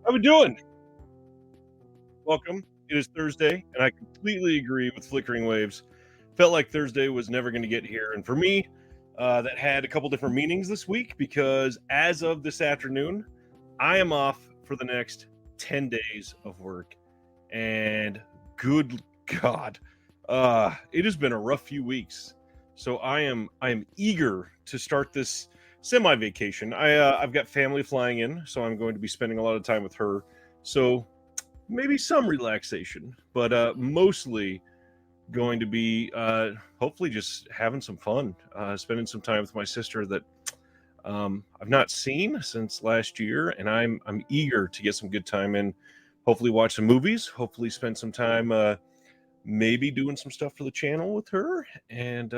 How we doing? Welcome. It is Thursday, and I completely agree with Flickering Waves. Felt like Thursday was never going to get here, and for me, that had a couple different meanings this week because as of this afternoon, I am off for the next 10 days of work, and good God, it has been a rough few weeks. So I am eager to start this semi vacation. I've got family flying in, so I'm going to be spending a lot of time with her. So maybe some relaxation, but mostly going to be hopefully just having some fun, spending some time with my sister that I've not seen since last year, and I'm eager to get some good time in. Hopefully, watch some movies. Hopefully, spend some time maybe doing some stuff for the channel with her, and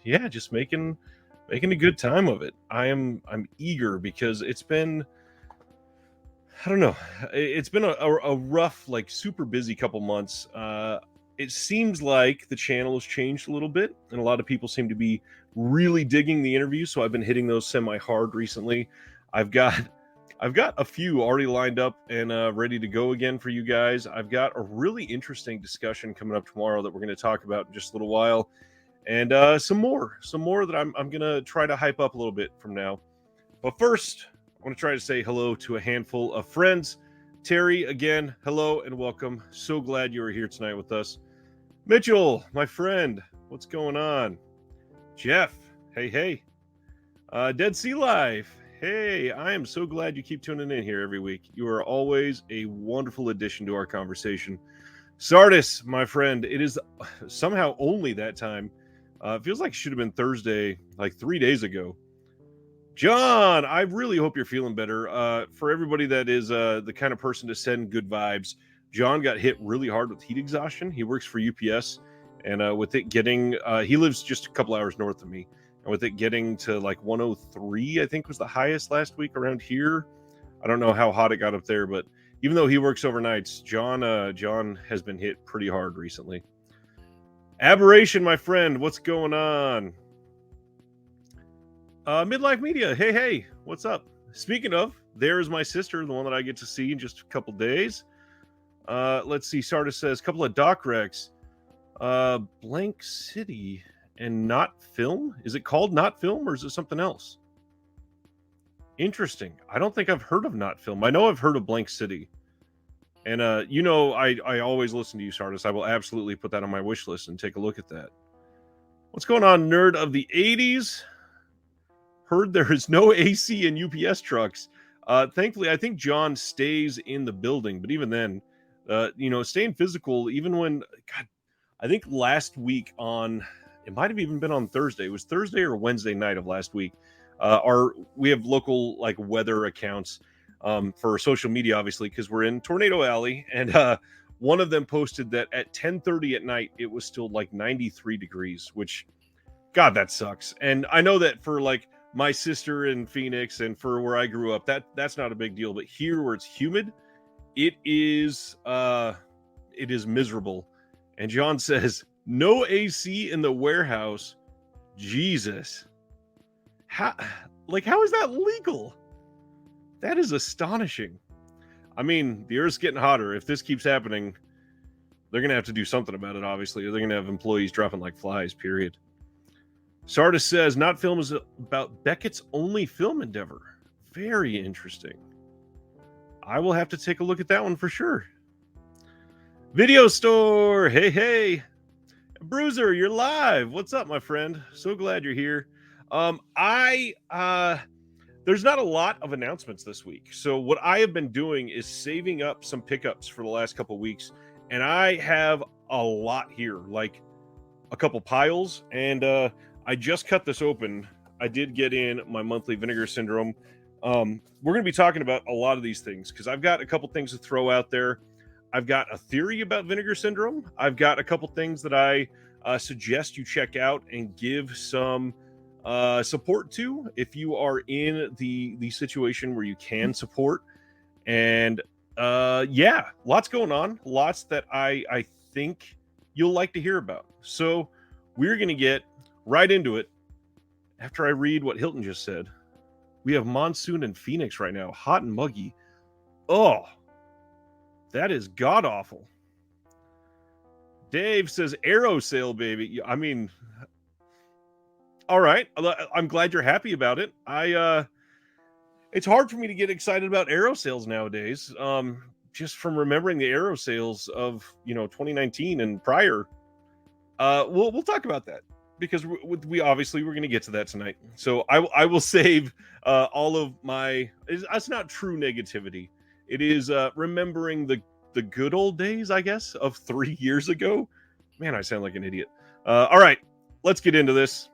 yeah, just making a good time of it. I'm eager because it's been I don't know. It's been a rough, like super busy couple months. It seems like the channel has changed a little bit, and a lot of people seem to be really digging the interviews. So I've been hitting those semi hard recently. I've got I've got a few already lined up and ready to go again for you guys. I've got a really interesting discussion coming up tomorrow that we're going to talk about in just a little while, and some more that I'm going to try to hype up a little bit from now. But first, I want to try to say hello to a handful of friends. Terry, again, hello and welcome. So glad you are here tonight with us. Mitchell, my friend, what's going on? Jeff, hey, hey. Dead Sea Life, hey, I am so glad you keep tuning in here every week. You are always a wonderful addition to our conversation. Sardis, my friend, it is somehow only that time. It feels like it should have been Thursday, like 3 days ago. John, I really hope you're feeling better. For everybody that is the kind of person to send good vibes, John got hit really hard with heat exhaustion. He works for UPS, and with it getting, he lives just a couple hours north of me, and with it getting to like 103, I think was the highest last week around here. I don't know how hot it got up there, but even though he works overnights, John has been hit pretty hard recently. Aberration, my friend, what's going on? Midlife Media, hey, hey, what's up? Speaking of, there's my sister, the one that I get to see in just a couple days. Let's see, Sardis says, couple of doc wrecks. Blank City and Not Film? Is it called Not Film or is it something else? Interesting. I don't think I've heard of Not Film. I know I've heard of Blank City. And, I always listen to you, Sardis. I will absolutely put that on my wish list and take a look at that. What's going on, nerd of the 80s? Heard there is no AC in UPS trucks. Thankfully, I think John stays in the building, but even then, staying physical, even when, God, I think last week it might have even been on Thursday. It was Thursday or Wednesday night of last week. We have local like weather accounts for social media, obviously, because we're in Tornado Alley, and one of them posted that at 10:30 at night it was still like 93 degrees, which, God, that sucks. And I know that for like my sister in Phoenix and for where I grew up, that's not a big deal. But here where it's humid, it is miserable. And John says, no AC in the warehouse. Jesus. How is that legal? That is astonishing. I mean, the Earth's getting hotter. If this keeps happening, they're going to have to do something about it, obviously. They're going to have employees dropping like flies, period. Sardis says, Not Film is about Beckett's only film endeavor. Very interesting. I will have to take a look at that one for sure. Video Store, hey, hey. Bruiser, you're live. What's up, my friend? So glad you're here. There's not a lot of announcements this week. So what I have been doing is saving up some pickups for the last couple of weeks, and I have a lot here, like a couple piles, and I just cut this open. I did get in my monthly Vinegar Syndrome. We're going to be talking about a lot of these things because I've got a couple things to throw out there. I've got a theory about Vinegar Syndrome. I've got a couple things that I suggest you check out and give some support to if you are in the situation where you can support. And yeah, lots going on. Lots that I think you'll like to hear about. So we're going to get right into it after I read what Hilton just said. We have monsoon in Phoenix right now, hot and muggy. Oh, That is god awful. Dave says Arrow sale, baby. I mean, all right. I'm glad you're happy about it. It's hard for me to get excited about Arrow sales nowadays. Just from remembering the Arrow sales of 2019 and prior. We'll talk about that because we obviously we're going to get to that tonight. So I will save all of my. That's not true negativity. It is remembering the good old days, I guess, of 3 years ago. Man, I sound like an idiot. All right, let's get into this.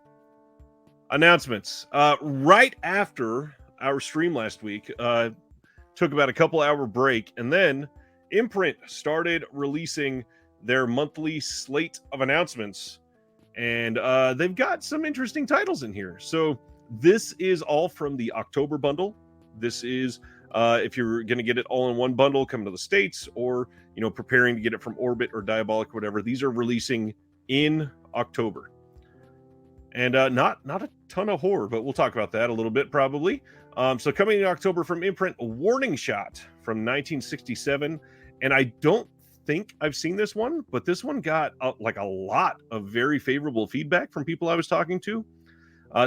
Announcements. Right after our stream last week, took about a couple hour break, and then Imprint started releasing their monthly slate of announcements, and they've got some interesting titles in here. So this is all from the October bundle. This is if you're going to get it all in one bundle, coming to the States, or preparing to get it from Orbit or Diabolic, whatever. These are releasing in October, and not a ton of horror, but we'll talk about that a little bit probably. So coming in October from Imprint, a Warning Shot from 1967, and I don't think I've seen this one, but this one got like a lot of very favorable feedback from people I was talking to.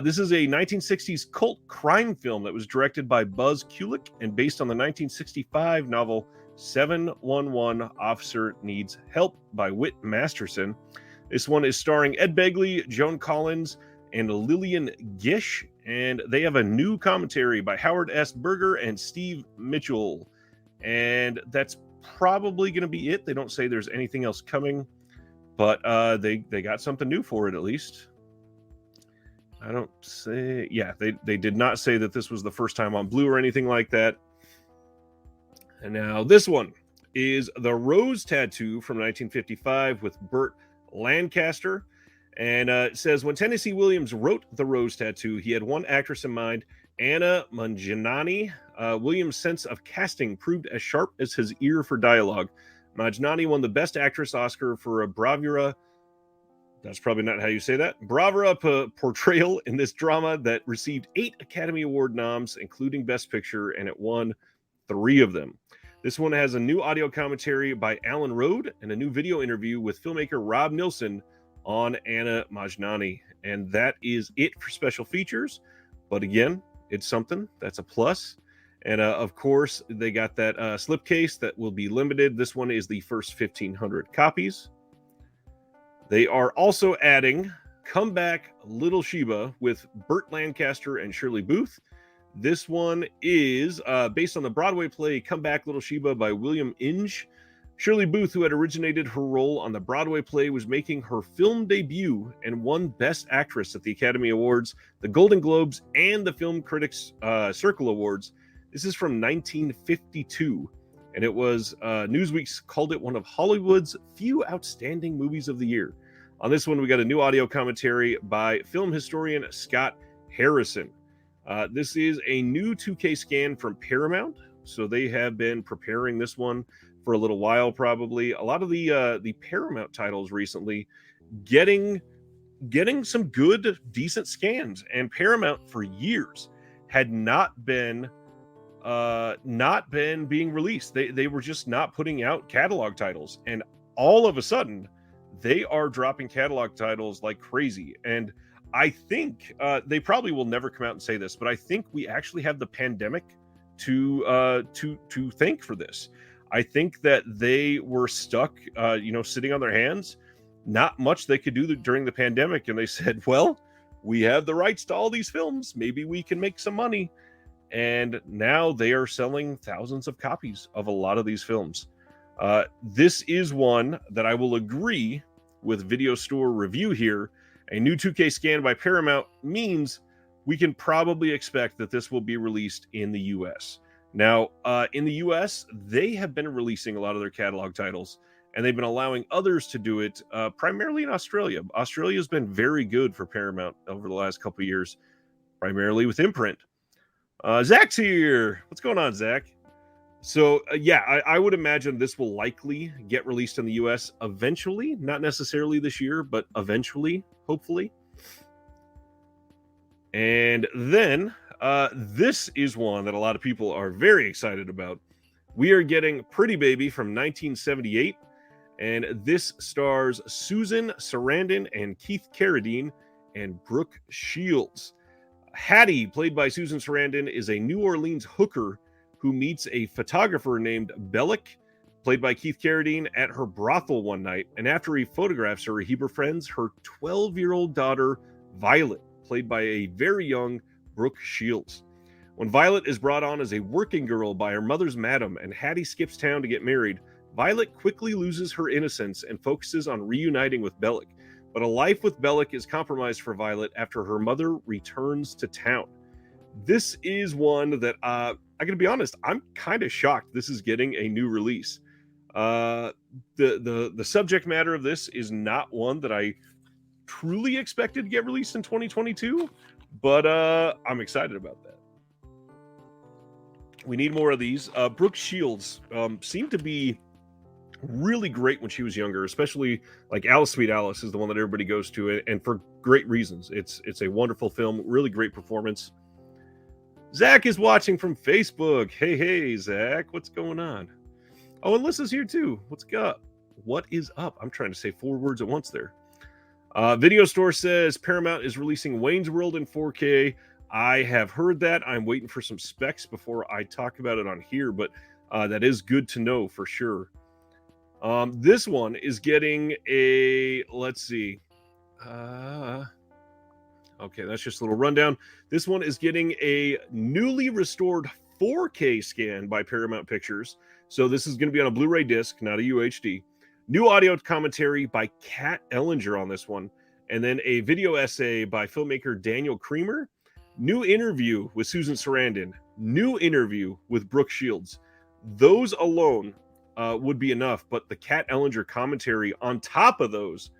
This is a 1960s cult crime film that was directed by Buzz Kulik and based on the 1965 novel 711 Officer Needs Help by Whit Masterson. This one is starring Ed Begley, Joan Collins, and Lillian Gish, and they have a new commentary by Howard S. Berger and Steve Mitchell, and that's probably going to be it. They don't say there's anything else coming, but they got something new for it at least. I don't say, yeah, they did not say that this was the first time on Blue or anything like that. And now this one is The Rose Tattoo from 1955 with Burt Lancaster. And it says, when Tennessee Williams wrote The Rose Tattoo, he had one actress in mind, Anna Mangianani. Williams' sense of casting proved as sharp as his ear for dialogue. Mangianani won the Best Actress Oscar for a bravura, that's probably not how you say that, bravura portrayal in this drama that received 8 Academy Award noms, including Best Picture, and it won 3 of them. This one has a new audio commentary by Alan Rode and a new video interview with filmmaker Rob Nilsson on Anna Mangianani. And that is it for special features. But again, it's something. That's a plus. And of course, they got that slipcase that will be limited. This one is the first 1,500 copies. They are also adding Comeback Little Sheba with Burt Lancaster and Shirley Booth. This one is based on the Broadway play Comeback Little Sheba by William Inge. Shirley Booth, who had originated her role on the Broadway play, was making her film debut and won Best Actress at the Academy Awards, the Golden Globes, and the Film Critics Circle Awards. This is from 1952, and it was Newsweek called it one of Hollywood's few outstanding movies of the year. On this one, we got a new audio commentary by film historian Scott Harrison. This is a new 2K scan from Paramount, so they have been preparing this one for a little while, probably. A lot of the Paramount titles recently getting some good, decent scans, and Paramount for years had not been being released. They were just not putting out catalog titles, and all of a sudden, they are dropping catalog titles like crazy. And I think they probably will never come out and say this, but I think we actually have the pandemic to thank for this. I think that they were stuck, sitting on their hands. Not much they could do during the pandemic, and they said, "Well, we have the rights to all these films. Maybe we can make some money." And now they are selling thousands of copies of a lot of these films. This is one that I will agree with Video Store Review here. A new 2K scan by Paramount means we can probably expect that this will be released in the US. Now, in the US, they have been releasing a lot of their catalog titles, and they've been allowing others to do it, primarily in Australia. Australia has been very good for Paramount over the last couple of years, primarily with Imprint. Zach's here. What's going on, Zach? So, I would imagine this will likely get released in the US eventually. Not necessarily this year, but eventually, hopefully. And then, this is one that a lot of people are very excited about. We are getting Pretty Baby from 1978, and this stars Susan Sarandon and Keith Carradine and Brooke Shields. Hattie, played by Susan Sarandon, is a New Orleans hooker who meets a photographer named Bellick, played by Keith Carradine, at her brothel one night. And after he photographs her, he befriends her 12-year-old daughter, Violet, played by a very young Brooke Shields. When Violet is brought on as a working girl by her mother's madam and Hattie skips town to get married, Violet quickly loses her innocence and focuses on reuniting with Bellick. But a life with Bellick is compromised for Violet after her mother returns to town. This is one that I gotta be honest, I'm kind of shocked this is getting a new release. The subject matter of this is not one that I truly expected to get released in 2022, but I'm excited about that. We need more of these. Brooke Shields seemed to be really great when she was younger, especially like Alice Sweet Alice is the one that everybody goes to, and for great reasons. It's a wonderful film, really great performance. Zach is watching from Facebook. Hey, Zach, what's going on? Oh, and Lissa's here too. What's up? What is up? I'm trying to say 4 words at once there. Video Store says Paramount is releasing Wayne's World in 4K. I have heard that. I'm waiting for some specs before I talk about it on here, but that is good to know for sure. This one is getting a, let's see. Okay, that's just a little rundown. This one is getting a newly restored 4K scan by Paramount Pictures. So this is going to be on a Blu-ray disc, not a UHD. New audio commentary by Kat Ellinger on this one. And then a video essay by filmmaker Daniel Creamer. New interview with Susan Sarandon. New interview with Brooke Shields. Those alone would be enough. But the Kat Ellinger commentary on top of those,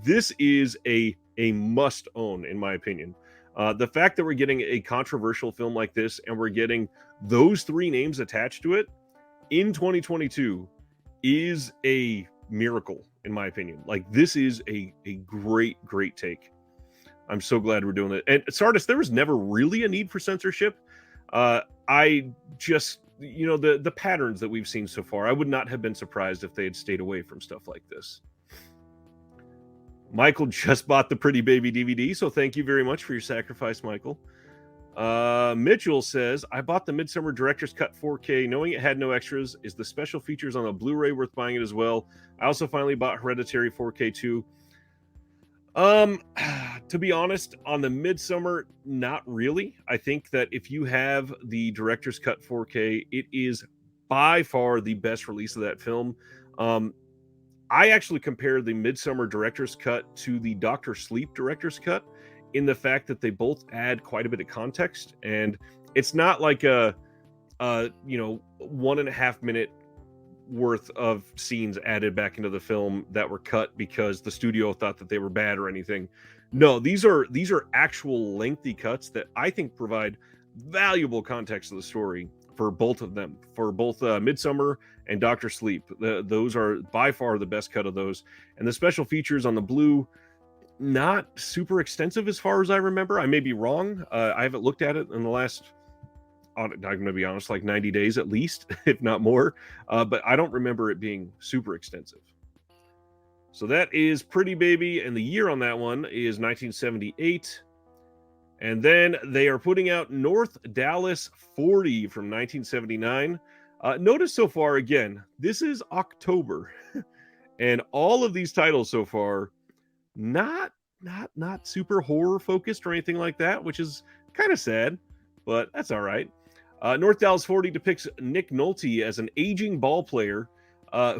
this is a must own, in my opinion. The fact that we're getting a controversial film like this and we're getting those 3 names attached to it in 2022 is a miracle, in my opinion. Like, this is a great take. I'm so glad we're doing it. And Sardis, there was never really a need for censorship. I just, the patterns that we've seen so far, I would not have been surprised if they had stayed away from stuff like this. Michael just bought the Pretty Baby DVD, so thank you very much for your sacrifice, Michael. Mitchell says, I bought the Midsummer Director's Cut 4K, knowing it had no extras. Is the special features on the Blu-ray worth buying it as well? I also finally bought Hereditary 4K too. To be honest, on the Midsummer, not really. I think that if you have the Director's Cut 4K, it is by far the best release of that film. I actually compare the Midsummer Director's Cut to the Dr. Sleep Director's Cut in the fact that they both add quite a bit of context, and it's not like a 1.5 minute worth of scenes added back into the film that were cut because the studio thought that they were bad or anything. No, these are actual lengthy cuts that I think provide valuable context to the story for both of them, for both Midsummer and Dr. Sleep. Those are by far the best cut of those. And the special features on the Blue, not super extensive as far as I remember. I may be wrong. I haven't looked at it in the last, I'm going to be honest, like 90 days at least, if not more. But I don't remember it being super extensive. So that is Pretty Baby, and the year on that one is 1978. And then they are putting out North Dallas 40 from 1979. Notice so far, again, this is October. And all of these titles so far, not super horror focused or anything like that, which is kind of sad, but that's all right. North Dallas 40 depicts Nick Nolte as an aging ball player,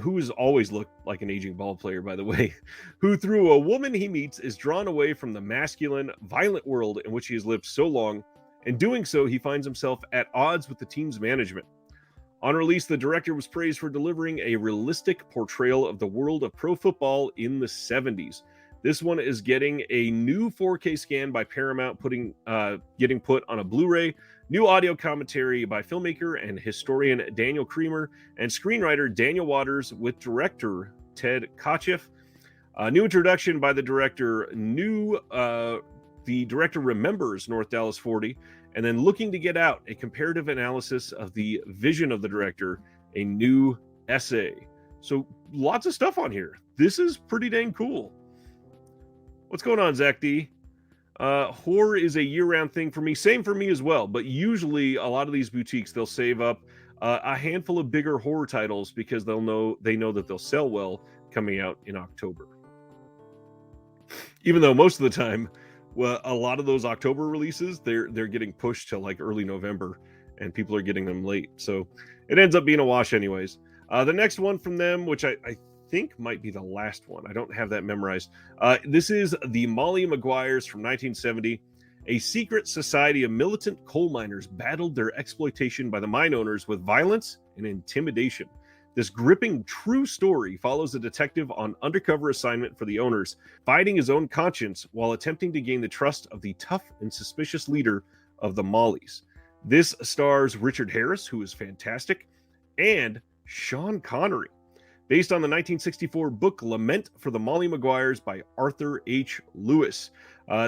who has always looked like an aging ball player, by the way, who through a woman he meets is drawn away from the masculine, violent world in which he has lived so long. In doing so, he finds himself at odds with the team's management. On release, the director was praised for delivering a realistic portrayal of the world of pro football in the 70s. This one is getting a new 4K scan by Paramount, getting put on a Blu-ray, new audio commentary by filmmaker and historian Daniel Creamer, and screenwriter Daniel Waters with director Ted Kotcheff. New introduction by the director. The director remembers North Dallas 40, and then looking to get out, a comparative analysis of the vision of the director a new essay. So lots of stuff on here. This is pretty dang cool. What's going on, Zach D? Horror is a year-round thing for me. Same for me as well. But usually, a lot of these boutiques, they'll save up a handful of bigger horror titles because they know that they'll sell well coming out in October. Even though most of the time, well, a lot of those October releases, they're getting pushed to like early November, and people are getting them late. So it ends up being a wash, anyways. The next one from them, which I think might be the last one. I don't have that memorized. This is the Molly Maguires from 1970. A secret society of militant coal miners battled their exploitation by the mine owners with violence and intimidation. This gripping true story follows a detective on undercover assignment for the owners, fighting his own conscience while attempting to gain the trust of the tough and suspicious leader of the Mollies. This stars Richard Harris, who is fantastic, and Sean Connery. Based on the 1964 book Lament for the Molly Maguires by Arthur H. Lewis.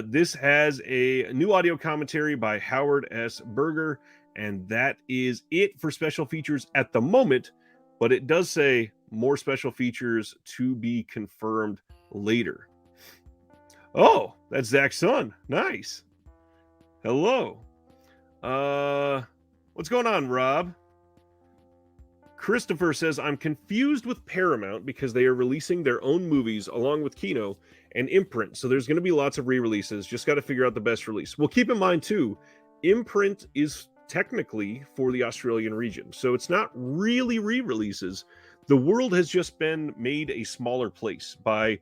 This has a new audio commentary by Howard S. Berger, and that is it for special features at the moment, but it does say more special features to be confirmed later. Oh, that's Zach's son. Nice. Hello. What's going on, Rob? Christopher says, I'm confused with Paramount because they are releasing their own movies along with Kino and Imprint. So there's going to be lots of re-releases. Just got to figure out the best release. Well, keep in mind, too, Imprint is technically for the Australian region. So it's not really re-releases. The world has just been made a smaller place by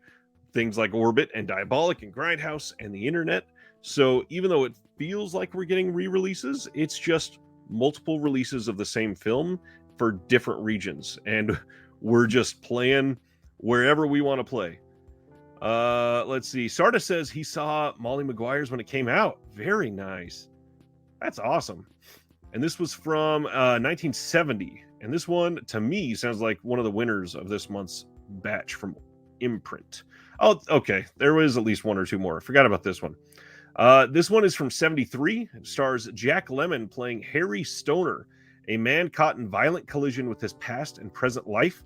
things like Orbit and Diabolic and Grindhouse and the internet. So even though it feels like we're getting re-releases, it's just multiple releases of the same film for different regions, and we're just playing wherever we want to play. Let's see. Sarda says he saw Molly Maguires when it came out. Very nice. That's awesome. And this was from 1970. And this one, to me, sounds like one of the winners of this month's batch from Imprint. Oh, okay. There was at least one or two more. I forgot about this one. This one is from 73. It stars Jack Lemmon playing Harry Stoner, a man caught in violent collision with his past and present life.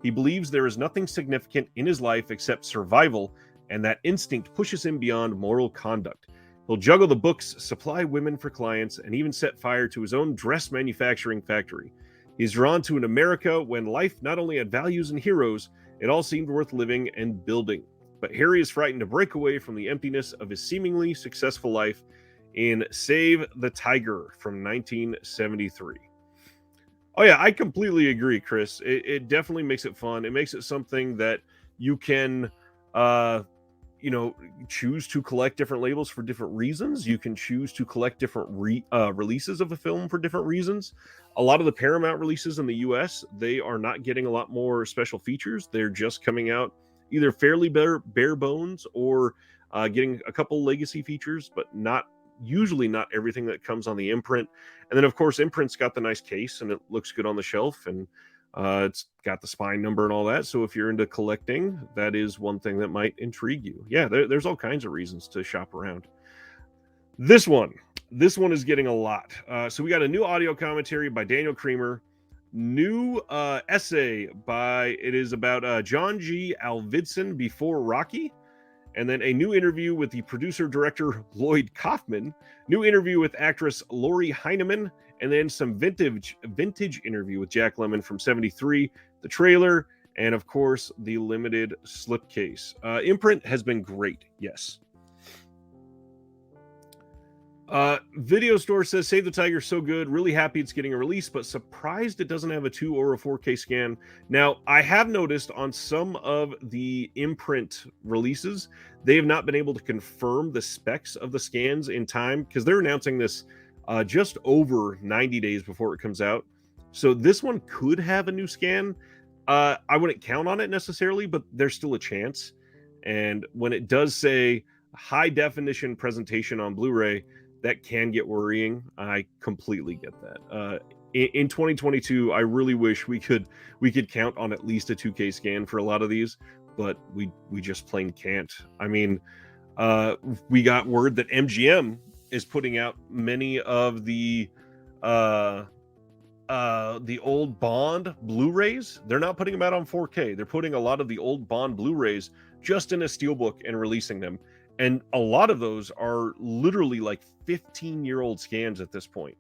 He believes there is nothing significant in his life except survival, and that instinct pushes him beyond moral conduct. He'll juggle the books, supply women for clients, and even set fire to his own dress manufacturing factory. He's drawn to an America when life not only had values and heroes, it all seemed worth living and building. But Harry is frightened to break away from the emptiness of his seemingly successful life in Save the Tiger from 1973. Oh, yeah, I completely agree, Chris. It definitely makes it fun. It makes it something that you can, choose to collect different labels for different reasons. You can choose to collect different releases of the film for different reasons. A lot of the Paramount releases in the U.S., they are not getting a lot more special features. They're just coming out either fairly bare bones or getting a couple legacy features, but usually not everything that comes on the Imprint. And then, of course, Imprint's got the nice case and it looks good on the shelf, and it's got the spine number and all that. So if you're into collecting, that is one thing that might intrigue you. Yeah, there's all kinds of reasons to shop around. This one is getting a lot. So we got a new audio commentary by Daniel Creamer, new essay it is about John G. Alvidson before Rocky. And then a new interview with the producer-director Lloyd Kaufman, new interview with actress Lori Heineman, and then some vintage interview with Jack Lemmon from 73, the trailer, and of course, the limited slipcase. Imprint has been great, yes. Video Store says, Save the Tiger, so good. Really happy it's getting a release, but surprised it doesn't have a 2 or a 4K scan. Now, I have noticed on some of the Imprint releases, they have not been able to confirm the specs of the scans in time because they're announcing this just over 90 days before it comes out. So this one could have a new scan. I wouldn't count on it necessarily, but there's still a chance. And when it does say high definition presentation on Blu-ray, that can get worrying. I completely get that. In 2022, I really wish we could count on at least a 2K scan for a lot of these, but we just plain can't. I mean, we got word that MGM is putting out many of the the old Bond Blu-rays. They're not putting them out on 4K. They're putting a lot of the old Bond Blu-rays just in a steelbook and releasing them. And a lot of those are literally like 15-year-old scans at this point.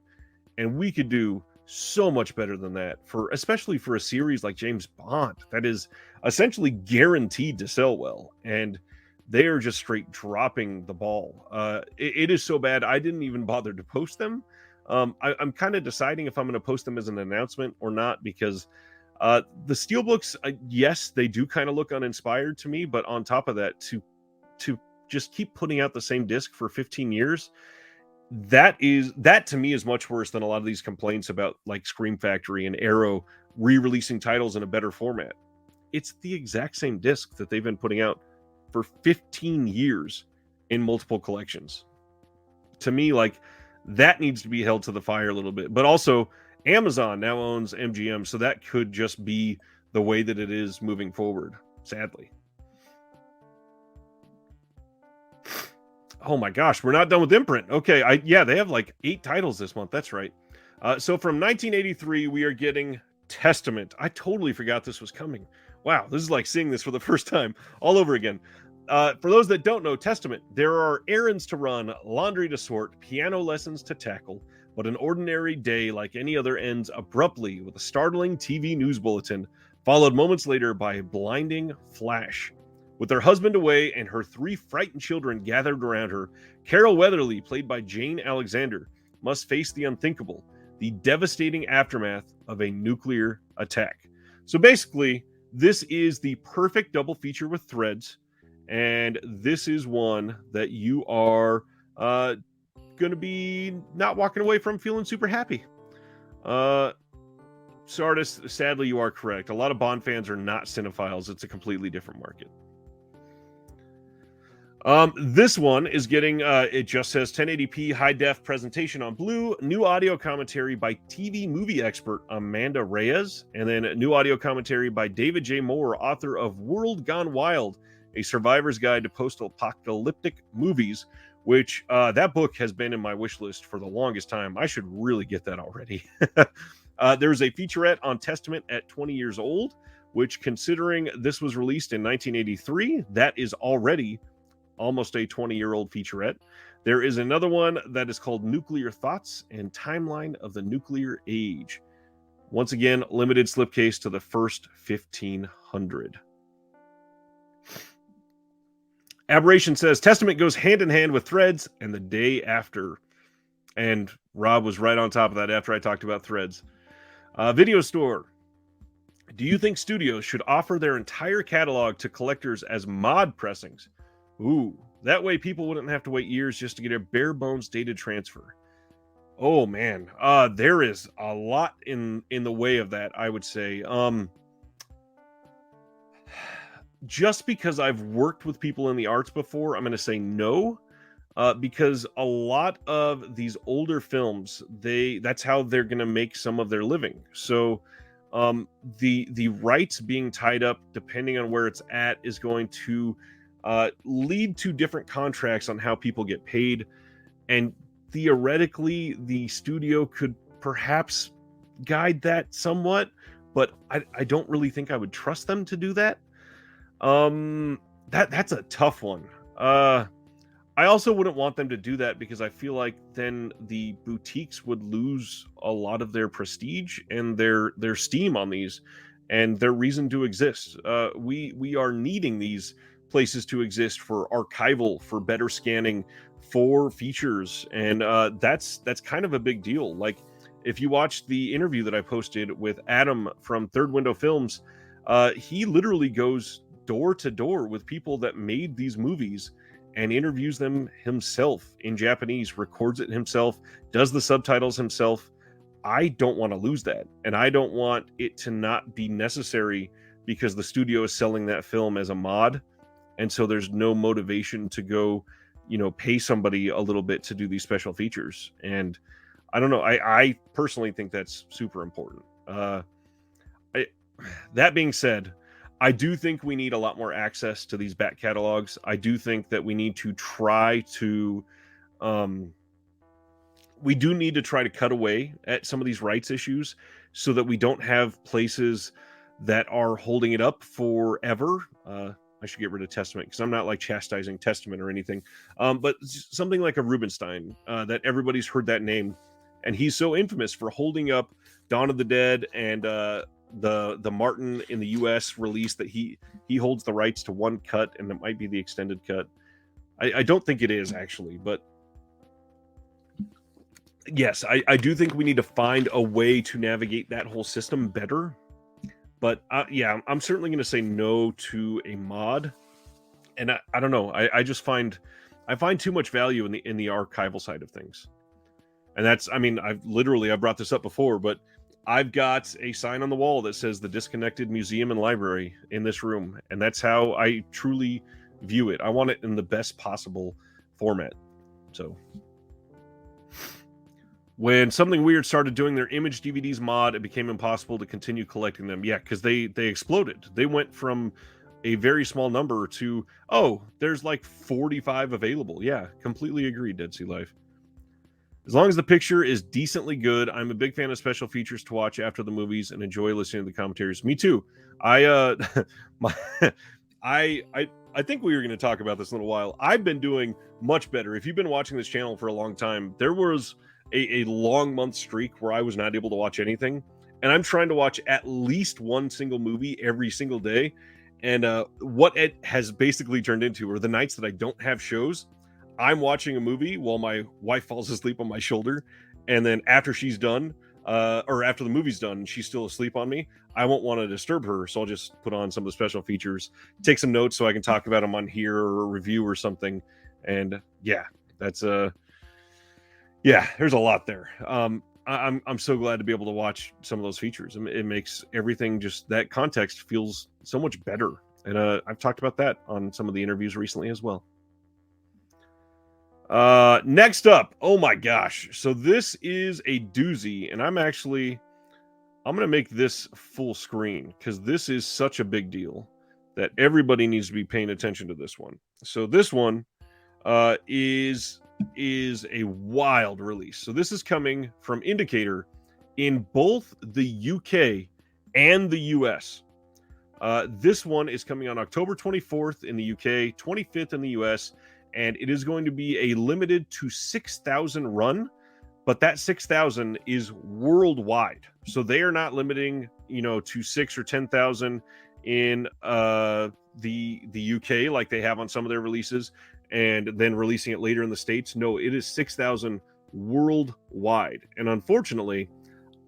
And we could do so much better than that, for especially for a series like James Bond that is essentially guaranteed to sell well. And they are just straight dropping the ball. It is so bad I didn't even bother to post them. I'm kind of deciding if I'm going to post them as an announcement or not, because the steelbooks, yes, they do kind of look uninspired to me, but on top of that, to just keep putting out the same disc for 15 years, that to me is much worse than a lot of these complaints about like Scream Factory and Arrow re-releasing titles in a better format. It's the exact same disc that they've been putting out for 15 years in multiple collections. To me, like, that needs to be held to the fire a little bit. But also, Amazon now owns MGM, so that could just be the way that it is moving forward, sadly. Oh my gosh, we're not done with Imprint. Okay, they have like 8 titles this month. That's right. So from 1983, we are getting Testament. I totally forgot this was coming. Wow, this is like seeing this for the first time all over again. For those that don't know Testament, there are errands to run, laundry to sort, piano lessons to tackle, but an ordinary day like any other ends abruptly with a startling TV news bulletin, followed moments later by a blinding flash. With her husband away and her 3 frightened children gathered around her, Carol Weatherly, played by Jane Alexander, must face the unthinkable, the devastating aftermath of a nuclear attack. So basically, this is the perfect double feature with Threads, and this is one that you are going to be not walking away from feeling super happy. Sardis, sadly, you are correct. A lot of Bond fans are not cinephiles. It's a completely different market. This one is getting, it just says 1080p high-def presentation on Blue, new audio commentary by TV movie expert Amanda Reyes, and then new audio commentary by David J. Moore, author of World Gone Wild, a survivor's guide to post-apocalyptic movies, which that book has been in my wish list for the longest time. I should really get that already. There's a featurette on Testament at 20 years old, which, considering this was released in 1983, that is already almost a 20-year-old featurette. There is another one that is called Nuclear Thoughts and Timeline of the Nuclear Age. Once again, limited slipcase to the first 1,500. Aberration says Testament goes hand in hand with Threads and The Day After. And Rob was right on top of that after I talked about Threads. Video Store. Do you think studios should offer their entire catalog to collectors as mod pressings? Ooh, that way people wouldn't have to wait years just to get a bare bones data transfer. Oh man, there is a lot in the way of that, I would say. Just because I've worked with people in the arts before, I'm going to say no, because a lot of these older films, that's how they're going to make some of their living. So the rights being tied up, depending on where it's at, is going to lead to different contracts on how people get paid. And theoretically, the studio could perhaps guide that somewhat, but I don't really think I would trust them to do that. That's a tough one. I also wouldn't want them to do that because I feel like then the boutiques would lose a lot of their prestige and their steam on these and their reason to exist. We are needing these places to exist for archival, for better scanning, for features, and that's kind of a big deal. Like, if you watch the interview that I posted with Adam from Third Window Films, he literally goes door to door with people that made these movies and interviews them himself in Japanese, records it himself, does the subtitles himself. I don't want to lose that, and I don't want it to not be necessary because the studio is selling that film as a mod. And so there's no motivation to go, pay somebody a little bit to do these special features. And I don't know. I personally think that's super important. That being said, I do think we need a lot more access to these back catalogs. I do think that we need to try to we do need to try to cut away at some of these rights issues so that we don't have places that are holding it up forever. I should get rid of Testament because I'm not like chastising Testament or anything. But something like a Rubenstein, that everybody's heard that name, and he's so infamous for holding up Dawn of the Dead and the Martin in the U.S. release that he holds the rights to one cut, and it might be the extended cut. I don't think it is actually, but yes, I do think we need to find a way to navigate that whole system better. But yeah, I'm certainly going to say no to a mod, and I don't know. I just find too much value in the archival side of things, and that's, I mean, I brought this up before, but I've got a sign on the wall that says the Disconnected Museum and Library in this room, and that's how I truly view it. I want it in the best possible format. So when Something Weird started doing their image DVDs mod, it became impossible to continue collecting them. Yeah, because they exploded. They went from a very small number to, oh, there's like 45 available. Yeah, completely agreed, Dead Sea Life. As long as the picture is decently good, I'm a big fan of special features to watch after the movies and enjoy listening to the commentaries. Me too. I think we were going to talk about this in a little while. I've been doing much better. If you've been watching this channel for a long time, there was a long month streak where I was not able to watch anything, and I'm trying to watch at least one single movie every single day. And what it has basically turned into are the nights that I don't have shows, I'm watching a movie while my wife falls asleep on my shoulder, and then after she's done, or after the movie's done and she's still asleep on me, I won't want to disturb her, so I'll just put on some of the special features, take some notes so I can talk about them on here or a review or something. And yeah, that's yeah, there's a lot there. I'm so glad to be able to watch some of those features. It makes everything, just that context feels so much better. And I've talked about that on some of the interviews recently as well. Next up, oh my gosh. So this is a doozy, and I'm going to make this full screen because this is such a big deal that everybody needs to be paying attention to this one. So this one is a wild release. So this is coming from Indicator in both the UK and the US. This one is coming on October 24th in the UK, 25th in the US, and it is going to be a limited to 6,000 run, but that 6,000 is worldwide. So they are not limiting, to 6 or 10,000 in the UK like they have on some of their releases, and then releasing it later in the States. No, it is 6,000 worldwide. And unfortunately,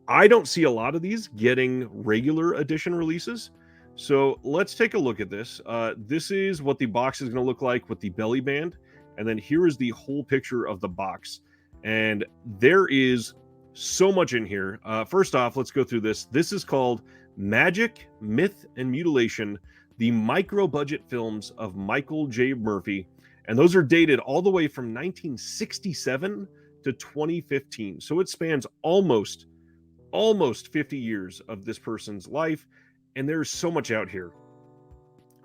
I don't see a lot of these getting regular edition releases. So let's take a look at this. This is what the box is going to look like with the belly band. And then here is the whole picture of the box. And there is so much in here. First off, let's go through this. This is called Magic, Myth, and Mutilation, the micro-budget films of Michael J. Murphy. And those are dated all the way from 1967 to 2015. So it spans almost 50 years of this person's life. And there's so much out here.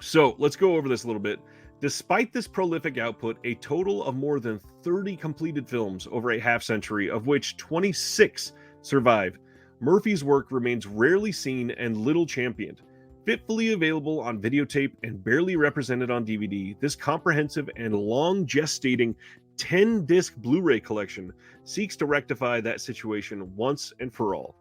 So let's go over this a little bit. Despite this prolific output, a total of more than 30 completed films over a half century, of which 26 survive, Murphy's work remains rarely seen and little championed. Fitfully available on videotape and barely represented on DVD, this comprehensive and long gestating 10-disc Blu-ray collection seeks to rectify that situation once and for all.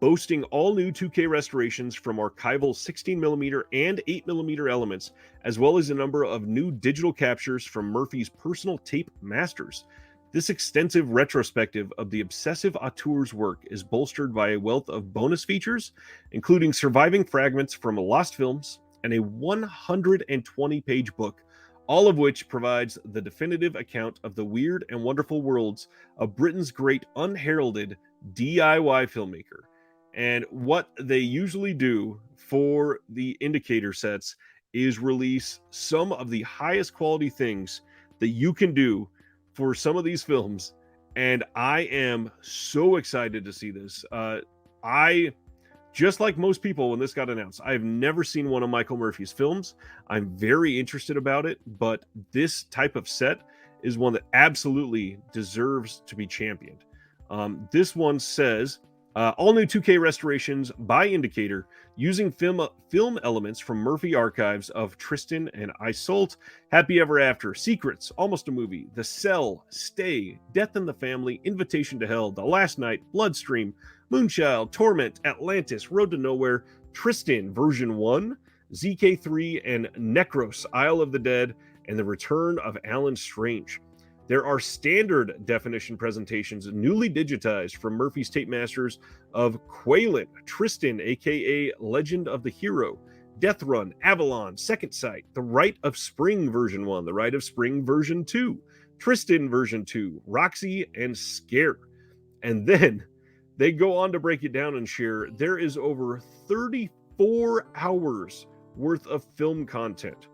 Boasting all new 2K restorations from archival 16mm and 8mm elements, as well as a number of new digital captures from Murphy's personal tape masters. This extensive retrospective of the obsessive auteur's work is bolstered by a wealth of bonus features, including surviving fragments from lost films and a 120-page book, all of which provides the definitive account of the weird and wonderful worlds of Britain's great unheralded DIY filmmaker. And what they usually do for the Indicator sets is release some of the highest quality things that you can do for some of these films, and I am so excited to see this. I, just like most people when this got announced, I've never seen one of Michael Murphy's films. I'm very interested about it, but this type of set is one that absolutely deserves to be championed. This one says, all new 2K restorations by Indicator using film elements from Murphy Archives of Tristan and Isolde, Happy Ever After, Secrets, Almost a Movie, The Cell, Stay, Death in the Family, Invitation to Hell, The Last Night, Bloodstream, Moonchild, Torment, Atlantis, Road to Nowhere, Tristan version 1, ZK3, and Necros, Isle of the Dead, and The Return of Alan Strange. There are standard definition presentations newly digitized from Murphy's tape masters of Quaylen, Tristan, aka Legend of the Hero, Death Run, Avalon, Second Sight, The Rite of Spring version 1, The Rite of Spring version 2, Tristan version 2, Roxy, and Scare. And then they go on to break it down and share there is over 34 hours worth of film content.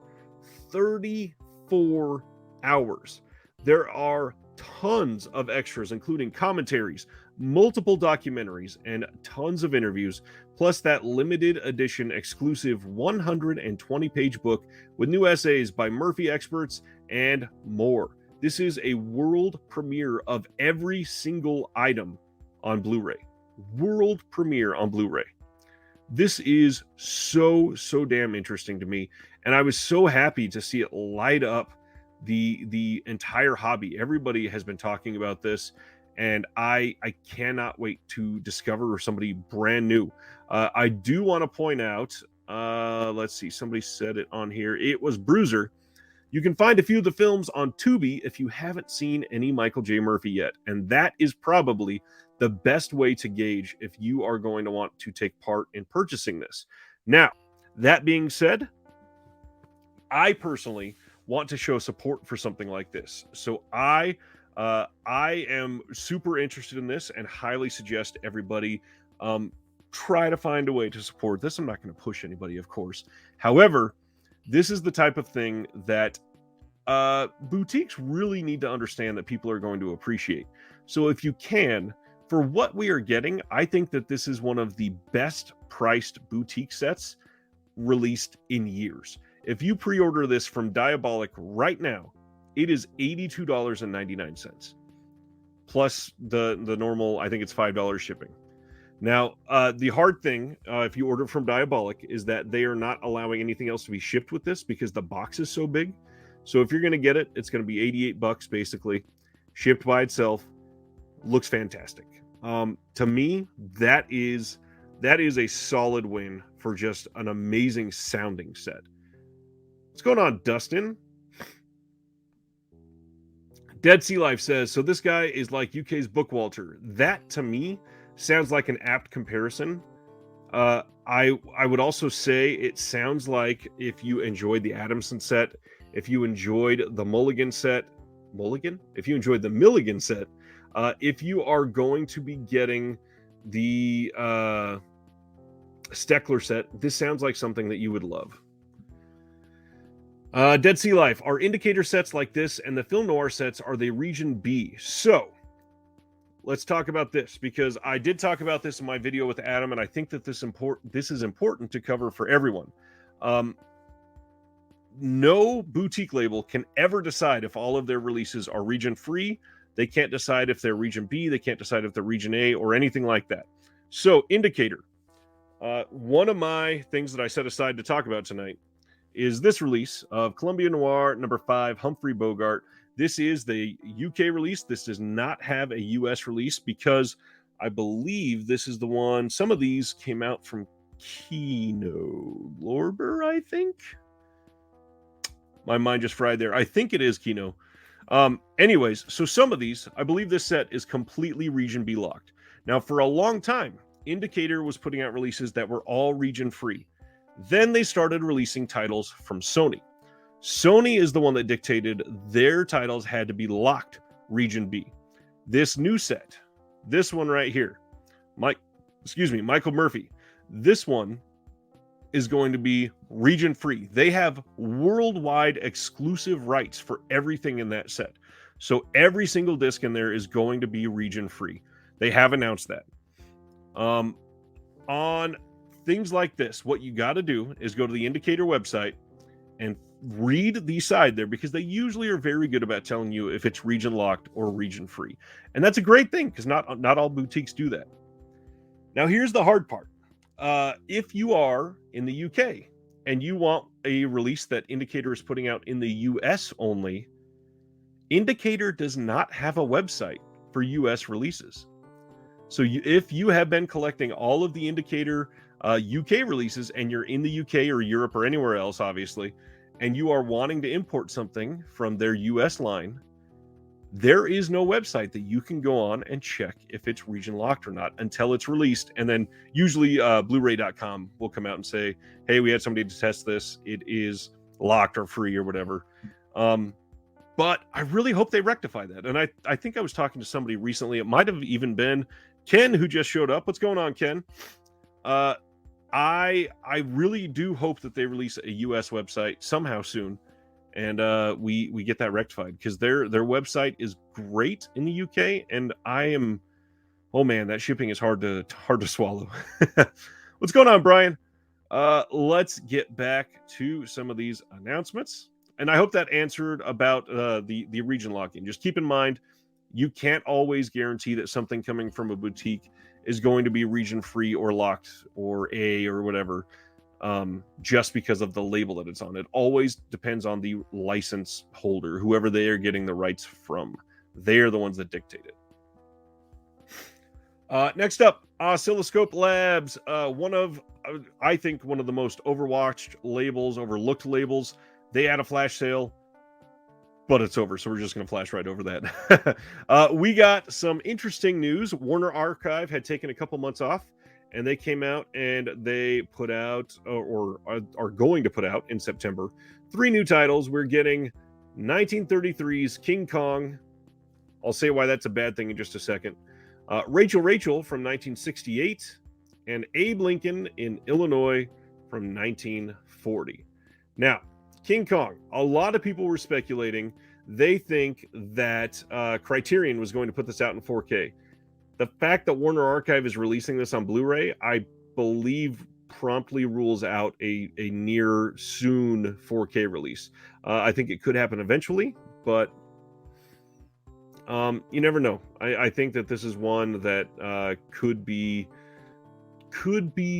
34 hours. There are tons of extras, including commentaries, multiple documentaries, and tons of interviews, plus that limited edition exclusive 120-page book with new essays by Murphy experts and more. This is a world premiere of every single item on Blu-ray. World premiere on Blu-ray. This is so damn interesting to me, and I was so happy to see it light up the entire hobby. Everybody has been talking about this, and I cannot wait to discover somebody brand new. I do want to point out, let's see, somebody said it on here. It was Bruiser. You can find a few of the films on Tubi if you haven't seen any Michael J. Murphy yet, and that is probably the best way to gauge if you are going to want to take part in purchasing this. Now, that being said, I personally want to show support for something like this. So I am super interested in this and highly suggest everybody try to find a way to support this. I'm not going to push anybody, of course. However, this is the type of thing that boutiques really need to understand that people are going to appreciate. So if you can, for what we are getting, I think that this is one of the best priced boutique sets released in years. If you pre-order this from Diabolic right now, it is $82.99 plus the normal, I think it's $5 shipping. Now, the hard thing, if you order from Diabolic, is that they are not allowing anything else to be shipped with this because the box is so big. So if you're going to get it, it's going to be $88 basically, shipped by itself. Looks fantastic. To me, that is a solid win for just an amazing sounding set. What's going on, Dustin? Dead Sea Life says, so this guy is like UK's Bookwalter. That, to me, sounds like an apt comparison. I would also say it sounds like if you enjoyed the Adamson set, if you enjoyed the Mulligan set, if you enjoyed the Milligan set, if you are going to be getting the Steckler set, this sounds like something that you would love. Dead Sea Life, are Indicator sets like this and the Film Noir sets, are they Region B? So, let's talk about this, because I did talk about this in my video with Adam, and I think that this is important to cover for everyone. No boutique label can ever decide if all of their releases are region free. They can't decide if they're region B. They can't decide if they're region A or anything like that. So, Indicator. One of my things that I set aside to talk about tonight is this release of Columbia Noir number 5, Humphrey Bogart. This is the UK release. This does not have a US release because I believe this is the one. Some of these came out from Kino Lorber, I think. My mind just fried there. I think it is Kino. Anyways, so some of these, I believe this set is completely region B locked. Now, for a long time, Indicator was putting out releases that were all region free. Then they started releasing titles from Sony. Sony is the one that dictated their titles had to be locked region B. This new set, this one right here, Michael Murphy, this one is going to be region free. They have worldwide exclusive rights for everything in that set. So every single disc in there is going to be region free. They have announced that. On things like this, what you got to do is go to the Indicator website and read the side there, because they usually are very good about telling you if it's region locked or region free. And that's a great thing, because not all boutiques do that. Now, here's the hard part. If you are in the UK and you want a release that Indicator is putting out in the US only, Indicator does not have a website for US releases. So if you have been collecting all of the Indicator UK releases, and you're in the UK or Europe or anywhere else, obviously, and you are wanting to import something from their US line, there is no website that you can go on and check if it's region locked or not until it's released. And then usually Blu-ray.com will come out and say, hey, we had somebody to test this. It is locked or free or whatever. But I really hope they rectify that. And I think I was talking to somebody recently. It might have even been Ken, who just showed up. What's going on, Ken? I really do hope that they release a US website somehow soon, and we get that rectified, because their website is great in the UK, and oh man, that shipping is hard to swallow. What's going on, Brian? Let's get back to some of these announcements, and I hope that answered about the region locking. Just keep in mind, you can't always guarantee that something coming from a boutique is going to be region free or locked or A or whatever, just because of the label that it's on. It always depends on the license holder, whoever they are getting the rights from. They're the ones that dictate it. Next up, Oscilloscope Labs. I think one of the most overwatched labels, overlooked labels. They had a flash sale, but it's over, so we're just going to flash right over that. We got some interesting news. Warner Archive had taken a couple months off, and they came out and they put out, or are going to put out in September, 3 new titles. We're getting 1933's King Kong. I'll say why that's a bad thing in just a second. Rachel from 1968, and Abe Lincoln in Illinois from 1940. Now, King Kong, a lot of people were speculating. They think that Criterion was going to put this out in 4K. The fact that Warner Archive is releasing this on Blu-ray, I believe, promptly rules out a near soon 4K release. I think it could happen eventually, but you never know. I think that this is one that could be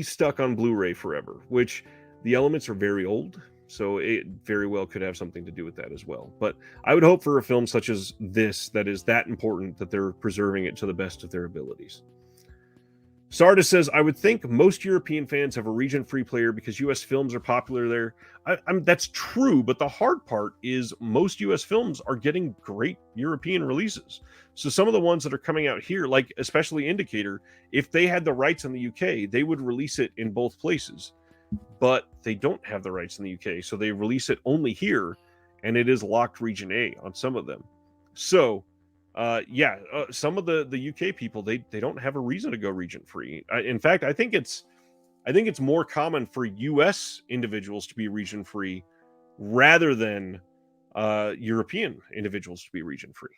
stuck on Blu-ray forever, which the elements are very old. So it very well could have something to do with that as well. But I would hope for a film such as this that is that important that they're preserving it to the best of their abilities. Sardis says, I would think most European fans have a region-free player because U.S. films are popular there. That's true, but the hard part is most U.S. films are getting great European releases. So some of the ones that are coming out here, like especially Indicator, if they had the rights in the U.K., they would release it in both places. But they don't have the rights in the UK, so they release it only here, and it is locked region A on some of them. So, some of the UK people, they don't have a reason to go region free. In fact, I think it's more common for US individuals to be region free rather than European individuals to be region free.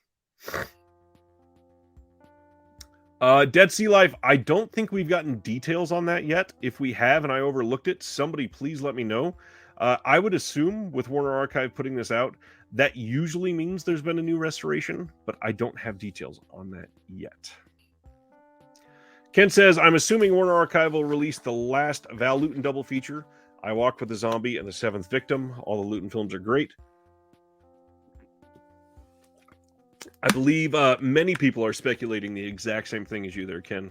Dead Sea Life, I don't think we've gotten details on that yet. If we have and I overlooked it, somebody please let me know. I would assume with Warner Archive putting this out, that usually means there's been a new restoration, but I don't have details on that yet. Ken says, I'm assuming Warner Archive will release the last Val Lewton double feature, I Walked with a Zombie and The Seventh Victim. All the Lewton films are great. I believe many people are speculating the exact same thing as you there, Ken.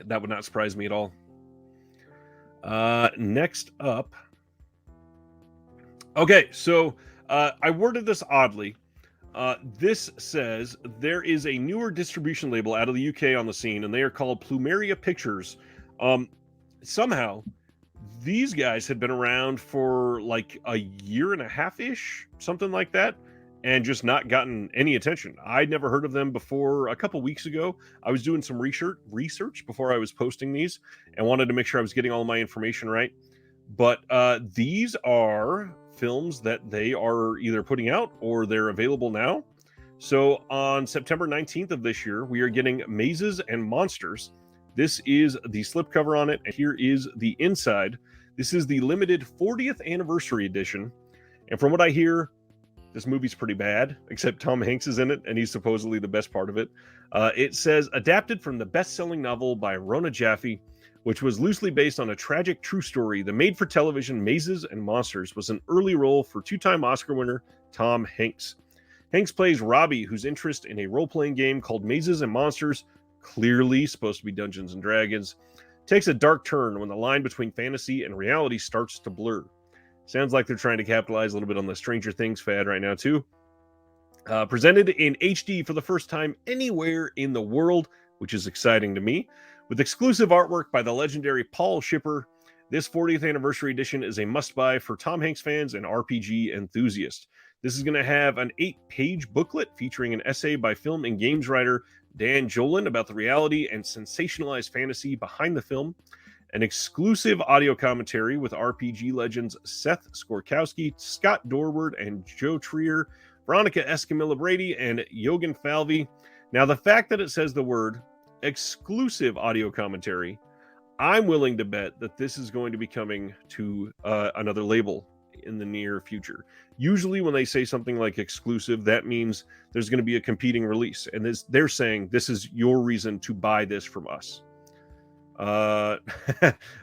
That would not surprise me at all. Next up. Okay, so I worded this oddly. This says there is a newer distribution label out of the UK on the scene, and they are called Plumeria Pictures. Somehow, these guys had been around for like a year and a half-ish, something like that, and just not gotten any attention. I'd never heard of them before. A couple weeks ago, I was doing some research before I was posting these and wanted to make sure I was getting all my information right. But these are films that they are either putting out or they're available now. So on September 19th of this year, we are getting Mazes and Monsters. This is the slipcover on it, and here is the inside. This is the limited 40th anniversary edition. And from what I hear, this movie's pretty bad, except Tom Hanks is in it, and he's supposedly the best part of it. It says, adapted from the best-selling novel by Rona Jaffe, which was loosely based on a tragic true story. The made-for-television Mazes and Monsters was an early role for two-time Oscar winner Tom Hanks. Hanks plays Robbie, whose interest in a role-playing game called Mazes and Monsters, clearly supposed to be Dungeons and Dragons, takes a dark turn when the line between fantasy and reality starts to blur. Sounds like they're trying to capitalize a little bit on the Stranger Things fad right now, too. Presented in HD for the first time anywhere in the world, which is exciting to me. With exclusive artwork by the legendary Paul Shipper, this 40th anniversary edition is a must-buy for Tom Hanks fans and RPG enthusiasts. This is going to have an 8-page booklet featuring an essay by film and games writer Dan Jolin about the reality and sensationalized fantasy behind the film, an exclusive audio commentary with RPG legends Seth Skorkowski, Scott Dorward, and Joe Trier, Veronica Escamilla-Brady, and Yogan Falvey. Now, the fact that it says the word exclusive audio commentary, I'm willing to bet that this is going to be coming to another label in the near future. Usually when they say something like exclusive, that means there's going to be a competing release. And they're saying this is your reason to buy this from us.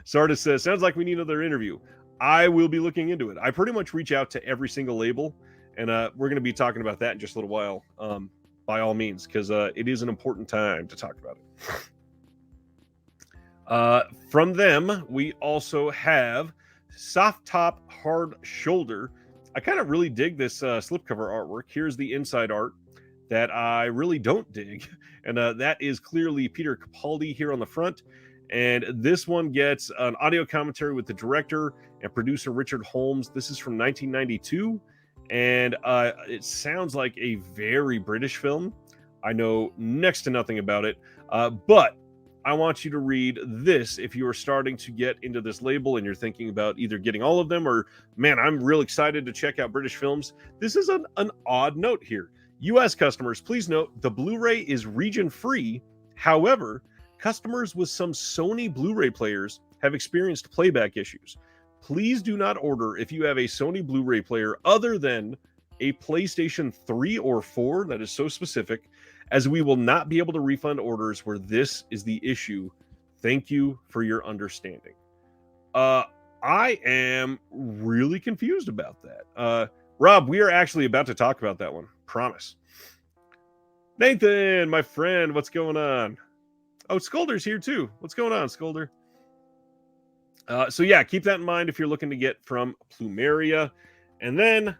Sardis says, sounds like we need another interview. I will be looking into it. I pretty much reach out to every single label, and we're going to be talking about that in just a little while, by all means, because it is an important time to talk about it. From them, we also have Soft Top Hard Shoulder. I kind of really dig this slipcover artwork. Here's the inside art that I really don't dig, and that is clearly Peter Capaldi here on the front. And this one gets an audio commentary with the director and producer Richard Holmes. This is from 1992, and it sounds like a very British film. I know next to nothing about it, but I want you to read this if you are starting to get into this label and you're thinking about either getting all of them or, man, I'm real excited to check out British films. This is an odd note here. U.S. customers, please note the Blu-ray is region-free. However, customers with some Sony Blu-ray players have experienced playback issues. Please do not order if you have a Sony Blu-ray player other than a PlayStation 3 or 4, that is so specific, as we will not be able to refund orders where this is the issue. Thank you for your understanding. I am really confused about that. Rob, we are actually about to talk about that one. Promise. Nathan, my friend, what's going on? Oh, Skolder's here too. What's going on, Skolder? So yeah, keep that in mind if you're looking to get from Plumeria. And then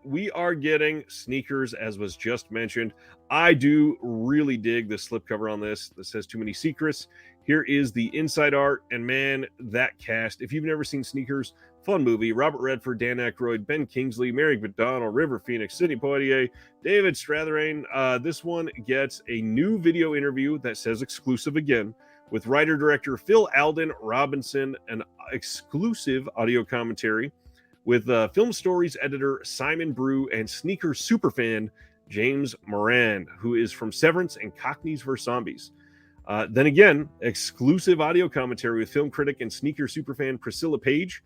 we are getting sneakers, as was just mentioned. I do really dig the slipcover on this. This says Too Many Secrets. Here is the inside art, and man, that cast. If you've never seen Sneakers, fun movie. Robert Redford, Dan Aykroyd, Ben Kingsley, Mary McDonnell, River Phoenix, Sidney Poitier, David Strathairn. This one gets a new video interview that says exclusive again with writer-director Phil Alden Robinson, an exclusive audio commentary with Film Stories editor Simon Brew and sneaker superfan James Moran, who is from Severance and Cockneys vs. Zombies. Then again, exclusive audio commentary with film critic and sneaker superfan Priscilla Page.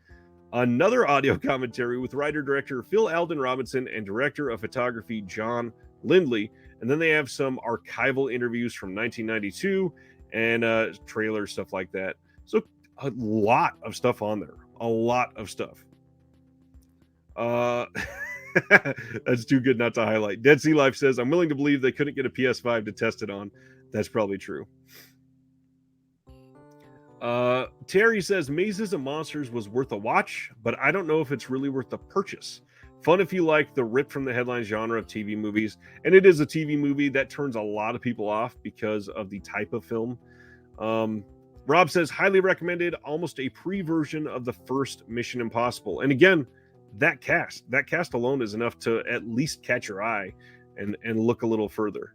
Another audio commentary with writer-director Phil Alden Robinson and director of photography John Lindley. And then they have some archival interviews from 1992 and trailers, stuff like that. So a lot of stuff on there. A lot of stuff. That's too good not to highlight. Dead Sea Life says, I'm willing to believe they couldn't get a PS5 to test it on. That's probably true. Terry says Mazes and Monsters was worth a watch, but I don't know if it's really worth the purchase. Fun if you like the rip from the headline genre of TV movies, and it is a TV movie that turns a lot of people off because of the type of film. Rob says highly recommended, almost a pre-version of the first Mission Impossible. And again, that cast alone is enough to at least catch your eye and look a little further.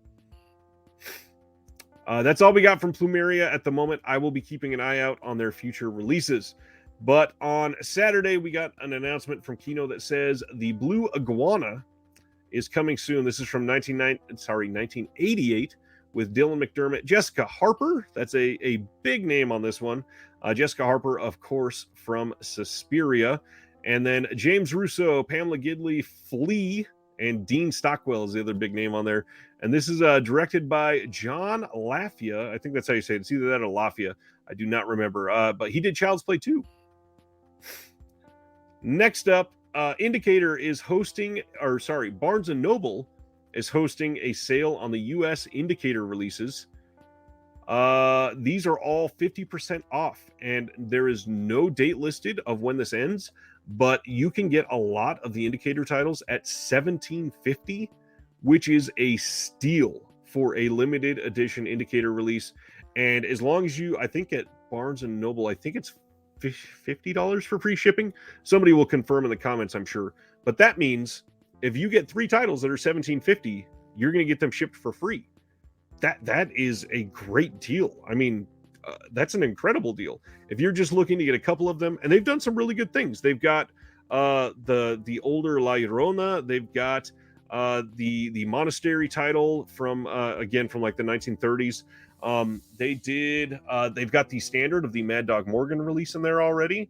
That's all we got from Plumeria at the moment. I will be keeping an eye out on their future releases. But on Saturday, we got an announcement from Kino that says the Blue Iguana is coming soon. This is from 1988 with Dylan McDermott. Jessica Harper, that's a big name on this one. Jessica Harper, of course, from Suspiria. And then James Russo, Pamela Gidley, Flea, and Dean Stockwell is the other big name on there. And this is directed by John Lafia. I think that's how you say it. It's either that or Lafia. I do not remember. But he did Child's Play 2. Next up, Indicator is Barnes & Noble is hosting a sale on the U.S. Indicator releases. These are all 50% off, and there is no date listed of when this ends, but you can get a lot of the Indicator titles at $17.50, which is a steal for a limited edition Indicator release. And as long as I think at Barnes & Noble, I think it's $50 for free shipping. Somebody will confirm in the comments, I'm sure. But that means if you get 3 titles that are $17.50, you're going to get them shipped for free. That is a great deal. I mean, that's an incredible deal. If you're just looking to get a couple of them, and they've done some really good things. They've got the older La Llorona. They've got the Monastery title from like the 1930s. They've got the standard of the Mad Dog Morgan release in there already.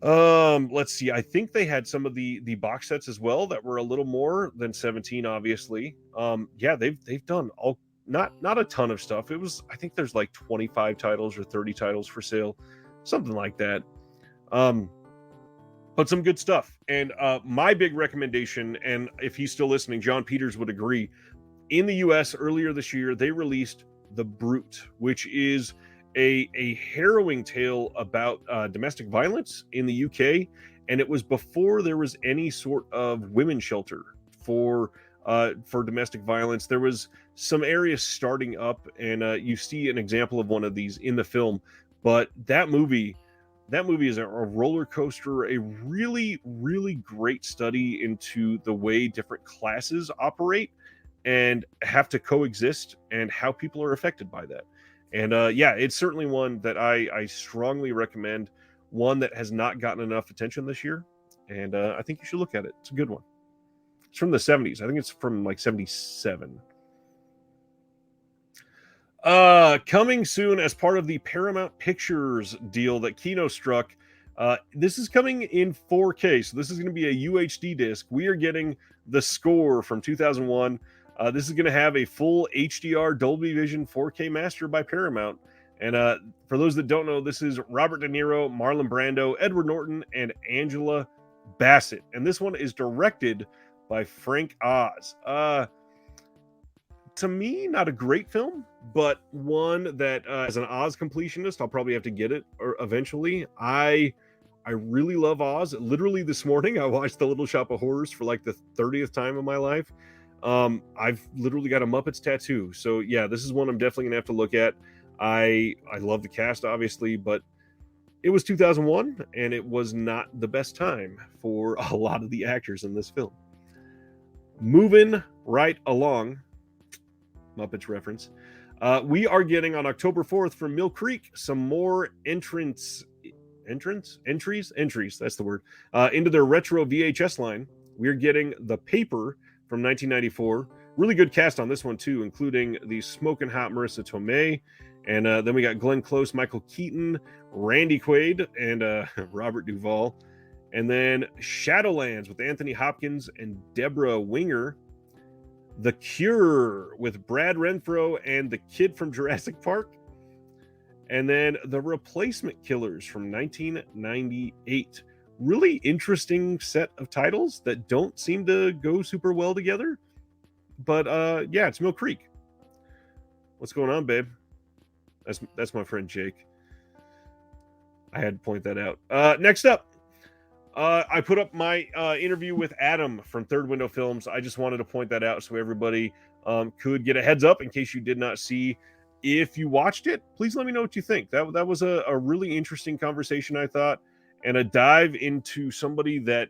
Let's see. I think they had some of the box sets as well that were a little more than 17, obviously. Yeah, they've done not a ton of stuff. I think there's like 25 titles or 30 titles for sale, something like that. But some good stuff. And my big recommendation, and if he's still listening, John Peters would agree, in the US earlier this year, they released The Brute, which is a harrowing tale about domestic violence in the UK. And it was before there was any sort of women's shelter for domestic violence. There was some areas starting up, and you see an example of one of these in the film. But that movie is a roller coaster, a really, really great study into the way different classes operate and have to coexist and how people are affected by that. And yeah, it's certainly one that I strongly recommend, one that has not gotten enough attention this year. And I think you should look at it. It's a good one. It's from the 70s. I think it's from like 77. Coming soon as part of the Paramount Pictures deal that Kino struck. This is coming in 4K, so this is going to be a UHD disc. We are getting The Score from 2001. This is going to have a full HDR Dolby Vision 4K master by Paramount. And for those that don't know, this is Robert De Niro, Marlon Brando, Edward Norton, and Angela Bassett. And this one is directed by Frank Oz. To me, not a great film, but one that, as an Oz completionist, I'll probably have to get it eventually. I really love Oz. Literally this morning, I watched The Little Shop of Horrors for like the 30th time of my life. I've literally got a Muppets tattoo. So yeah, this is one I'm definitely gonna have to look at. I love the cast, obviously, but it was 2001, and it was not the best time for a lot of the actors in this film. Moving right along, Muppets reference. We are getting on October 4th from Mill Creek some more entries. That's the word. Into their retro VHS line. We're getting The Paper from 1994. Really good cast on this one too, including the smoking hot Marissa Tomei, and then we got Glenn Close, Michael Keaton, Randy Quaid, and Robert Duvall, and then Shadowlands with Anthony Hopkins and Deborah Winger. The Cure with Brad Renfro and the kid from Jurassic Park. And then The Replacement Killers from 1998. Really interesting set of titles that don't seem to go super well together. But yeah, it's Mill Creek. What's going on, babe? That's my friend Jake. I had to point that out. Next up, I put up my interview with Adam from Third Window Films. I just wanted to point that out so everybody could get a heads up in case you did not see. If you watched it, please let me know what you think. That was a really interesting conversation, I thought, and a dive into somebody that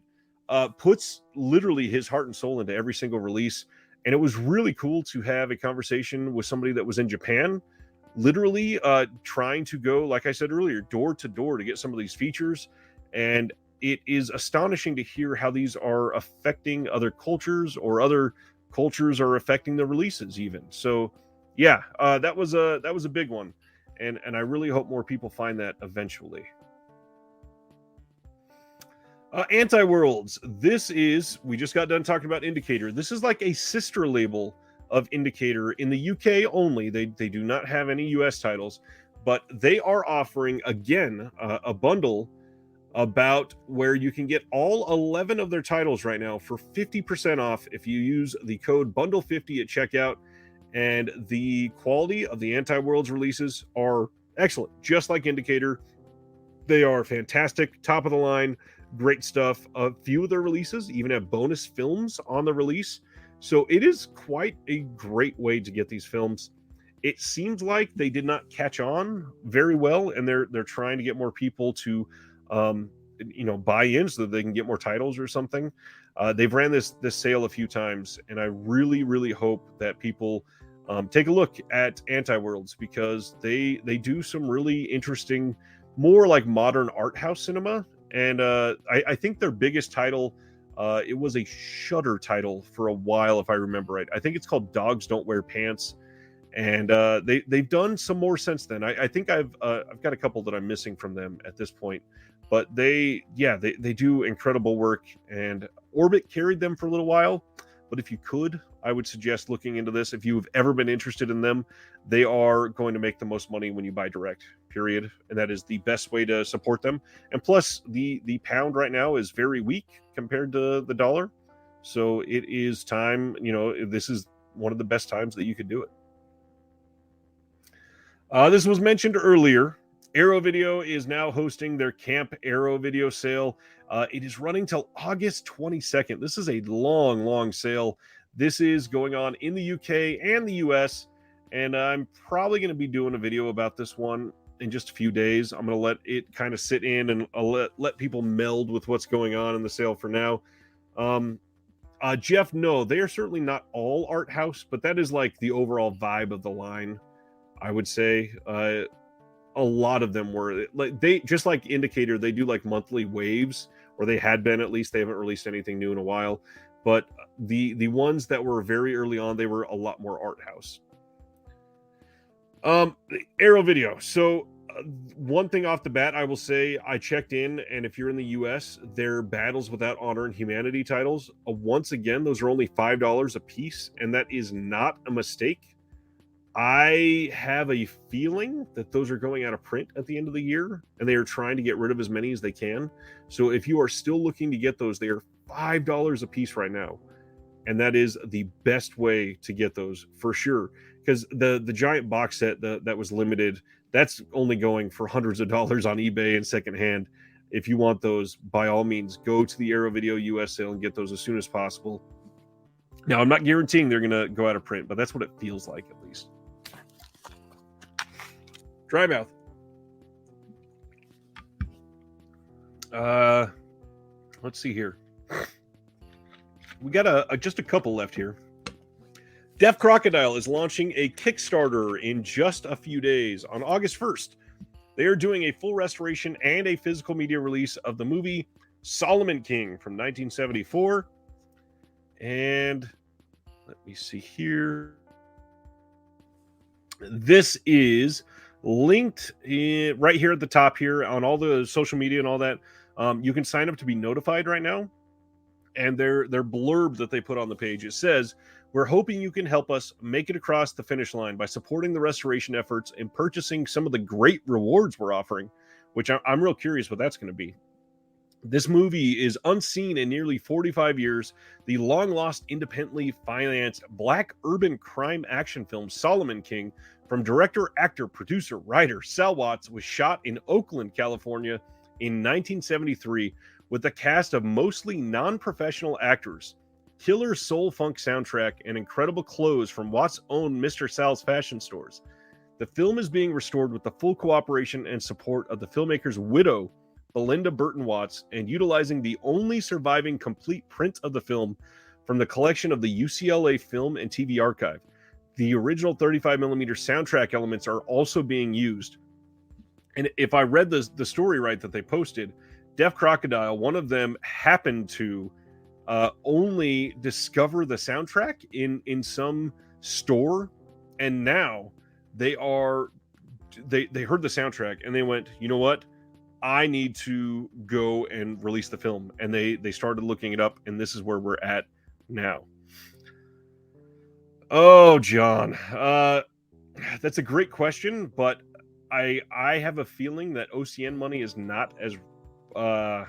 puts literally his heart and soul into every single release. And it was really cool to have a conversation with somebody that was in Japan, literally trying to go, like I said earlier, door to door to get some of these features. And it is astonishing to hear how these are affecting other cultures, or other cultures are affecting the releases even. So yeah, that was a big one. And I really hope more people find that eventually. Anti-Worlds. We just got done talking about Indicator. This is like a sister label of Indicator in the UK only. They do not have any US titles, but they are offering, again, a bundle about where you can get all 11 of their titles right now for 50% off if you use the code bundle50 at checkout. And the quality of the Anti-Worlds releases are excellent, just like Indicator. They are fantastic, top of the line, great stuff. A few of their releases even have bonus films on the release. So it is quite a great way to get these films. It seems like they did not catch on very well, and they're trying to get more people to buy in so that they can get more titles or something. They've ran this sale a few times, and I really hope that people take a look at Anti-Worlds, because they do some really interesting, more like modern art house cinema. And I think their biggest title, it was a Shudder title for a while, if I remember right. I think it's called Dogs Don't Wear Pants, and they've done some more since then. I think I've got a couple that I'm missing from them at this point, but they do incredible work. And Orbit carried them for a little while, but if you could, I would suggest looking into this. If you've ever been interested in them, they are going to make the most money when you buy direct, period. And that is the best way to support them. And plus, the pound right now is very weak compared to the dollar. So it is time, this is one of the best times that you could do it. This was mentioned earlier. Arrow Video is now hosting their Camp Arrow video sale. It is running till August 22nd. This is a long sale. This is going on in the UK and the US, and I'm probably going to be doing a video about this one in just a few days. I'm going to let it kind of sit in, and I'll let people meld with what's going on in the sale for now. Jeff, no, they are certainly not all art house, but that is like the overall vibe of the line, I would say. A lot of them were like, they just like Indicator, they do like monthly waves, or they had been, at least. They haven't released anything new in a while, but the ones that were very early on, they were a lot more art house. Arrow Video. So one thing off the bat, I will say, I checked in, and if you're in the US, their Battles Without Honor and Humanity titles, once again, those are only $5 a piece, and that is not a mistake. I have a feeling that those are going out of print at the end of the year, and they are trying to get rid of as many as they can. So if you are still looking to get those, they are $5 a piece right now, and that is the best way to get those for sure. Because the giant box set that was limited, that's only going for hundreds of dollars on eBay and secondhand. If you want those, by all means, go to the Arrow Video US sale and get those as soon as possible. Now, I'm not guaranteeing they're going to go out of print, but that's what it feels like, at least. Dry mouth. Let's see here. We got just a couple left here. Deaf Crocodile is launching a Kickstarter in just a few days. On August 1st, they are doing a full restoration and a physical media release of the movie Solomon King from 1974. And let me see here. This is linked right here at the top here on all the social media and all that. You can sign up to be notified right now. And their blurb that they put on the page, it says, "We're hoping you can help us make it across the finish line by supporting the restoration efforts and purchasing some of the great rewards we're offering," which I'm real curious what that's going to be. This movie is unseen in nearly 45 years. The long-lost, independently financed black urban crime action film Solomon King, from director, actor, producer, writer Sal Watts, was shot in Oakland, California in 1973 with a cast of mostly non-professional actors, killer soul funk soundtrack, and incredible clothes from Watts' own Mr. Sal's fashion stores. The film is being restored with the full cooperation and support of the filmmaker's widow, Belinda Burton Watts, and utilizing the only surviving complete print of the film from the collection of the UCLA Film and TV Archive. The original 35mm soundtrack elements are also being used. And if I read the story right that they posted, Deaf Crocodile, one of them happened to only discover the soundtrack in some store, and now they heard the soundtrack and they went, you know what? I need to go and release the film. And they started looking it up, and this is where we're at now. Oh, John, that's a great question, but I have a feeling that OCN money is not as I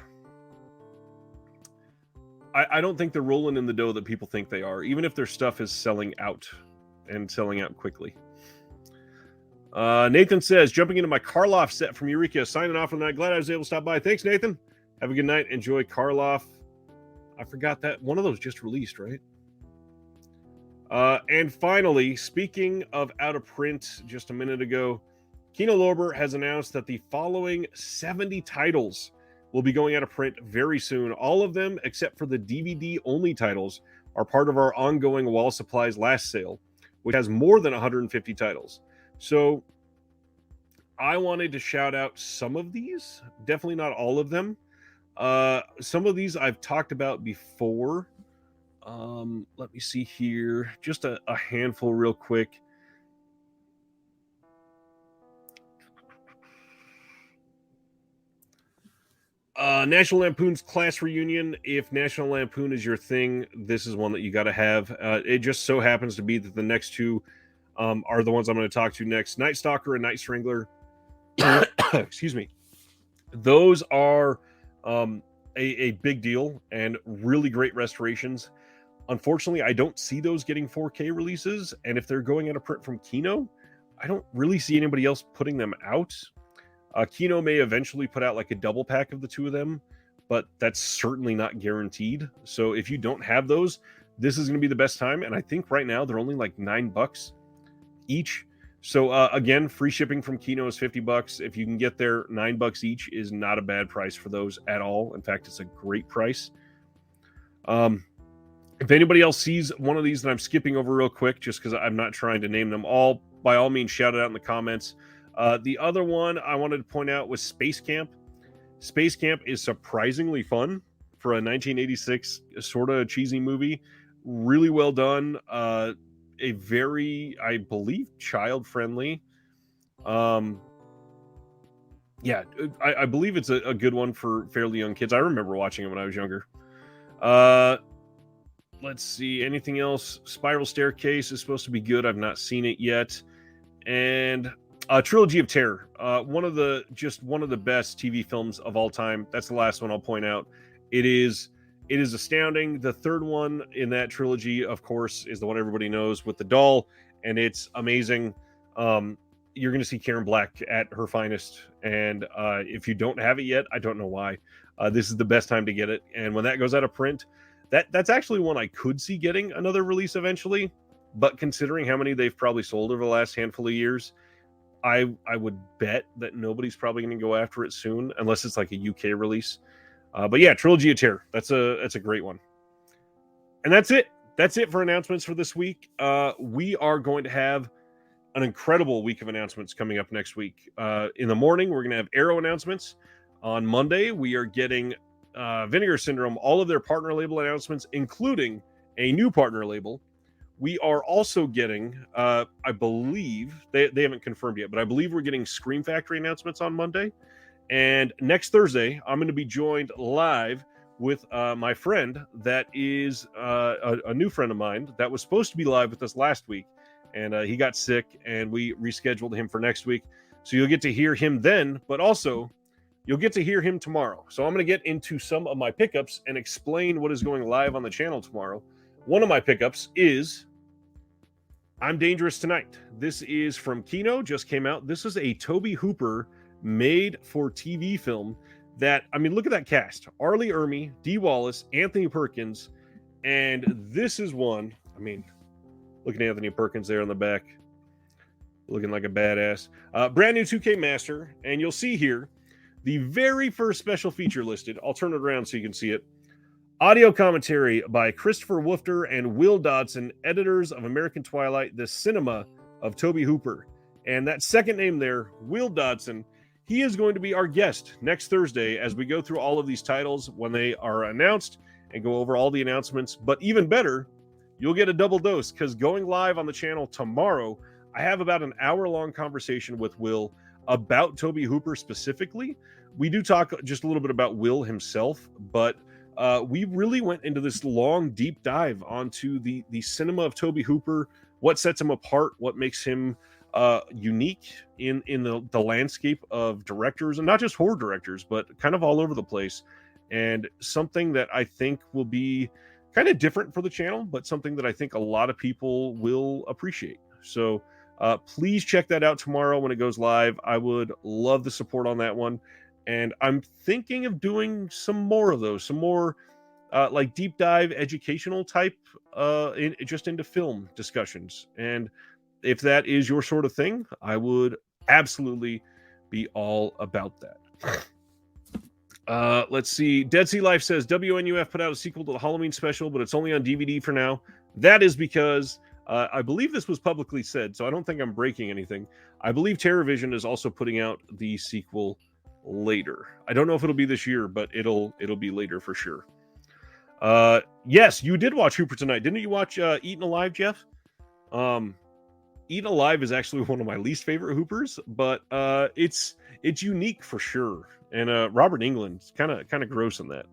don't think they're rolling in the dough that people think they are, even if their stuff is selling out and selling out quickly. Nathan says, jumping into my Karloff set from Eureka, signing off on that. Glad I was able to stop by. Thanks, Nathan. Have a good night. Enjoy Karloff. I forgot that one of those just released, right? And finally, speaking of out of print just a minute ago, Kino Lorber has announced that the following 70 titles will be going out of print very soon. All of them, except for the DVD-only titles, are part of our ongoing Wall Supplies last sale, which has more than 150 titles. So I wanted to shout out some of these, definitely not all of them. Some of these I've talked about before. Let me see here. Just a handful real quick. National Lampoon's Class Reunion. If National Lampoon is your thing, this is one that you got to have. It just so happens to be that the next two are the ones I'm going to talk to next. Night Stalker and Night Strangler. Excuse me. Those are a big deal and really great restorations. Unfortunately, I don't see those getting 4K releases, and if they're going out of print from Kino, I don't really see anybody else putting them out. Kino may eventually put out like a double pack of the two of them, but that's certainly not guaranteed. So if you don't have those, this is going to be the best time. And I think right now they're only like $9 each. So again, free shipping from Kino is $50. If you can get there, $9 each is not a bad price for those at all. In fact, it's a great price. If anybody else sees one of these that I'm skipping over real quick, just because I'm not trying to name them all, by all means, shout it out in the comments. The other one I wanted to point out was Space Camp. Space Camp is surprisingly fun for a 1986 sort of cheesy movie. Really well done. A very, I believe, child-friendly. I believe it's a good one for fairly young kids. I remember watching it when I was younger. Let's see. Anything else? Spiral Staircase is supposed to be good. I've not seen it yet. And Trilogy of Terror. One of the best TV films of all time. That's the last one I'll point out. It is astounding. The third one in that trilogy, of course, is the one everybody knows with the doll, and it's amazing. You're going to see Karen Black at her finest, and if you don't have it yet, I don't know why. This is the best time to get it, and when that goes out of print, that's actually one I could see getting another release eventually, but considering how many they've probably sold over the last handful of years, I would bet that nobody's probably going to go after it soon, unless it's like a UK release. But yeah, Trilogy of Terror. That's a great one. And that's it. That's it for announcements for this week. We are going to have an incredible week of announcements coming up next week. In the morning, we're going to have Arrow announcements. On Monday, we are getting Vinegar Syndrome, all of their partner label announcements, including a new partner label. We are also getting, I believe, they haven't confirmed yet, but I believe we're getting Scream Factory announcements on Monday. And next Thursday, I'm going to be joined live with my friend that is a new friend of mine that was supposed to be live with us last week. And he got sick, and we rescheduled him for next week. So you'll get to hear him then, but also you'll get to hear him tomorrow. So I'm going to get into some of my pickups and explain what is going live on the channel tomorrow. One of my pickups is I'm Dangerous Tonight. This is from Kino, just came out. This is a Tobe Hooper made for TV film that, I mean, look at that cast. Arlie Ermey, Dee Wallace, Anthony Perkins, and this is one, I mean, look at Anthony Perkins there on the back, looking like a badass. Brand new 2K Master, and you'll see here the very first special feature listed. I'll turn it around so you can see it. Audio commentary by Christopher Woofter and Will Dodson, editors of American Twilight, the cinema of Tobe Hooper. And that second name there, Will Dodson, he is going to be our guest next Thursday as we go through all of these titles when they are announced and go over all the announcements. But even better, you'll get a double dose because going live on the channel tomorrow, I have about an hour-long conversation with Will about Toby Hooper specifically. We do talk just a little bit about Will himself, but we really went into this long, deep dive onto the cinema of Toby Hooper, what sets him apart, what makes him unique in the landscape of directors, and not just horror directors, but kind of all over the place. And something that I think will be kind of different for the channel, but something that I think a lot of people will appreciate. So please check that out tomorrow when it goes live. I would love the support on that one. And I'm thinking of doing some more of those, some more like deep dive educational type just into film discussions. And if that is your sort of thing, I would absolutely be all about that. Let's see. Dead Sea Life says WNUF put out a sequel to the Halloween special, but it's only on DVD for now. That is because I believe this was publicly said, so I don't think I'm breaking anything. I believe TerrorVision is also putting out the sequel later. I don't know if it'll be this year, but it'll be later for sure. Yes, you did watch Hooper tonight, didn't you? Watch Eaten Alive, Jeff? Eaten Alive is actually one of my least favorite Hoopers, but it's unique for sure. And Robert Englund's kind of gross in that.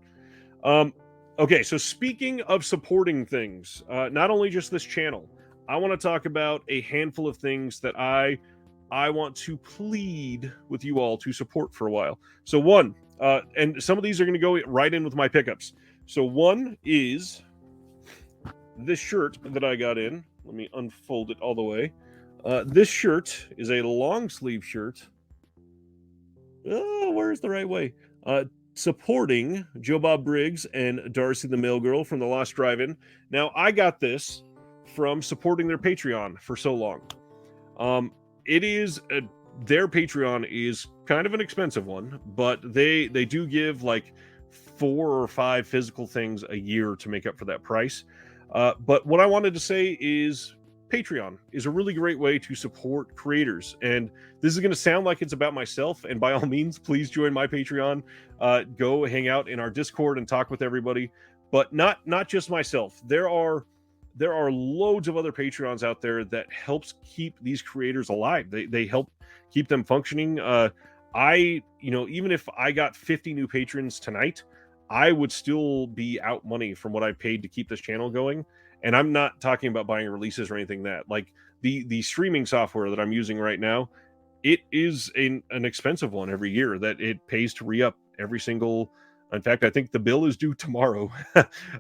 Okay, so speaking of supporting things, not only just this channel, I want to talk about a handful of things that I want to plead with you all to support for a while. So one, and some of these are going to go right in with my pickups. So one is this shirt that I got in. Let me unfold it all the way. This shirt is a long sleeve shirt. Oh, where's the right way? Supporting Joe Bob Briggs and Darcy the Mail Girl from the Lost Drive-In. Now, I got this from supporting their Patreon for so long. It is their Patreon is kind of an expensive one, but they do give like 4 or 5 physical things a year to make up for that price. But what I wanted to say is Patreon is a really great way to support creators. And this is going to sound like it's about myself. And by all means, please join my Patreon. Go hang out in our Discord and talk with everybody. But not just myself. There are loads of other Patreons out there that helps keep these creators alive. They help keep them functioning. Even if I got 50 new patrons tonight, I would still be out money from what I paid to keep this channel going. And I'm not talking about buying releases or anything that, like the streaming software that I'm using right now, it is an expensive one every year that it pays to re-up every single. In fact, I think the bill is due tomorrow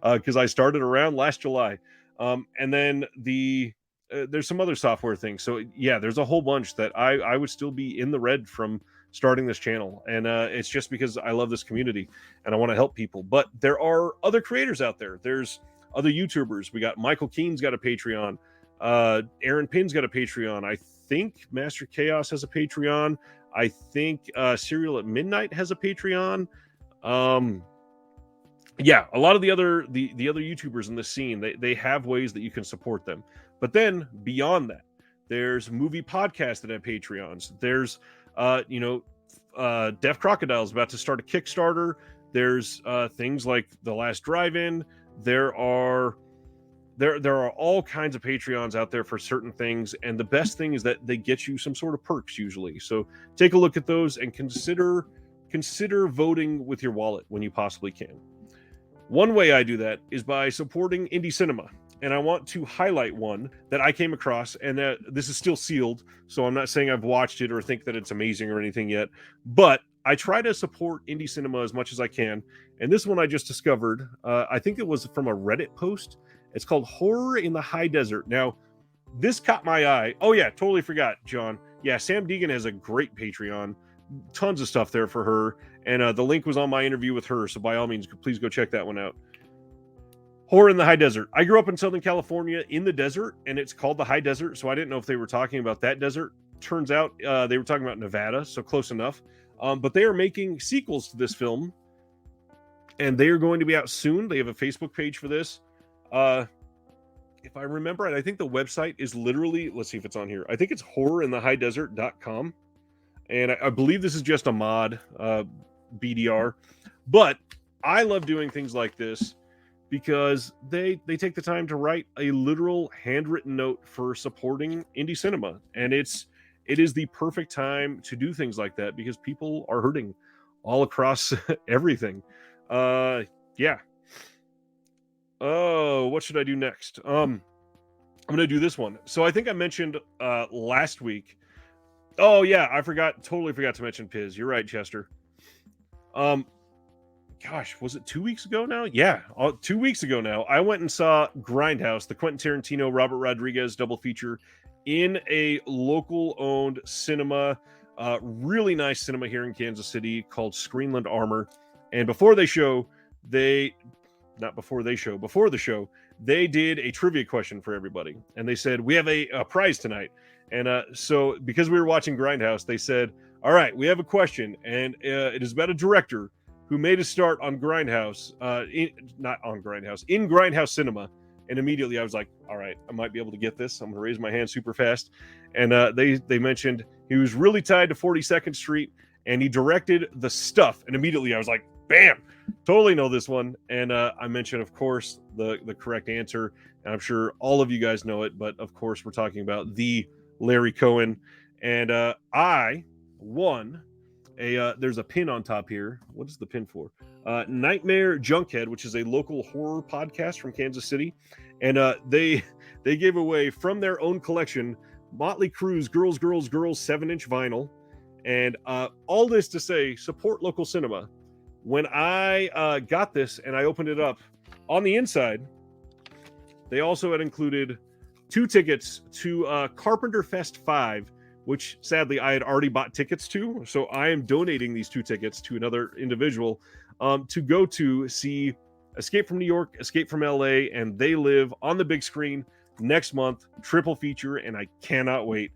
because I started around last July. And then there's some other software things. So yeah, there's a whole bunch that I would still be in the red from starting this channel. And it's just because I love this community and I want to help people. But there are other creators out there. There's other YouTubers. We got Michael Keene's got a Patreon. Aaron Pinn's got a Patreon. I think Master Chaos has a Patreon. I think Serial at Midnight has a Patreon. Yeah, a lot of the other YouTubers in the scene, they have ways that you can support them. But then beyond that, there's movie podcasts that have Patreons. There's Deaf Crocodile's about to start a Kickstarter. There's things like The Last Drive-In. There are all kinds of Patreons out there for certain things, and the best thing is that they get you some sort of perks usually. So take a look at those and consider voting with your wallet when you possibly can. One way I do that is by supporting indie cinema, and I want to highlight one that I came across, and that this is still sealed, so I'm not saying I've watched it or think that it's amazing or anything yet, but I try to support indie cinema as much as I can. And this one I just discovered, I think it was from a Reddit post. It's called Horror in the High Desert. Now, this caught my eye. Oh yeah, totally forgot, John. Yeah, Sam Deegan has a great Patreon. Tons of stuff there for her. And the link was on my interview with her, so by all means, please go check that one out. Horror in the High Desert. I grew up in Southern California in the desert, and it's called the High Desert, so I didn't know if they were talking about that desert. Turns out they were talking about Nevada, so close enough. But they are making sequels to this film, and they are going to be out soon. They have a Facebook page for this. If I remember right, I think the website is literally, let's see if it's on here. I think it's horrorinthehighDesert.com. And I believe this is just a mod, BDR. But I love doing things like this because they take the time to write a literal handwritten note for supporting indie cinema. And it's it is the perfect time to do things like that because people are hurting all across everything. Yeah. Oh, what should I do next? I'm gonna do this one. So I think I mentioned last week. Oh yeah, totally forgot to mention Piz. You're right, Chester. Gosh, was it 2 weeks ago now? Yeah, 2 weeks ago now. I went and saw Grindhouse, the Quentin Tarantino, Robert Rodriguez double feature in a local owned cinema, really nice cinema here in Kansas City called Screenland Armor. And before the show, they did a trivia question for everybody. And they said, we have a prize tonight. And so because we were watching Grindhouse, they said, all right, we have a question. And it is about a director who made a start on Grindhouse, in Grindhouse Cinema. And immediately I was like, all right, I might be able to get this. I'm going to raise my hand super fast. And they mentioned he was really tied to 42nd Street and he directed The Stuff. And immediately I was like, bam, totally know this one. And I mentioned, of course, the correct answer. And I'm sure all of you guys know it. But of course, we're talking about the Larry Cohen. And I won there's a pin on top here. What is the pin for? Nightmare Junkhead, which is a local horror podcast from Kansas City. And they gave away from their own collection Motley Crue's Girls, 7-inch vinyl. And all this to say, support local cinema. When I got this and I opened it up, on the inside, they also had included 2 tickets to Carpenter Fest 5, which sadly I had already bought tickets to. So I am donating these 2 tickets to another individual to go to see Escape from New York, Escape from LA, and They Live on the big screen next month, triple feature, and I cannot wait.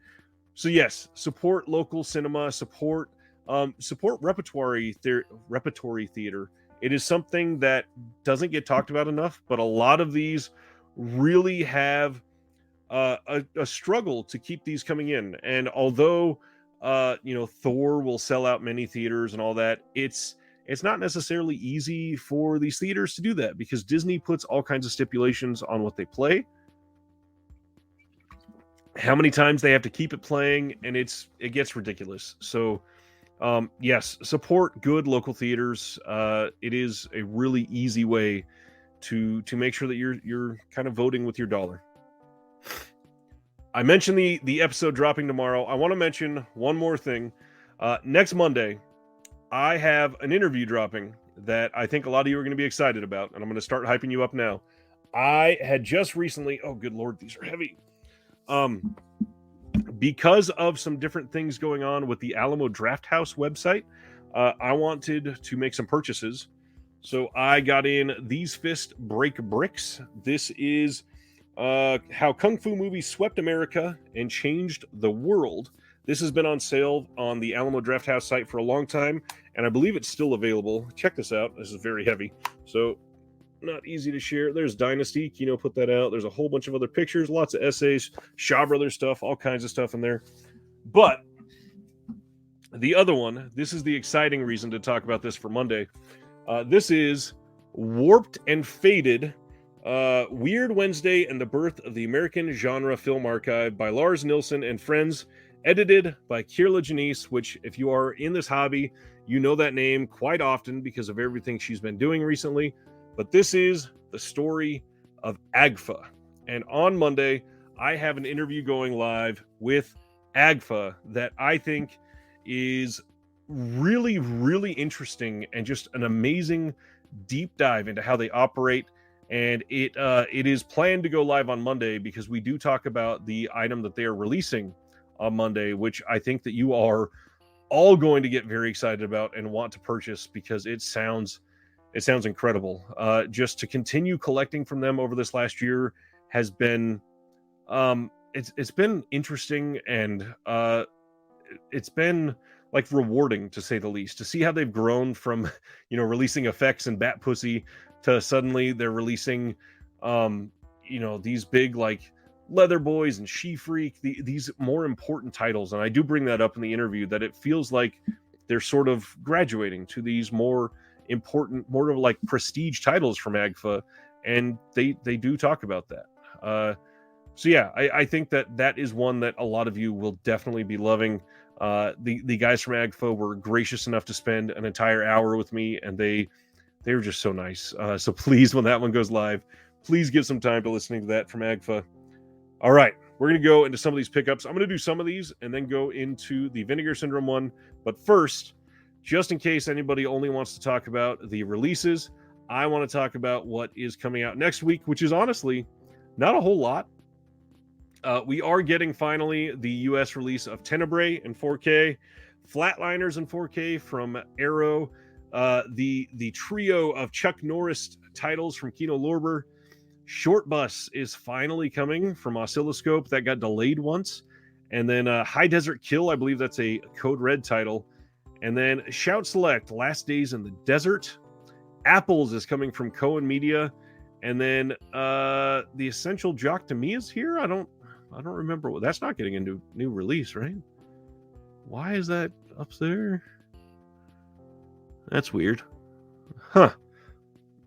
So yes, support local cinema, support repertory theater. It is something that doesn't get talked about enough, but a lot of these really have a struggle to keep these coming in. And although Thor will sell out many theaters and all that, it's not necessarily easy for these theaters to do that because Disney puts all kinds of stipulations on what they play, how many times they have to keep it playing, and it gets ridiculous. So yes, support good local theaters. It is a really easy way to make sure that you're kind of voting with your dollar. I mentioned the episode dropping tomorrow. I want to mention one more thing. Next Monday, I have an interview dropping that I think a lot of you are going to be excited about, and I'm going to start hyping you up now. I had just recently, oh good Lord, these are heavy. Because of some different things going on with the Alamo Drafthouse website, I wanted to make some purchases. So I got in These Fists Break Bricks. This is how Kung Fu movies swept America and changed the world. This has been on sale on the Alamo Drafthouse site for a long time, and I believe it's still available. Check this out. This is very heavy, so not easy to share. There's Dynasty, Kino put that out. There's a whole bunch of other pictures, lots of essays, Shaw Brothers stuff, all kinds of stuff in there. But the other one, this is the exciting reason to talk about this for Monday. This is Warped and Faded, Weird Wednesday and the Birth of the American Genre Film Archive by Lars Nilsson and Friends, edited by Kirla Janice, which if you are in this hobby, you know that name quite often because of everything she's been doing recently. But this is the story of AGFA. And on Monday, I have an interview going live with AGFA that I think is really, really interesting and just an amazing deep dive into how they operate. And it is planned to go live on Monday because we do talk about the item that they are releasing on Monday, which I think that you are all going to get very excited about and want to purchase because it sounds incredible. Just to continue collecting from them over this last year has been it's been interesting, and it's been like rewarding to say the least, to see how they've grown from releasing effects and Bat Pussy to suddenly they're releasing these big like Leather Boys and She Freak, these more important titles. And I do bring that up in the interview, that it feels like they're sort of graduating to these more important, more of like prestige titles from AGFA, and they do talk about that. So yeah, I think that is one that a lot of you will definitely be loving. The guys from Agfo were gracious enough to spend an entire hour with me, and they were just so nice. So please, when that one goes live, please give some time to listening to that from Agfa. All right, we're going to go into some of these pickups. I'm going to do some of these and then go into the Vinegar Syndrome one. But first, just in case anybody only wants to talk about the releases, I want to talk about what is coming out next week, which is honestly not a whole lot. We are getting finally the US release of Tenebrae in 4K, Flatliners in 4K from Arrow, the trio of Chuck Norris titles from Kino Lorber. Short Bus is finally coming from Oscilloscope. That got delayed once. And then High Desert Kill, I believe that's a Code Red title. And then Shout Select, Last Days in the Desert. Apples is coming from Cohen Media. And then the Essential Jock to Me is here. I don't remember. That's not getting a new release, right? Why is that up there? That's weird. Huh.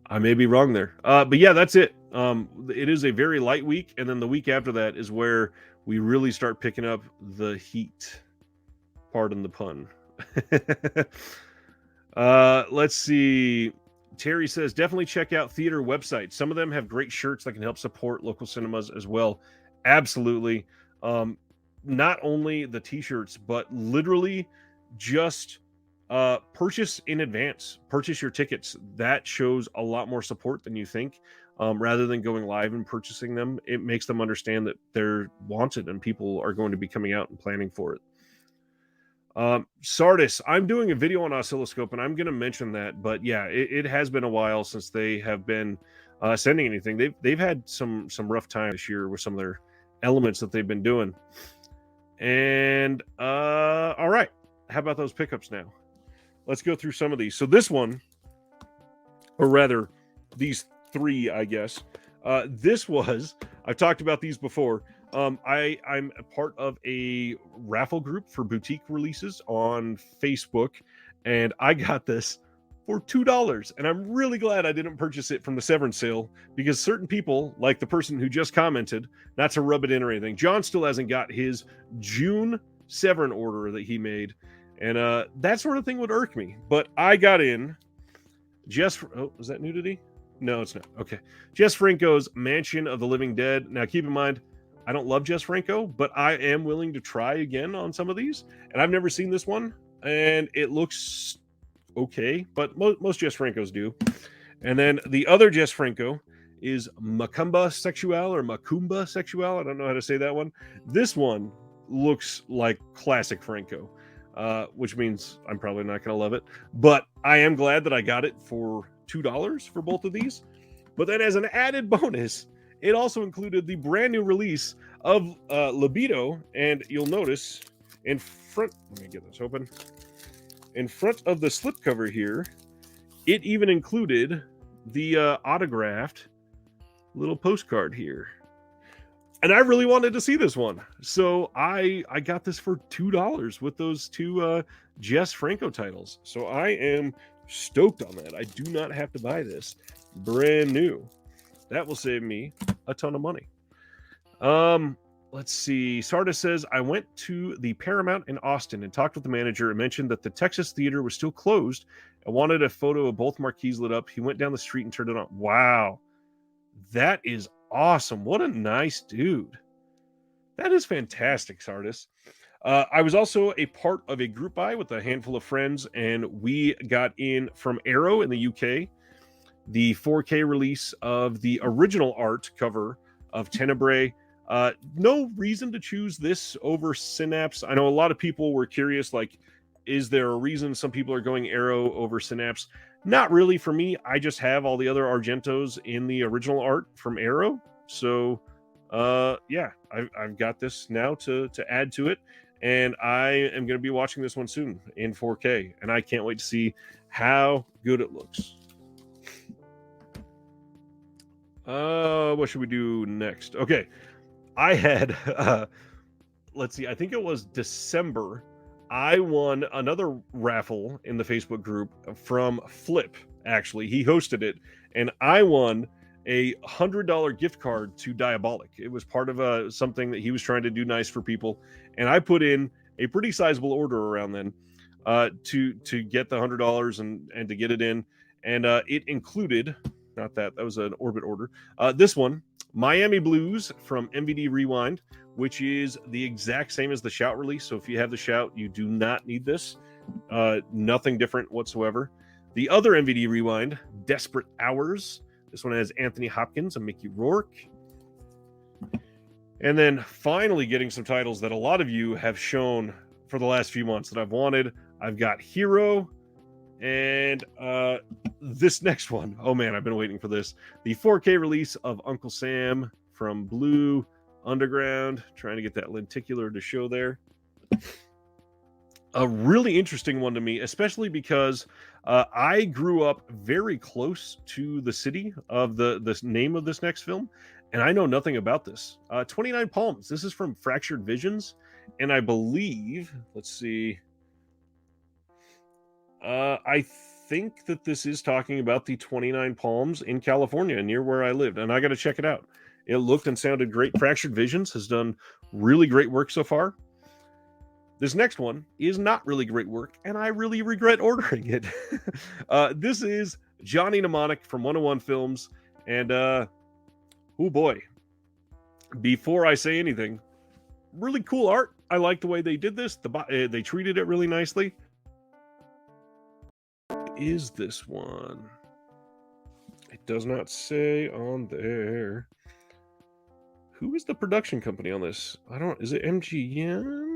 I may be wrong there. But yeah, that's it. It is a very light week, and then the week after that is where we really start picking up the heat. Pardon the pun. Let's see. Terry says, definitely check out theater websites. Some of them have great shirts that can help support local cinemas as well. Absolutely. Not only the t-shirts, but literally just purchase in advance. Purchase your tickets. That shows a lot more support than you think. Rather than going live and purchasing them, it makes them understand that they're wanted and people are going to be coming out and planning for it. Sardis, I'm doing a video on Oscilloscope and I'm going to mention that, but yeah, it has been a while since they have been sending anything. They've had some rough time this year with some of their elements that they've been doing. And all right, how about those pickups now? Let's go through some of these. So this one, or rather these three, I guess. I've talked about these before. I'm a part of a raffle group for boutique releases on Facebook, and I got this for $2. And I'm really glad I didn't purchase it from the Severance sale, because certain people, like the person who just commented, not to rub it in or anything, John still hasn't got his June Severin order that he made. And that sort of thing would irk me. But I got in just... Oh, is that nudity? No, it's not. Okay. Jess Franco's Mansion of the Living Dead. Now, keep in mind, I don't love Jess Franco, but I am willing to try again on some of these. And I've never seen this one, and it looks okay, but most Jess Francos do. And then the other Jess Franco is Macumba Sexual, or Macumba Sexual. I don't know how to say that one. This one looks like classic Franco, which means I'm probably not going to love it. But I am glad that I got it for $2 for both of these. But then as an added bonus, it also included the brand new release of Libido. And you'll notice in front, let me get this open. In front of the slipcover here, it even included the autographed little postcard here. And I really wanted to see this one. So I got this for $2 with those two Jess Franco titles. So I am stoked on that. I do not have to buy this brand new. That will save me a ton of money. Let's see. Sardis says, I went to the Paramount in Austin and talked with the manager and mentioned that the Texas theater was still closed and wanted a photo of both marquees lit up. He went down the street and turned it on. Wow. That is awesome. What a nice dude. That is fantastic, Sardis. I was also a part of a group buy with a handful of friends, and we got in from Arrow in the UK the 4K release of the original art cover of Tenebrae. No reason to choose this over Synapse. I know a lot of people were curious, like, is there a reason some people are going Arrow over Synapse? Not really for me. I just have all the other Argentos in the original art from Arrow. So, yeah, I've got this now to add to it. And I am going to be watching this one soon in 4K. And I can't wait to see how good it looks. What should we do next? Okay. I had, let's see, I think it was December. I won another raffle in the Facebook group from Flip, actually. He hosted it, and I won a $100 gift card to Diabolic. It was part of something that he was trying to do nice for people, and I put in a pretty sizable order around then to get the $100 and to get it in, and it included, not that was an Orbit order. This one, Miami Blues from MVD Rewind, which is the exact same as the Shout release. So if you have the Shout, you do not need this. Nothing different whatsoever. The other MVD Rewind, Desperate Hours. This one has Anthony Hopkins and Mickey Rourke. And then finally getting some titles that a lot of you have shown for the last few months that I've wanted. I've got Hero and this next one. Oh man, I've been waiting for this. The 4K release of Uncle Sam from Blue Underground. Trying to get that lenticular to show there. A really interesting one to me, especially because I grew up very close to the city of the name of this next film, and I know nothing about this. 29 Palms. This is from Fractured Visions, and I believe, let's see, I think that this is talking about the 29 Palms in California, near where I lived, and I got to check it out. It looked and sounded great. Fractured Visions has done really great work so far. This next one is not really great work, and I really regret ordering it. This is Johnny Mnemonic from 101 Films, and oh boy, before I say anything, really cool art. I like the way they did this. They treated it really nicely. What is this one? It does not say on there. Who is the production company on this? Is it MGM?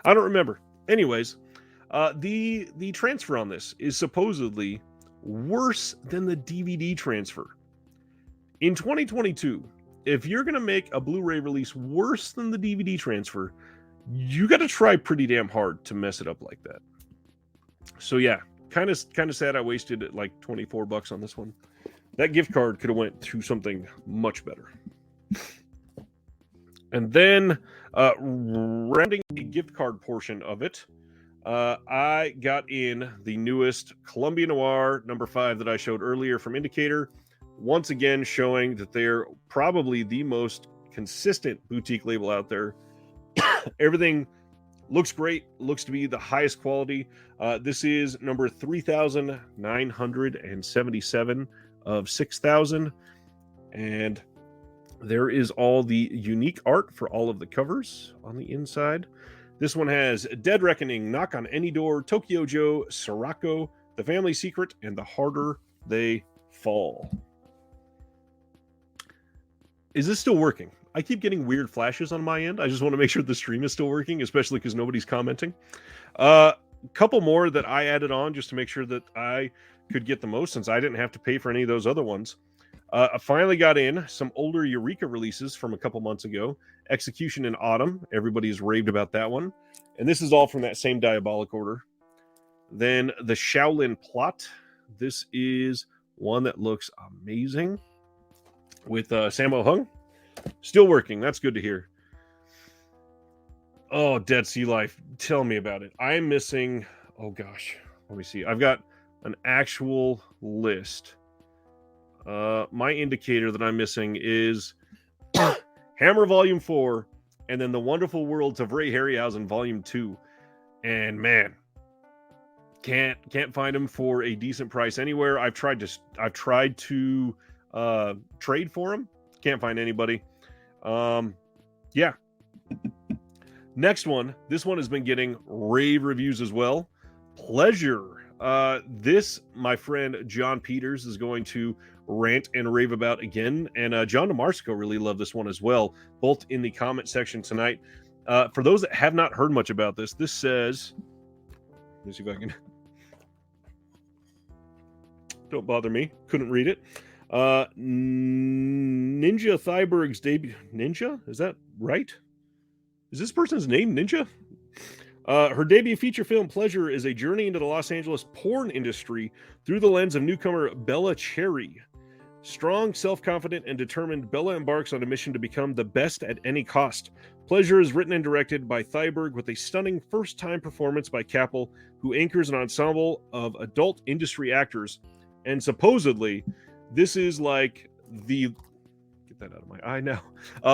I don't remember. Anyways, the transfer on this is supposedly worse than the DVD transfer. In 2022, if you're going to make a Blu-ray release worse than the DVD transfer, you got to try pretty damn hard to mess it up like that. So yeah, kind of sad I wasted like $24 on this one. That gift card could have went to something much better. And then rounding the gift card portion of it, I got in the newest Columbia Noir number 5 that I showed earlier from Indicator. Once again, showing that they're probably the most consistent boutique label out there. Everything looks great, looks to be the highest quality. This is number 3,977 of 6,000. And there is all the unique art for all of the covers on the inside. This one has Dead Reckoning, Knock on Any Door, Tokyo Joe, Sirocco, The Family Secret, and The Harder They Fall. Is this still working? I keep getting weird flashes on my end. I just want to make sure the stream is still working, especially because nobody's commenting. Couple more that I added on just to make sure that I could get the most, since I didn't have to pay for any of those other ones. I finally got in some older Eureka releases from a couple months ago. Execution in Autumn. Everybody's raved about that one. And this is all from that same Diabolic order. Then the Shaolin Plot. This is one that looks amazing with Sammo Hung. Still working. That's good to hear. Oh, Dead Sea Life. Tell me about it. I'm missing... Oh, gosh. Let me see. I've got an actual list. My indicator that I'm missing is Hammer Volume 4 and then The Wonderful Worlds of Ray Harryhausen Volume 2. And man, can't find them for a decent price anywhere. I've tried to trade for them. Can't find anybody. Yeah. Next one. This one has been getting rave reviews as well. Pleasure. This, my friend John Peters is going to rant and rave about again, and John DeMarco really loved this one as well, both in the comment section tonight. For those that have not heard much about this says, let me see if I can, don't bother me, couldn't read it. Ninja Thyberg's debut. Ninja, is that right? Is this person's name Ninja? Her debut feature film, Pleasure, is a journey into the Los Angeles porn industry through the lens of newcomer Bella Cherry. Strong, self-confident, and determined, Bella embarks on a mission to become the best at any cost. Pleasure is written and directed by Thyberg with a stunning first-time performance by Capel, who anchors an ensemble of adult industry actors And supposedly, this is like the get that out of my eye now.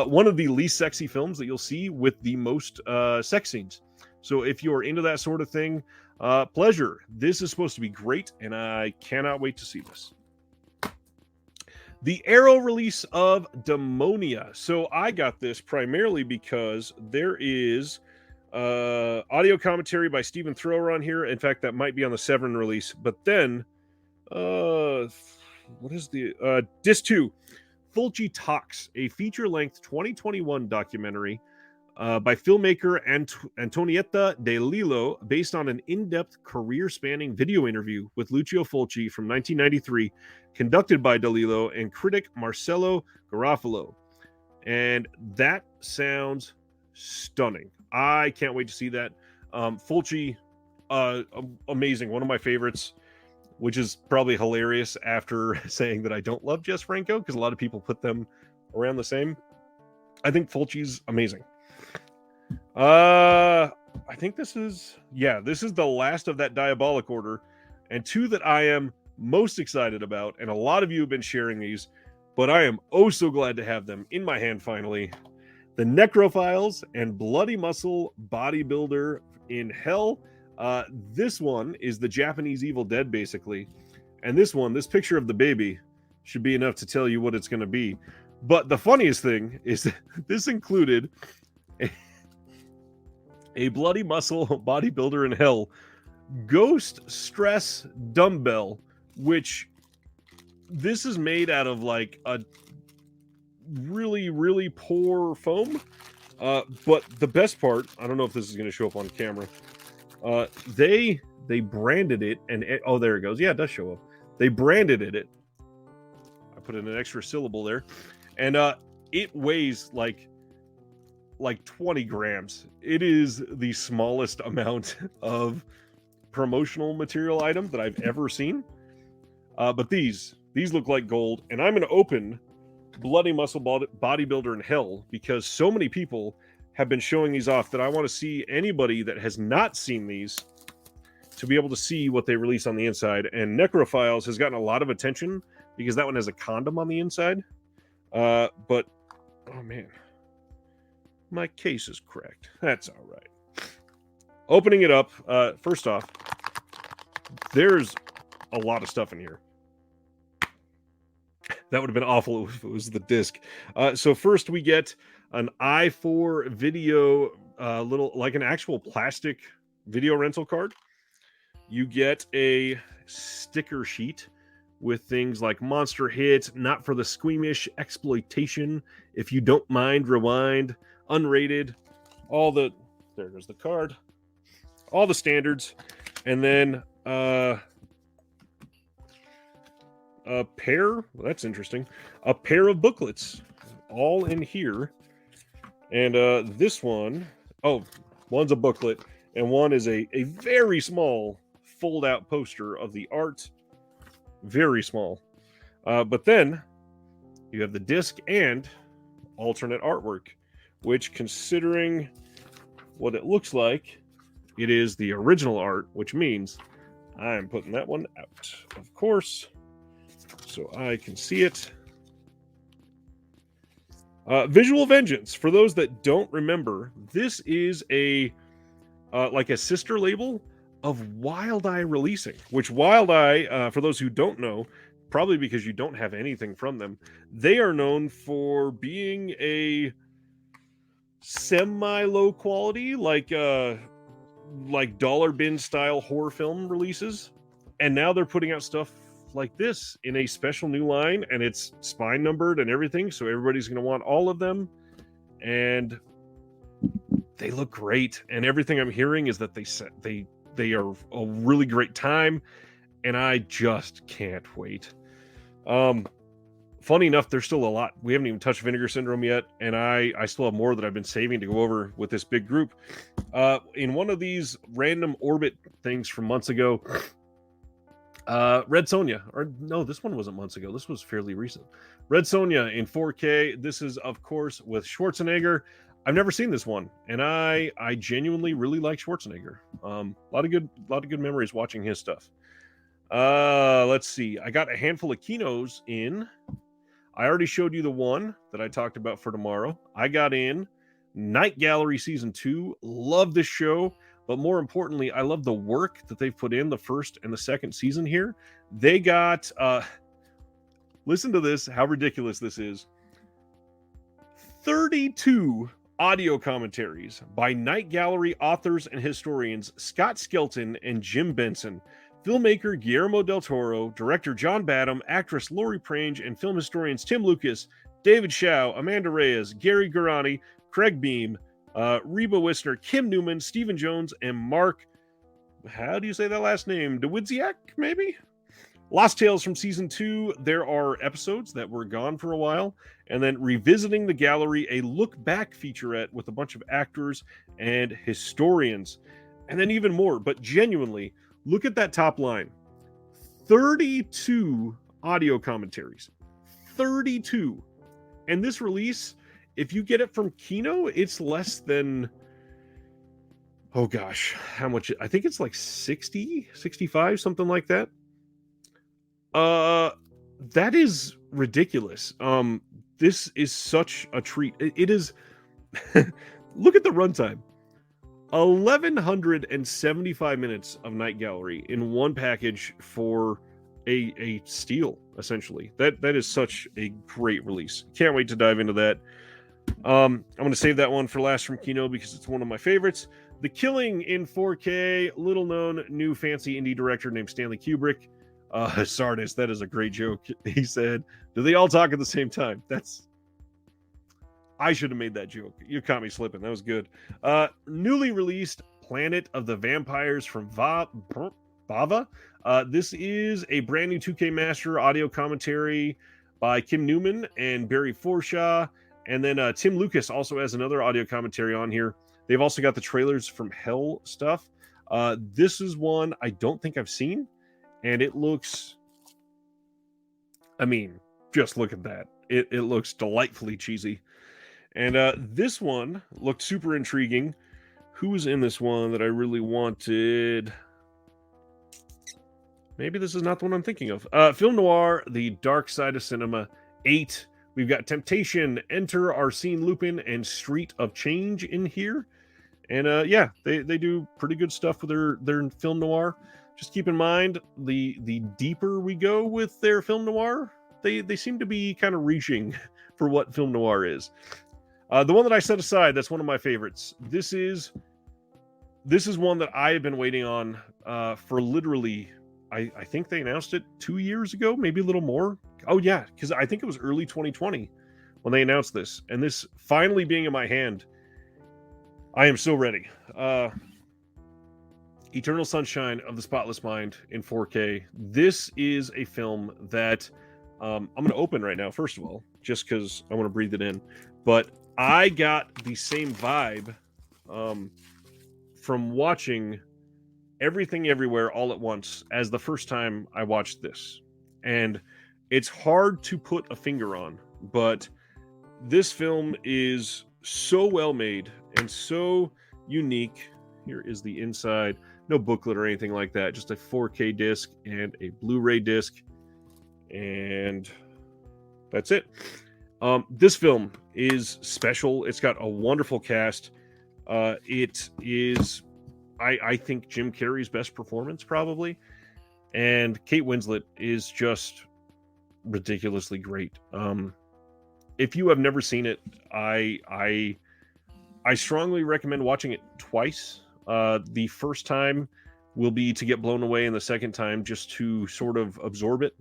One of the least sexy films that you'll see with the most sex scenes. So if you're into that sort of thing, pleasure. This is supposed to be great, and I cannot wait to see this. The Arrow release of Demonia. So I got this primarily because there is audio commentary by Stephen Thrower on here. In fact, that might be on the Severin release. But then, what is the Disc 2? Fulci Talks, a feature-length 2021 documentary by filmmaker Antonietta De Lillo, based on an in-depth career-spanning video interview with Lucio Fulci from 1993, conducted by De Lillo and critic Marcello Garofalo. And that sounds stunning. I can't wait to see that. Fulci, amazing. One of my favorites, which is probably hilarious after saying that I don't love Jess Franco, because a lot of people put them around the same. I think Fulci's amazing. I think this is the last of that Diabolic Order, and two that I am most excited about, and a lot of you have been sharing these, but I am oh so glad to have them in my hand finally. The Necrophiles and Bloody Muscle Bodybuilder in Hell. This one is the Japanese Evil Dead, basically. And this picture of the baby, should be enough to tell you what it's going to be. But the funniest thing is that this included a Bloody Muscle Bodybuilder in Hell Ghost Stress Dumbbell, which this is made out of like a really, really poor foam. But the best part, I don't know if this is going to show up on camera. They branded it, and oh, there it goes. Yeah, it does show up. They branded it. I put in an extra syllable there, and it weighs like 20 grams. It is the smallest amount of promotional material item that I've ever seen. But these look like gold, and I'm going to open Bloody Muscle Bodybuilder in Hell because so many people have been showing these off that I want to see anybody that has not seen these to be able to see what they release on the inside. And Necrophiles has gotten a lot of attention because that one has a condom on the inside. But, oh man, my case is cracked. That's all right. Opening it up, first off, there's a lot of stuff in here. That would have been awful if it was the disc. So first we get an i4 video, little like an actual plastic video rental card. You get a sticker sheet with things like Monster Hit, Not for the Squeamish, Exploitation, If You Don't Mind, Rewind, Unrated, there goes the card, all the standards, and then a pair, well, that's interesting, a pair of booklets all in here. And this one, one's a booklet, and one is a very small fold-out poster of the art. Very small. But then you have the disc and alternate artwork, which, considering what it looks like, it is the original art, which means I'm putting that one out, of course, so I can see it. Visual Vengeance. For those that don't remember, this is a like a sister label of Wild Eye Releasing, which Wild Eye, for those who don't know, probably because you don't have anything from them, they are known for being a semi-low quality, like dollar bin style horror film releases, and now they're putting out stuff like this in a special new line, and it's spine numbered and everything, so everybody's going to want all of them, and they look great. And everything I'm hearing is that they are a really great time, and I just can't wait. Funny enough, there's still a lot. We haven't even touched Vinegar Syndrome yet, and I still have more that I've been saving to go over with this big group. In one of these random orbit things from months ago, Red Sonja, or no, this one wasn't months ago. This was fairly recent. Red Sonja in 4K. This is, of course, with Schwarzenegger. I've never seen this one, and I genuinely really like Schwarzenegger. A lot of good memories watching his stuff. Let's see. I got a handful of Kinos in. I already showed you the one that I talked about for tomorrow. I got in Night Gallery Season 2. Love this show, but more importantly, I love the work that they've put in the first and the second season here. They got, listen to this, how ridiculous this is. 32 audio commentaries by Night Gallery authors and historians Scott Skelton and Jim Benson, filmmaker Guillermo del Toro, director John Badham, actress Laurie Prange, and film historians Tim Lucas, David Shao, Amanda Reyes, Gary Garani, Craig Beam, Reba Wisner, Kim Newman, Stephen Jones, and Mark, how do you say that last name? Dawidziak, maybe? Lost Tales from Season 2, there are episodes that were gone for a while, and then Revisiting the Gallery, a look-back featurette with a bunch of actors and historians, and then even more. But genuinely, look at that top line. 32 audio commentaries. 32. And this release, if you get it from Kino, it's less than, oh gosh, how much? I think it's like 60, 65, something like that. That is ridiculous. This is such a treat. It is. Look at the runtime. 1,175 minutes of Night Gallery in one package for a steal, essentially. That is such a great release. Can't wait to dive into that. I'm going to save that one for last from Kino because it's one of my favorites. The Killing in 4K, little known new fancy indie director named Stanley Kubrick. Sardis, that is a great joke. He said, do they all talk at the same time? I should have made that joke. You caught me slipping. That was good. Newly released Planet of the Vampires from Bava. This is a brand new 2K Master audio commentary by Kim Newman and Barry Forshaw. And then Tim Lucas also has another audio commentary on here. They've also got the trailers from Hell stuff. This is one I don't think I've seen. And it looks, I mean, just look at that. It looks delightfully cheesy. And this one looked super intriguing. Who was in this one that I really wanted? Maybe this is not the one I'm thinking of. Film Noir, The Dark Side of Cinema 8. We've got Temptation, Enter, Arsene Lupin, and Street of Change in here. And yeah, they do pretty good stuff with their film noir. Just keep in mind, the deeper we go with their film noir, they seem to be kind of reaching for what film noir is. The one that I set aside, that's one of my favorites. This is one that I have been waiting on for literally, I think they announced it 2 years ago, maybe a little more. Oh yeah, because I think it was early 2020 when they announced this. And this finally being in my hand, I am so ready. Eternal Sunshine of the Spotless Mind in 4K. This is a film that I'm going to open right now, first of all, just because I want to breathe it in. But I got the same vibe from watching Everything Everywhere All at Once as the first time I watched this. And it's hard to put a finger on, but this film is so well made and so unique. Here is the inside. No booklet or anything like that. Just a 4K disc and a Blu-ray disc. And that's it. This film is special. It's got a wonderful cast. It is, I think, Jim Carrey's best performance, probably. And Kate Winslet is just ridiculously great. If you have never seen it, I strongly recommend watching it twice. The first time will be to get blown away, and the second time just to sort of absorb it.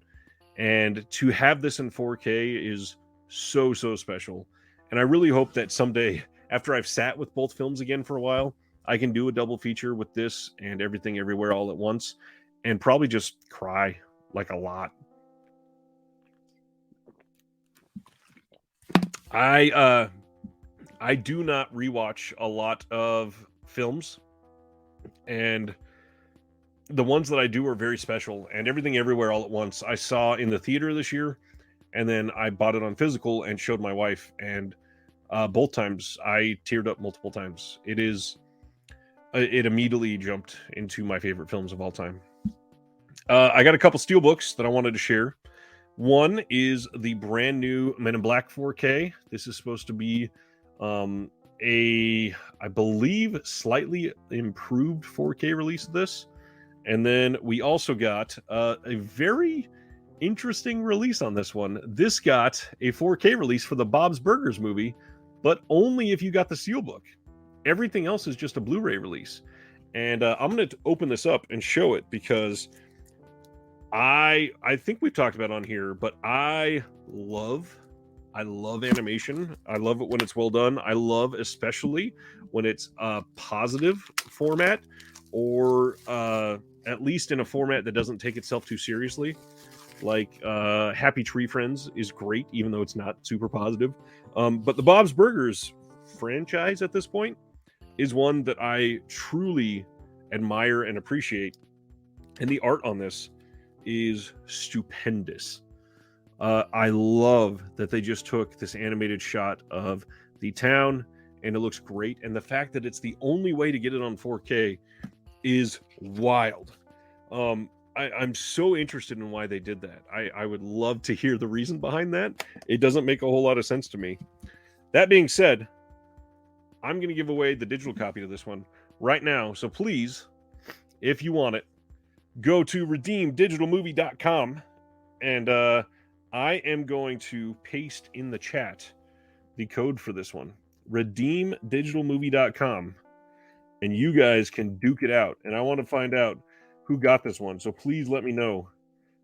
And to have this in 4K is so special. And I really hope that someday, after I've sat with both films again for a while, I can do a double feature with this and Everything Everywhere All at Once, and probably just cry like a lot. I do not rewatch a lot of films, and the ones that I do are very special. And Everything Everywhere All at Once I saw in the theater this year, and then I bought it on physical and showed my wife, and both times I teared up multiple times. It immediately jumped into my favorite films of all time. I got a couple steelbooks that I wanted to share. One is the brand new Men in Black 4K. This is supposed to be I believe, slightly improved 4K release of this. And then we also got a very interesting release on this one. This got a 4K release for the Bob's Burgers movie, but only if you got the steelbook. Everything else is just a Blu-ray release. And I'm going to open this up and show it because I think we've talked about it on here, but I love animation. I love it when it's well done. I love especially when it's a positive format, or at least in a format that doesn't take itself too seriously. Like Happy Tree Friends is great, even though it's not super positive. But the Bob's Burgers franchise at this point is one that I truly admire and appreciate. And the art on this is stupendous. I love that they just took this animated shot of the town, and it looks great. And the fact that it's the only way to get it on 4K is wild. I'm so interested in why they did that. I would love to hear the reason behind that. It doesn't make a whole lot of sense to me. That being said, I'm going to give away the digital copy of this one right now. So please, if you want it, go to redeemdigitalmovie.com, and I am going to paste in the chat the code for this one. redeemdigitalmovie.com, and you guys can duke it out. And I want to find out who got this one, so please let me know.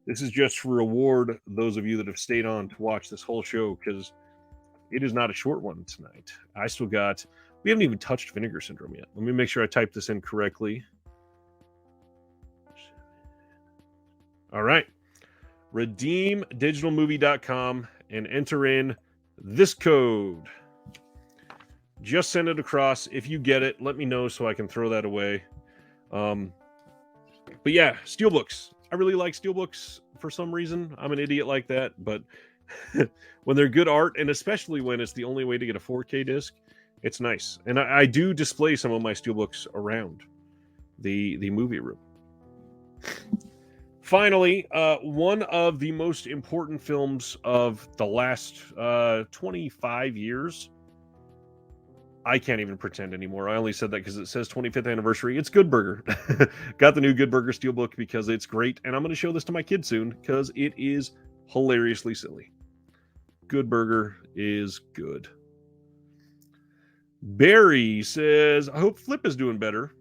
This is just to reward those of you that have stayed on to watch this whole show, because it is not a short one tonight. We haven't even touched Vinegar Syndrome yet. Let me make sure I type this in correctly. All right. redeemdigitalmovie.com and enter in this code. Just send it across. If you get it, let me know so I can throw that away. But yeah, steelbooks. I really like steelbooks for some reason. I'm an idiot like that, but when they're good art, and especially when it's the only way to get a 4K disc, it's nice. And I do display some of my steelbooks around the movie room. Finally, one of the most important films of the last 25 years. I can't even pretend anymore. I only said that because it says 25th anniversary. It's Good Burger. Got the new Good Burger Steelbook because it's great. And I'm going to show this to my kids soon because it is hilariously silly. Good Burger is good. Barry says, I hope Flip is doing better.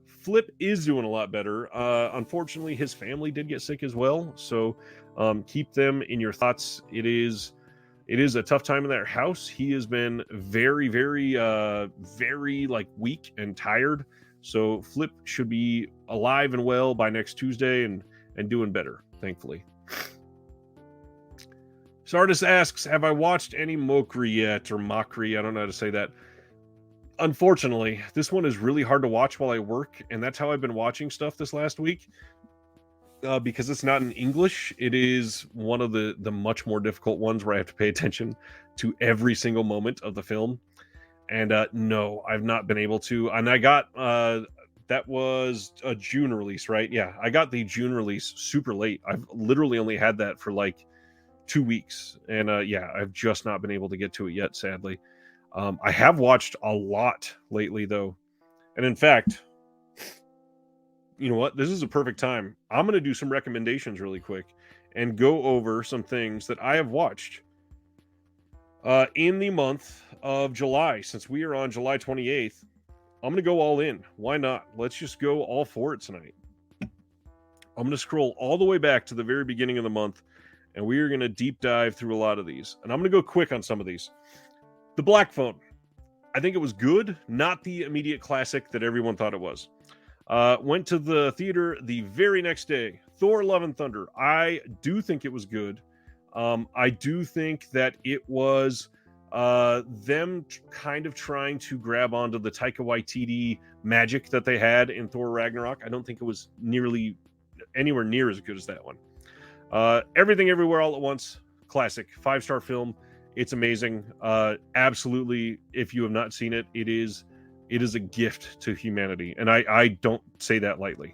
Flip is doing a lot better. Unfortunately, his family did get sick as well. So keep them in your thoughts. It is a tough time in their house. He has been very, very, very weak and tired. So Flip should be alive and well by next Tuesday and doing better, thankfully. Sardis asks, have I watched any Mokri yet, or Mokri? I don't know how to say that. Unfortunately, this one is really hard to watch while I work, and that's how I've been watching stuff this last week. Because it's not in English, it is one of the much more difficult ones where I have to pay attention to every single moment of the film. And no, I've not been able to. And I got, that was a June release, right? Yeah, I got the June release super late. I've literally only had that for 2 weeks. And yeah, I've just not been able to get to it yet, sadly. I have watched a lot lately, though. And in fact, you know what? This is a perfect time. I'm going to do some recommendations really quick and go over some things that I have watched in the month of July. Since we are on July 28th, I'm going to go all in. Why not? Let's just go all for it tonight. I'm going to scroll all the way back to the very beginning of the month, and we are going to deep dive through a lot of these. And I'm going to go quick on some of these. The Black Phone. I think it was good, not the immediate classic that everyone thought it was. Went to the theater the very next day. Thor: Love and Thunder. I do think it was good. I do think that it was them kind of trying to grab onto the Taika Waititi magic that they had in Thor Ragnarok. I don't think it was anywhere near as good as that one. Everything Everywhere All at Once. Classic. 5-star film. It's amazing. Absolutely, if you have not seen it, it is a gift to humanity. And I don't say that lightly.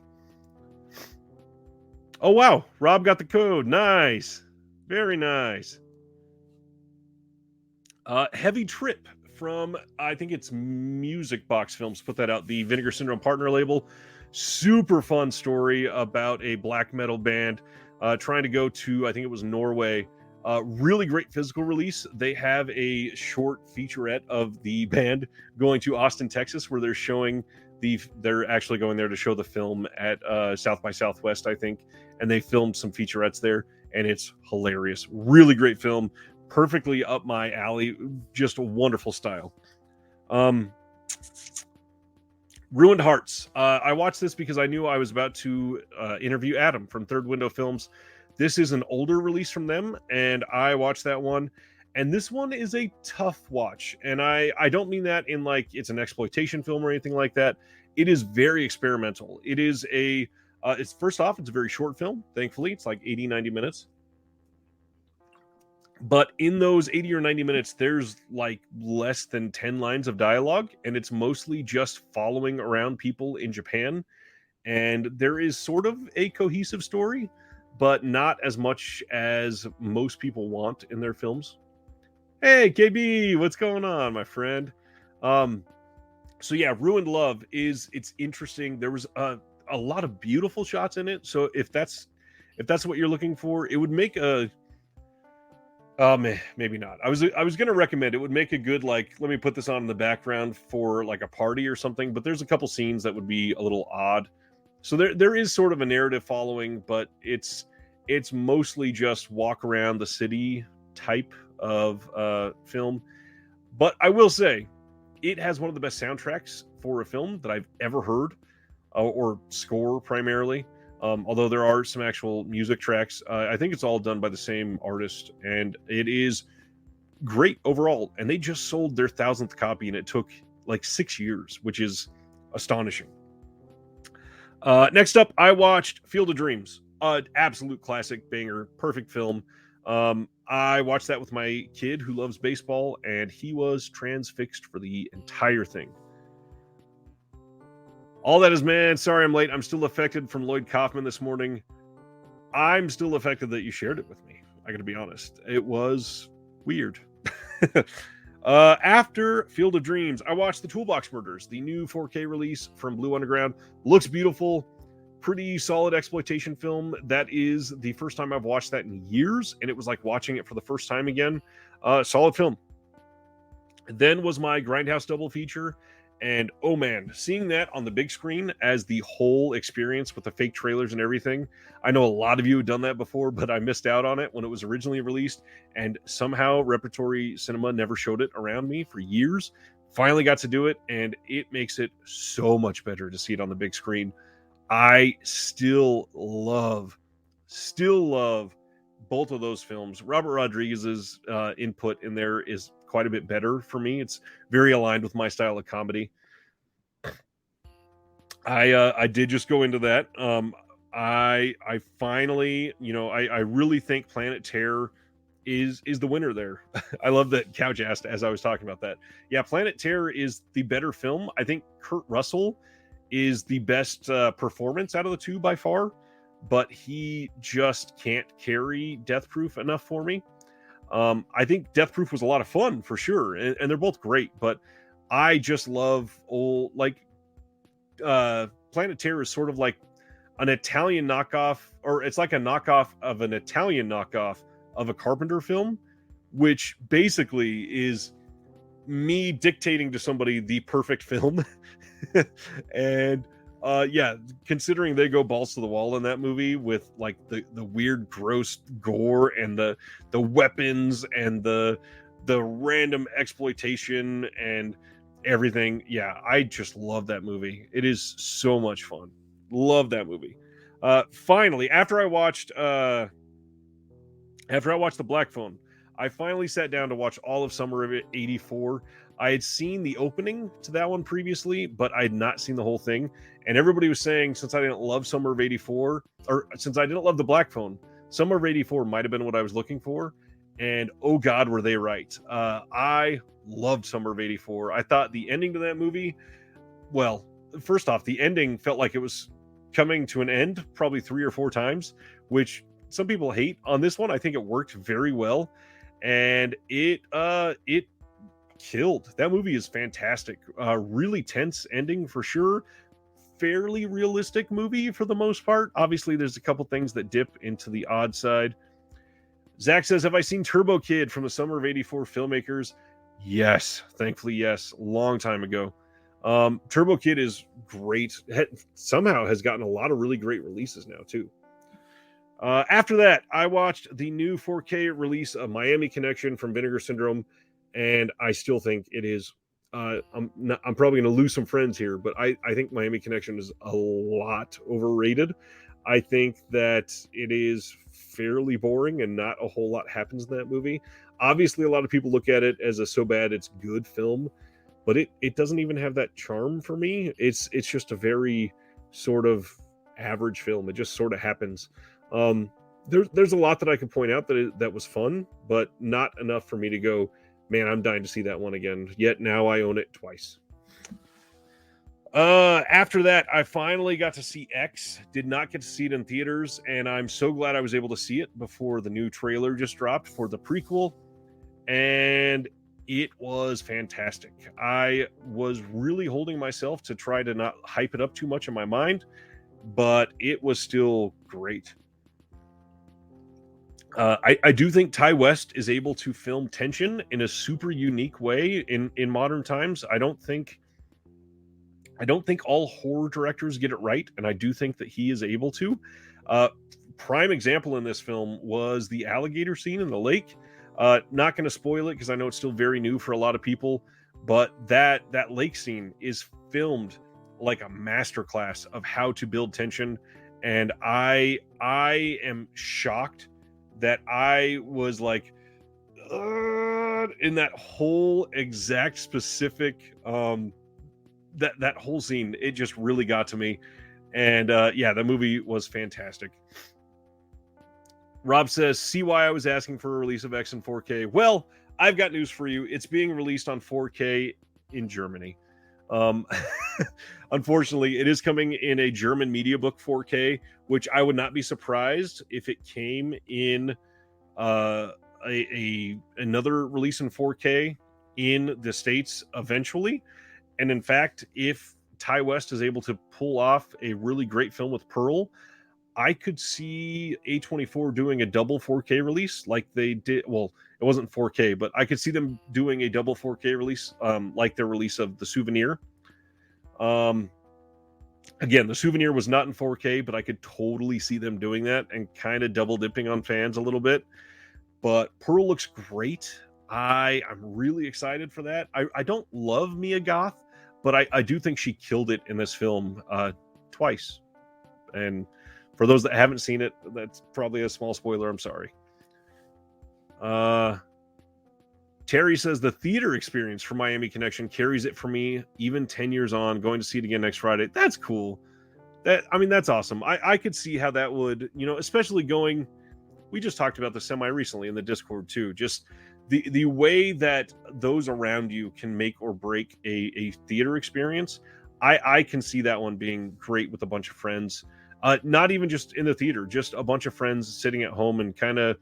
Oh, wow. Rob got the code. Nice. Very nice. Heavy Trip from, I think it's Music Box Films, put that out, the Vinegar Syndrome partner label. Super fun story about a black metal band trying to go to, I think it was Norway. Really great physical release. They have a short featurette of the band going to Austin, Texas, where they're showing they're actually going there to show the film at South by Southwest, I think, and they filmed some featurettes there, and it's hilarious. Really great film, perfectly up my alley. Just a wonderful style. Ruined Hearts. I watched this because I knew I was about to interview Adam from Third Window Films. This is an older release from them, and I watched that one. And this one is a tough watch. And I don't mean that in like it's an exploitation film or anything like that. It is very experimental. It is it's first off, it's a very short film. Thankfully, it's like 80, 90 minutes. But in those 80 or 90 minutes, there's like less than 10 lines of dialogue, and it's mostly just following around people in Japan. And there is sort of a cohesive story, but not as much as most people want in their films. Hey, KB, what's going on, my friend? So yeah, Ruined Love it's interesting. There was a lot of beautiful shots in it. So if that's what you're looking for, it would make a maybe not. I was going to recommend it would make a good, like, let me put this on in the background for like a party or something, but there's a couple scenes that would be a little odd. So there is sort of a narrative following, but it's mostly just walk around the city type of film. But I will say it has one of the best soundtracks for a film that I've ever heard, or score primarily. Although there are some actual music tracks. I think it's all done by the same artist, and it is great overall. And they just sold their 1,000th copy, and it took like 6 years, which is astonishing. Next up, I watched Field of Dreams. Absolute classic, banger, perfect film. I watched that with my kid who loves baseball, and he was transfixed for the entire thing. All that is, man, sorry I'm late. I'm still affected from Lloyd Kaufman this morning. I'm still affected that you shared it with me. I gotta be honest. It was weird. After Field of Dreams, I watched The Toolbox Murders, the new 4K release from Blue Underground. Looks beautiful. Pretty solid exploitation film. That is the first time I've watched that in years, and it was like watching it for the first time again. Solid film. Then was my Grindhouse double feature. And oh man, seeing that on the big screen as the whole experience with the fake trailers and everything. I know a lot of you have done that before, but I missed out on it when it was originally released. And somehow Repertory Cinema never showed it around me for years. Finally got to do it, and it makes it so much better to see it on the big screen. I still love both of those films. Robert Rodriguez's input in there is quite a bit better for me. It's very aligned with my style of comedy. I did just go into that. I finally, I really think Planet Terror is the winner there. I love that Couch asked as I was talking about that. Yeah, Planet Terror is the better film. I think Kurt Russell is the best performance out of the two by far, but he just can't carry Death Proof enough for me. I think Death Proof was a lot of fun for sure, and they're both great, but I just love Planet Terror is sort of like an Italian knockoff, or it's like a knockoff of an Italian knockoff of a Carpenter film, which basically is me dictating to somebody the perfect film. And yeah, considering they go balls to the wall in that movie with like the weird gross gore and the weapons and the random exploitation and everything. Yeah, I just love that movie. It is so much fun. Love that movie. Finally, after I watched The Black Phone, I finally sat down to watch all of Summer of '84. I had seen the opening to that one previously, but I had not seen the whole thing. And everybody was saying, since I didn't love Summer of '84, or since I didn't love The Black Phone, Summer of '84 might have been what I was looking for. And oh God, were they right. I loved Summer of '84. I thought the ending to that movie, well, first off, the ending felt like it was coming to an end probably 3 or 4 times, which some people hate. On this one, I think it worked very well, and it killed. That movie is fantastic. Really tense ending for sure. Fairly realistic movie for the most part. Obviously, there's a couple things that dip into the odd side. Zach says, have I seen Turbo Kid from the Summer of 84 filmmakers? Yes. Thankfully, yes. Long time ago. Turbo Kid is great. Somehow has gotten a lot of really great releases now, too. After that, I watched the new 4K release of Miami Connection from Vinegar Syndrome, and I still think it is. I'm probably going to lose some friends here, but I think Miami Connection is a lot overrated. I think that it is fairly boring and not a whole lot happens in that movie. Obviously, a lot of people look at it as a so bad it's good film, but it doesn't even have that charm for me. It's just a very sort of average film. It just sort of happens. There's a lot that I could point out that was fun, but not enough for me to go, man, I'm dying to see that one again. Yet now I own it twice. After that, I finally got to see X. Did not get to see it in theaters, and I'm so glad I was able to see it before the new trailer just dropped for the prequel, and it was fantastic. I was really holding myself to try to not hype it up too much in my mind, but it was still great. I do think Ty West is able to film tension in a super unique way in modern times. I don't think all horror directors get it right, and I do think that he is able to. Prime example in this film was the alligator scene in the lake. Not going to spoil it because I know it's still very new for a lot of people, but that lake scene is filmed like a masterclass of how to build tension, and I am shocked that I was like in that whole exact specific that whole scene. It just really got to me, and the movie was fantastic. Rob says, see why I was asking for a release of X in 4K. Well, I've got news for you. It's being released on 4K in Germany. Unfortunately, it is coming in a German media book 4K, which I would not be surprised if it came in another release in 4K in the States eventually. And in fact, if Ty West is able to pull off a really great film with Pearl, I could see A24 doing a double 4K release like they did. Well, it wasn't 4K, but I could see them doing a double 4K release, like their release of The Souvenir. Again, The Souvenir was not in 4K, but I could totally see them doing that and kind of double dipping on fans a little bit. But Pearl looks great. I'm really excited for that. I don't love Mia Goth, but I do think she killed it in this film twice. And for those that haven't seen it, that's probably a small spoiler. I'm sorry. Terry says the theater experience for Miami Connection carries it for me even 10 years on. Going to see it again next Friday. That's cool. That's awesome. I could see how that would, especially going. We just talked about this semi recently in the Discord too. Just the way that those around you can make or break a theater experience. I can see that one being great with a bunch of friends. Not even just in the theater, just a bunch of friends sitting at home and kind of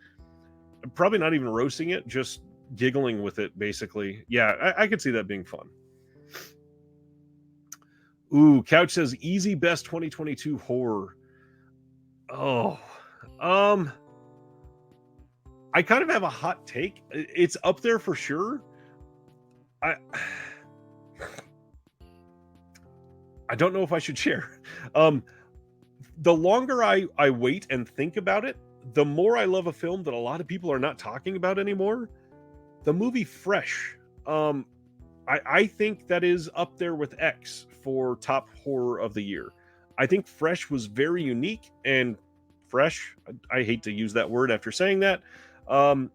probably not even roasting it, just giggling with it, basically. Yeah, I could see that being fun. Ooh, Couch says easy best 2022 horror. Oh, I kind of have a hot take. It's up there for sure. I don't know if I should share. The longer I wait and think about it, the more I love a film that a lot of people are not talking about anymore. The movie Fresh. I think that is up there with X for top horror of the year. I think Fresh was very unique and fresh. I hate to use that word after saying that. But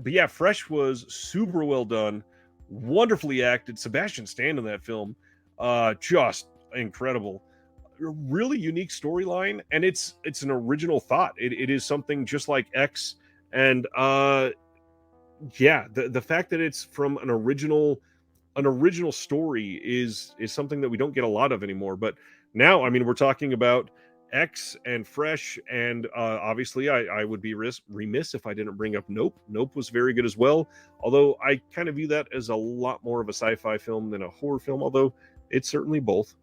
yeah, Fresh was super well done, wonderfully acted. Sebastian Stan in that film, just incredible. A really unique storyline, and it's an original thought. It is something just like X, and the fact that it's from an original an original story is something that we don't get a lot of anymore. But now, I mean, we're talking about X and Fresh, and obviously, I would be remiss if I didn't bring up Nope. Nope was very good as well, although I kind of view that as a lot more of a sci-fi film than a horror film, although it's certainly both.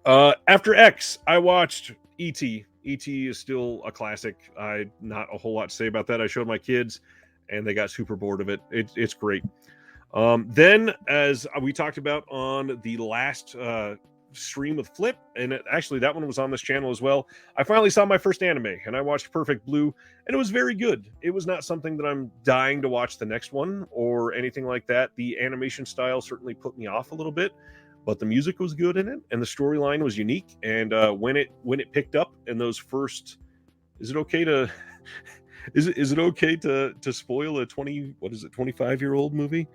After X, I watched E.T. E.T. is still a classic. Not a whole lot to say about that. I showed my kids, and they got super bored of it. It's great. Then, as we talked about on the last stream with Flip, and actually that one was on this channel as well, I finally saw my first anime, and I watched Perfect Blue, and it was very good. It was not something that I'm dying to watch the next one or anything like that. The animation style certainly put me off a little bit, but the music was good in it, and the storyline was unique. And when it picked up in those first, is it okay to is it okay to spoil a 25-year-old movie?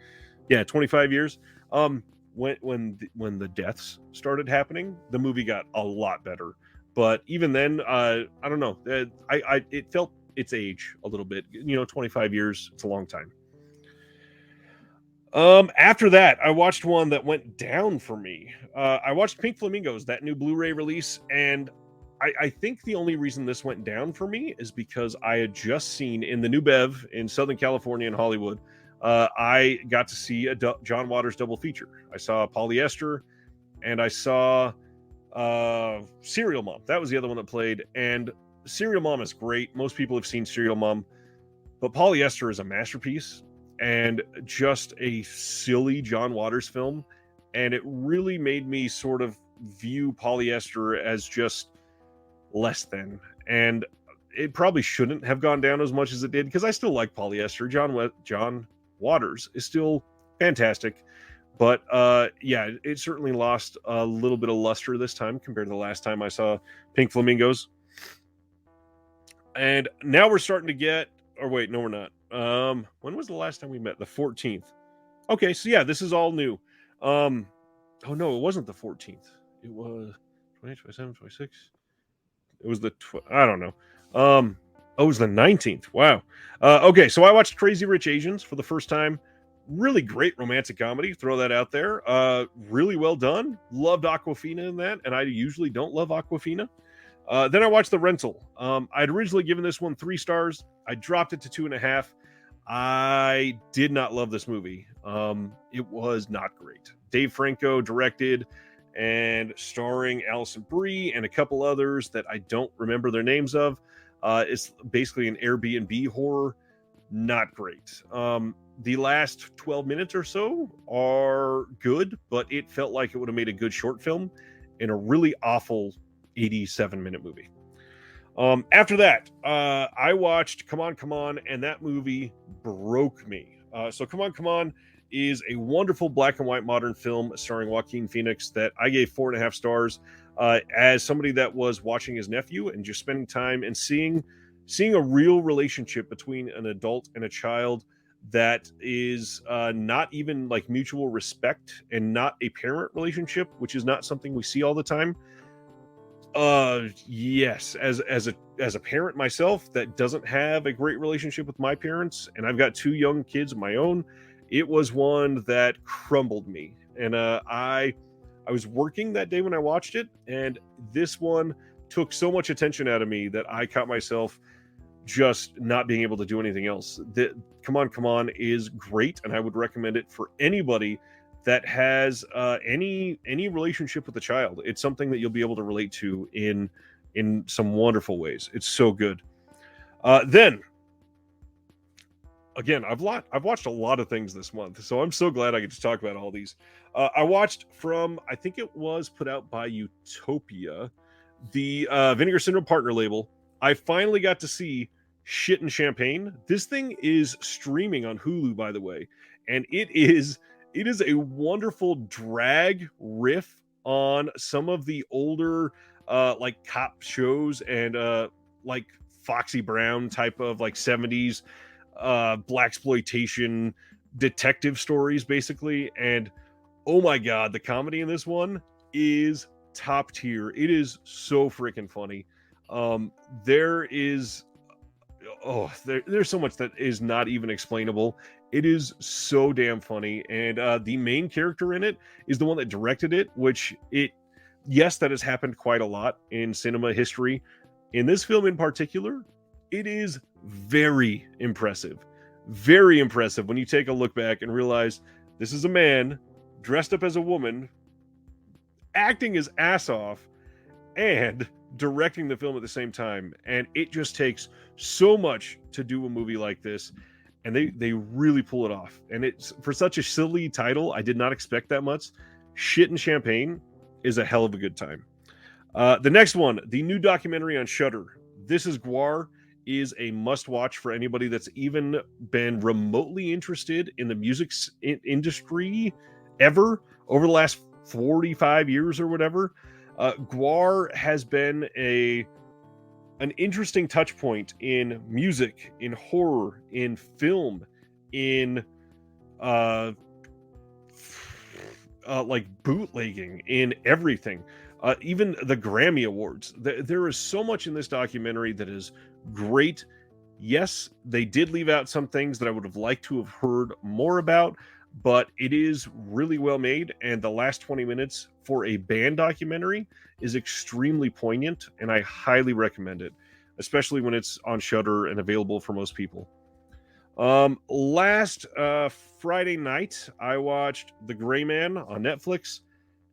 Yeah, 25 years. When the deaths started happening, the movie got a lot better. But even then, I don't know. It felt its age a little bit. 25 years, it's a long time. After that, I watched one that went down for me. I watched Pink Flamingos, that new Blu-ray release, and I think the only reason this went down for me is because I had just seen in the New Bev in Southern California in Hollywood, I got to see a John Waters double feature. I saw Polyester, and I saw Serial Mom. That was the other one that played, and Serial Mom is great. Most people have seen Serial Mom, but Polyester is a masterpiece and just a silly John Waters film, and it really made me sort of view Polyester as just less than, and it probably shouldn't have gone down as much as it did, because I still like Polyester. John Waters is still fantastic, but yeah, it certainly lost a little bit of luster this time compared to the last time I saw Pink Flamingos. And now we're starting to get, or wait, no, we're not. When was the last time we met? The 14th. Okay, so yeah, this is all new. Oh no, it wasn't the 14th. It was 28, 27, 26. It was the I don't know. Oh, it was the 19th. Wow. Okay, so I watched Crazy Rich Asians for the first time. Really great romantic comedy. Throw that out there. Really well done. Loved Aquafina in that, and I usually don't love Aquafina. Then I watched The Rental. I'd originally given this one 3 stars. I dropped it to 2.5. I did not love this movie. It was not great. Dave Franco directed, and starring Alison Brie and a couple others that I don't remember their names of. It's basically an Airbnb horror. Not great. The last 12 minutes or so are good, but it felt like it would have made a good short film in a really awful 87-minute movie. After that, I watched Come On, Come On, and that movie broke me. So Come On, Come On is a wonderful black and white modern film starring Joaquin Phoenix that I gave 4.5 stars. As somebody that was watching his nephew and just spending time and seeing a real relationship between an adult and a child that is not even like mutual respect and not a parent relationship, which is not something we see all the time. Yes, as a parent myself that doesn't have a great relationship with my parents, and I've got 2 young kids of my own, it was one that crumbled me. And I was working that day when I watched it, and this one took so much attention out of me that I caught myself just not being able to do anything else. Come On, Come On is great, and I would recommend it for anybody that has any relationship with a child. It's something that you'll be able to relate to in some wonderful ways. It's so good. Then again, I've watched a lot of things this month, so I'm so glad I get to talk about all these. I watched from, I think it was put out by Utopia, the Vinegar Syndrome partner label. I finally got to see Shit and Champagne. This thing is streaming on Hulu, by the way, and it is a wonderful drag riff on some of the older like cop shows and like Foxy Brown type of like 70s blaxploitation detective stories, basically. And oh my god, the comedy in this one is top tier. It is so freaking funny. There's so much that is not even explainable It is so damn funny, and the main character in it is the one that directed it, which it yes, that has happened quite a lot in cinema history. In this film in particular, it is very impressive. Very impressive when you take a look back and realize this is a man dressed up as a woman, acting his ass off, and directing the film at the same time. And it just takes so much to do a movie like this. And they really pull it off. And it's for such a silly title, I did not expect that much. Shit and Champagne is a hell of a good time. The next one, the new documentary on Shudder. This is Guar, is a must-watch for anybody that's even been remotely interested in the music industry ever over the last 45 years or whatever. Guar has been an interesting touch point in music, in horror, in film, in like bootlegging, in everything. Even the Grammy Awards. There is so much in this documentary that is great. Yes, they did leave out some things that I would have liked to have heard more about, but it is really well made. And the last 20 minutes for a band documentary is extremely poignant, and I highly recommend it, especially when it's on Shudder and available for most people. Last Friday night, I watched The Gray Man on Netflix,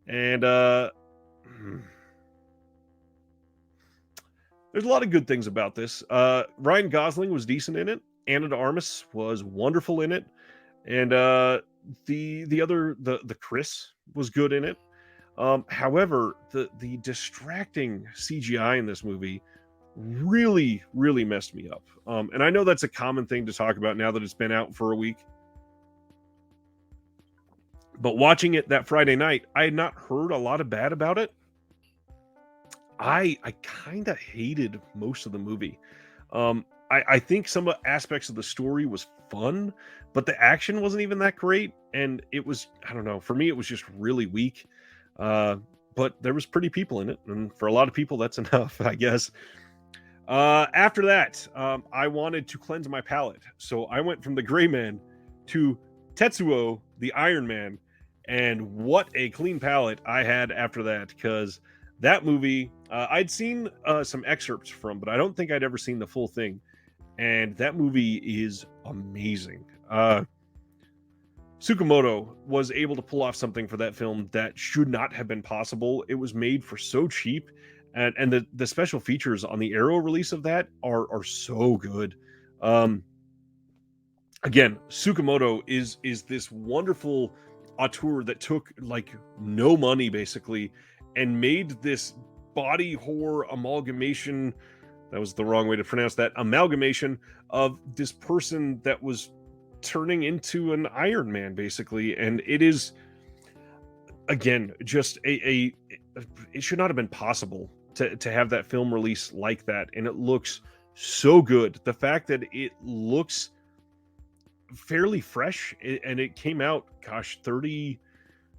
and there's a lot of good things about this. Ryan Gosling was decent in it. Ana de Armas was wonderful in it, and the Chris was good in it. However, the distracting CGI in this movie really messed me up. And I know that's a common thing to talk about now that it's been out for a week. But watching it that Friday night, I had not heard a lot of bad about it. I kind of hated most of the movie. I think some aspects of the story was fun, but the action wasn't even that great. And it was, I don't know, for me, it was just really weak. But there was pretty people in it. And for a lot of people, that's enough, I guess. After that, I wanted to cleanse my palate. So I went from the Gray Man to Tetsuo, the Iron Man. And what a clean palate I had after that, because that movie, I'd seen some excerpts from, but I don't think I'd ever seen the full thing. And that movie is amazing. Tsukamoto was able to pull off something for that film that should not have been possible. It was made for so cheap, and the special features on the Arrow release of that are so good. Again, Tsukamoto is this wonderful auteur that took like no money basically and made this body horror amalgamation. That was the wrong way to pronounce that. Amalgamation of this person that was turning into an Iron Man, basically. And it is, again, just it should not have been possible to have that film release like that. And it looks so good. The fact that it looks fairly fresh, and it came out, gosh, 30,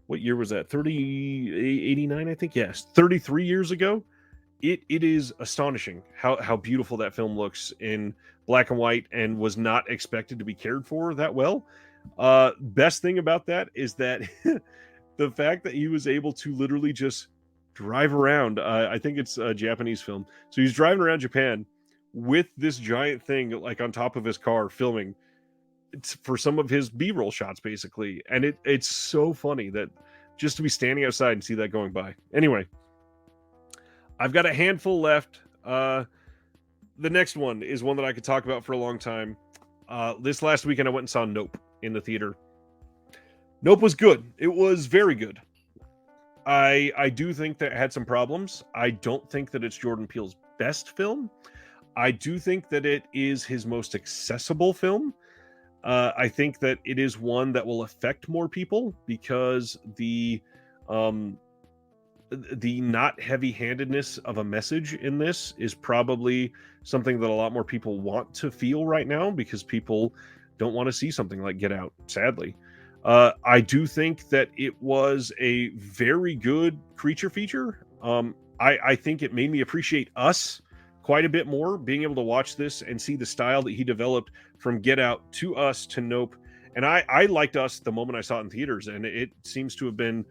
what year was that? 89, I think. Yes, 33 years ago. It is astonishing how beautiful that film looks in black and white, and was not expected to be cared for that well. Best thing about that is that the fact that he was able to literally just drive around. I think it's a Japanese film, so he's driving around Japan with this giant thing like on top of his car, filming for some of his B-roll shots, basically. And it's so funny that just to be standing outside and see that going by. Anyway, I've got a handful left. The next one is one that I could talk about for a long time. This last weekend, I went and saw Nope in the theater. Nope was good. It was very good. I do think that it had some problems. I don't think that it's Jordan Peele's best film. I do think that it is his most accessible film. I think that it is one that will affect more people because the not heavy-handedness of a message in this is probably something that a lot more people want to feel right now, because people don't want to see something like Get Out, sadly. I do think that it was a very good creature feature. I think it made me appreciate Us quite a bit more, being able to watch this and see the style that he developed from Get Out to Us to Nope, And I liked Us the moment I saw it in theaters, and it seems to have been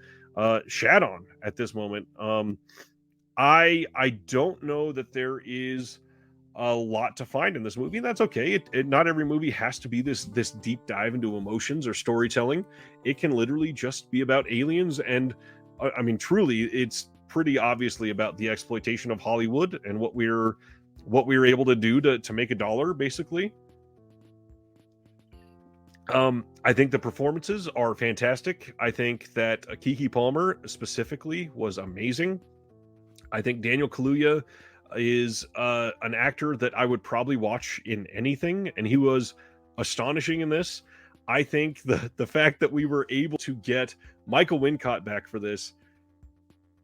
shat on at this moment. I don't know that there is a lot to find in this movie, and that's okay. Not every movie has to be this deep dive into emotions or storytelling. It can literally just be about aliens, and I mean, truly, it's pretty obviously about the exploitation of Hollywood and what we're able to do to make a dollar, basically. I think the performances are fantastic. I think that Kiki Palmer specifically was amazing. I think Daniel Kaluuya is an actor that I would probably watch in anything, and he was astonishing in this. I think the fact that we were able to get Michael Wincott back for this,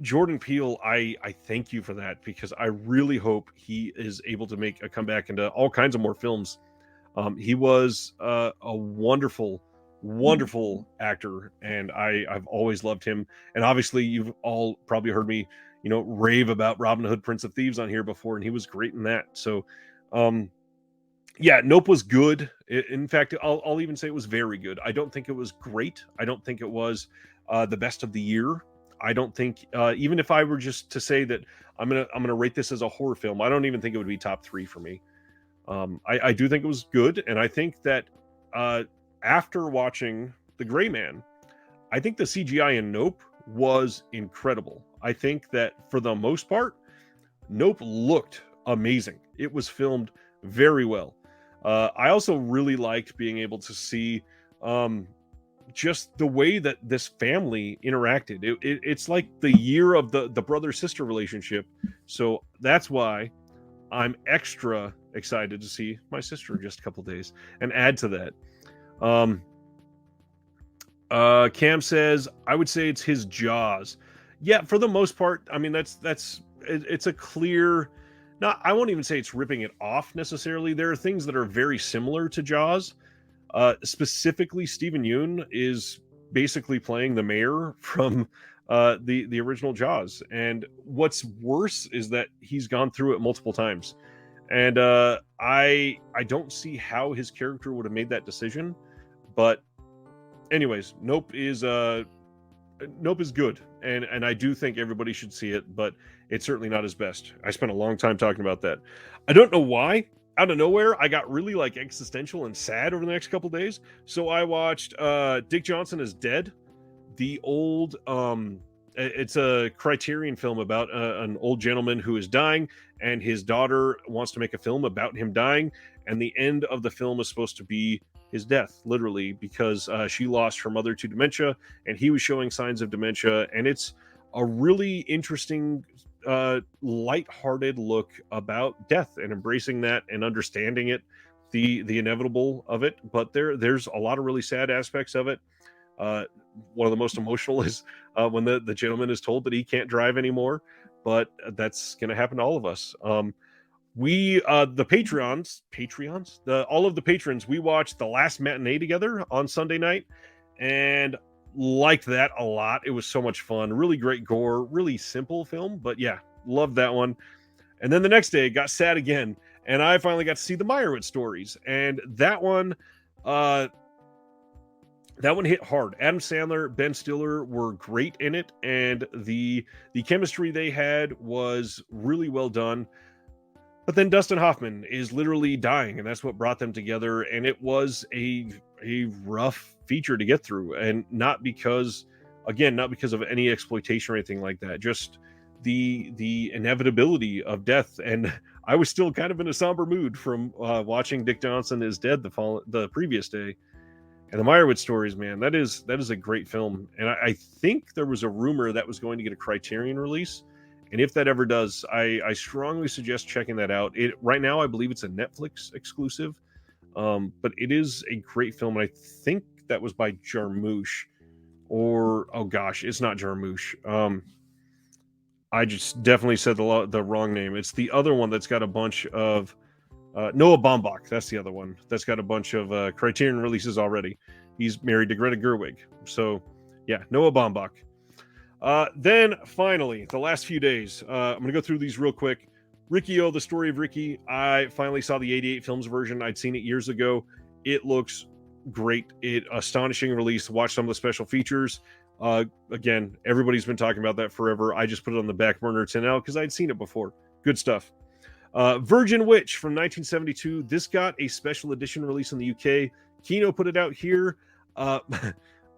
Jordan Peele, I thank you for that, because I really hope he is able to make a comeback into all kinds of more films. He was a wonderful, wonderful actor, and I've always loved him. And obviously, you've all probably heard me, rave about Robin Hood, Prince of Thieves on here before, and he was great in that. So, yeah, Nope was good. In fact, I'll even say it was very good. I don't think it was great. I don't think it was the best of the year. I don't think even if I were just to say that I'm gonna rate this as a horror film, I don't even think it would be top 3 for me. I do think it was good, and I think that after watching The Gray Man, I think the CGI in Nope was incredible. I think that for the most part, Nope looked amazing. It was filmed very well. I also really liked being able to see just the way that this family interacted. It's like the year of the brother-sister relationship. So that's why I'm extra excited to see my sister in just a couple days and add to that. Cam says, I would say it's his Jaws. Yeah, for the most part. I mean, it's a clear, not, I won't even say it's ripping it off necessarily. There are things that are very similar to Jaws. Specifically, Stephen Yeun is basically playing the mayor from the original Jaws. And what's worse is that he's gone through it multiple times. And I don't see how his character would have made that decision. But anyways, Nope is good, and I do think everybody should see it, but it's certainly not his best. I spent a long time talking about that. I don't know why. Out of nowhere, I got really like existential and sad over the next couple days. So I watched Dick Johnson is Dead, the old it's a Criterion film about an old gentleman who is dying, and his daughter wants to make a film about him dying, and the end of the film is supposed to be his death, literally, because she lost her mother to dementia, and he was showing signs of dementia. And it's a really interesting, light-hearted look about death and embracing that and understanding it, the inevitable of it. But there's a lot of really sad aspects of it. One of the most emotional is when the gentleman is told that he can't drive anymore, but that's going to happen to all of us. We the Patreons, all of the patrons, we watched The Last Matinee together on Sunday night, and liked that a lot. It was so much fun. Really great gore, really simple film, but yeah, loved that one. And then the next day got sad again, and I finally got to see the Meyerowitz stories, and that one hit hard. Adam Sandler, Ben Stiller were great in it, and the chemistry they had was really well done. But then Dustin Hoffman is literally dying, and that's what brought them together. And it was a rough feature to get through, and not because of any exploitation or anything like that. Just the inevitability of death. And I was still kind of in a somber mood from watching Dick Johnson is Dead the previous day. And the Meyerowitz stories, man, that is a great film. And I think there was a rumor that was going to get a Criterion release. And if that ever does, I strongly suggest checking that out. Right now, I believe it's a Netflix exclusive, but it is a great film. And I think that was by Jarmusch, or oh gosh, it's not Jarmusch. I just definitely said the wrong name. It's the other one that's got a bunch of Noah Baumbach. That's the other one that's got a bunch of Criterion releases already. He's married to Greta Gerwig, so yeah, Noah Baumbach. Then finally, the last few days, I'm going to go through these real quick. Riki-Oh, the story of Ricky. I finally saw the 88 films version. I'd seen it years ago. It looks great. Astonishing release. Watch some of the special features. Again, everybody's been talking about that forever. I just put it on the back burner to now because I'd seen it before. Good stuff. Virgin Witch from 1972. This got a special edition release in the UK. Kino put it out here. I'm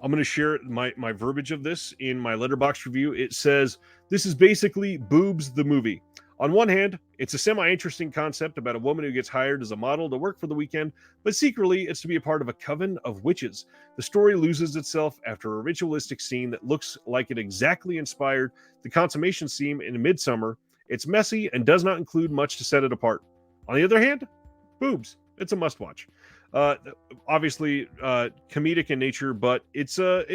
going to share my verbiage of this in my Letterboxd review. It says, this is basically Boobs the movie. On one hand, it's a semi-interesting concept about a woman who gets hired as a model to work for the weekend, but secretly it's to be a part of a coven of witches. The story loses itself after a ritualistic scene that looks like it exactly inspired the consummation scene in Midsummer. It's messy and does not include much to set it apart. On the other hand, Boobs. It's a must-watch. Obviously, comedic in nature, but it's a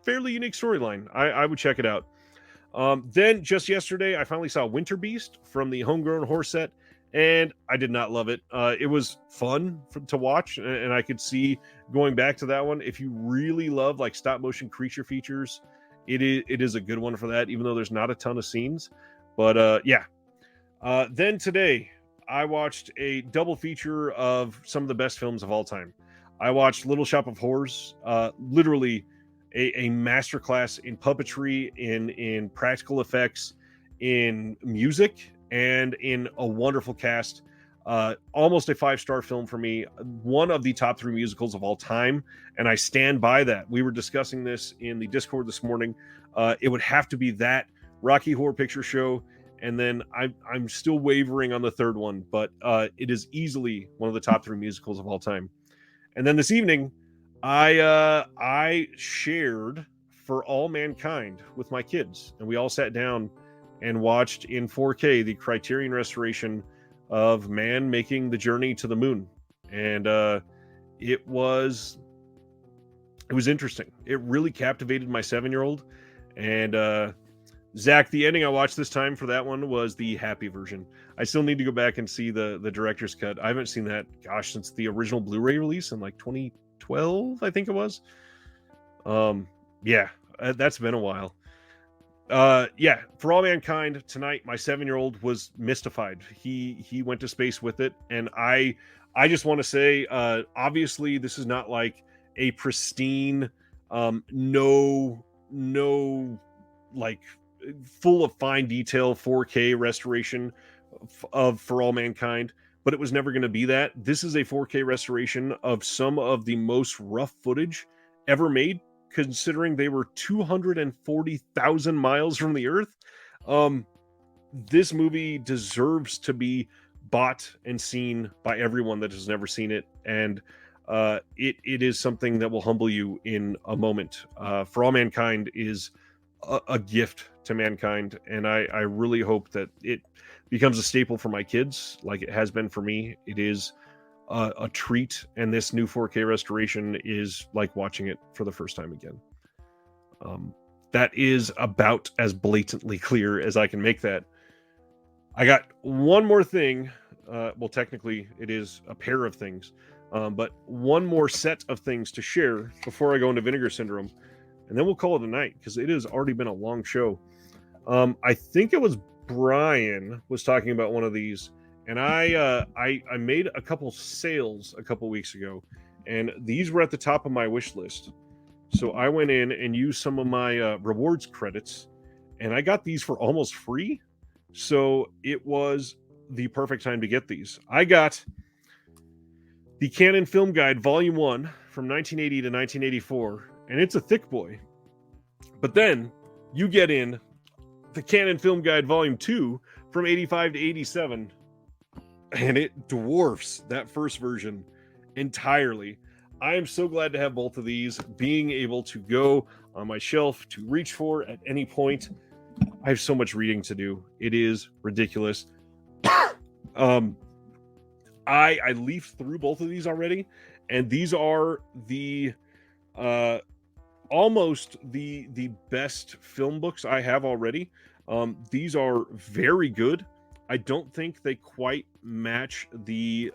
fairly unique storyline. I would check it out. Then just yesterday, I finally saw Winter Beast from the Homegrown Horse set, and I did not love it. It was fun to watch, and I could see going back to that one. If you really love like stop motion creature features, it is a good one for that, even though there's not a ton of scenes. But yeah. Then today, I watched a double feature of some of the best films of all time. I watched Little Shop of Horrors, literally a masterclass in puppetry, in practical effects, in music, and in a wonderful cast. Almost a 5-star film for me. One of the top 3 musicals of all time, and I stand by that. We were discussing this in the Discord this morning. It would have to be that, Rocky Horror Picture Show, and then I'm still wavering on the third one, but it is easily one of the top 3 musicals of all time. And then this evening, I shared For All Mankind with my kids, and we all sat down and watched in 4K the Criterion restoration of man making the journey to the moon. And it was interesting. It really captivated my 7-year-old. And Zach, the ending I watched this time for that one was the happy version. I still need to go back and see the director's cut. I haven't seen that, gosh, since the original Blu-ray release in like 2012, I think it was. Yeah, that's been a while. Yeah, For All Mankind tonight, my 7-year-old was mystified. He went to space with it, and I just want to say, obviously, this is not like a pristine, no, like full of fine detail 4K restoration of For All Mankind, but it was never going to be that. This is a 4K restoration of some of the most rough footage ever made, considering they were 240,000 miles from the Earth. This movie deserves to be bought and seen by everyone that has never seen it, and it is something that will humble you in a moment. For All Mankind is a gift to mankind, and I really hope that it becomes a staple for my kids like it has been for me. It is a treat, and this new 4K restoration is like watching it for the first time again. That is about as blatantly clear as I can make that. I got one more thing. Well, technically it is a pair of things, but one more set of things to share before I go into Vinegar Syndrome, and then we'll call it a night because it has already been a long show. I think it was Brian was talking about one of these, and I made a couple sales a couple weeks ago, and these were at the top of my wish list. So I went in and used some of my rewards credits, and I got these for almost free. So it was the perfect time to get these. I got the Canon Film Guide Volume 1 from 1980 to 1984, and it's a thick boy. But then you get in the Canon Film Guide Volume 2 from 85 to 87, and it dwarfs that first version entirely. I am so glad to have both of these, being able to go on my shelf to reach for at any point. I have so much reading to do. It is ridiculous. I leafed through both of these already, and these are the almost the best film books I have already. These are very good. I don't think they quite match the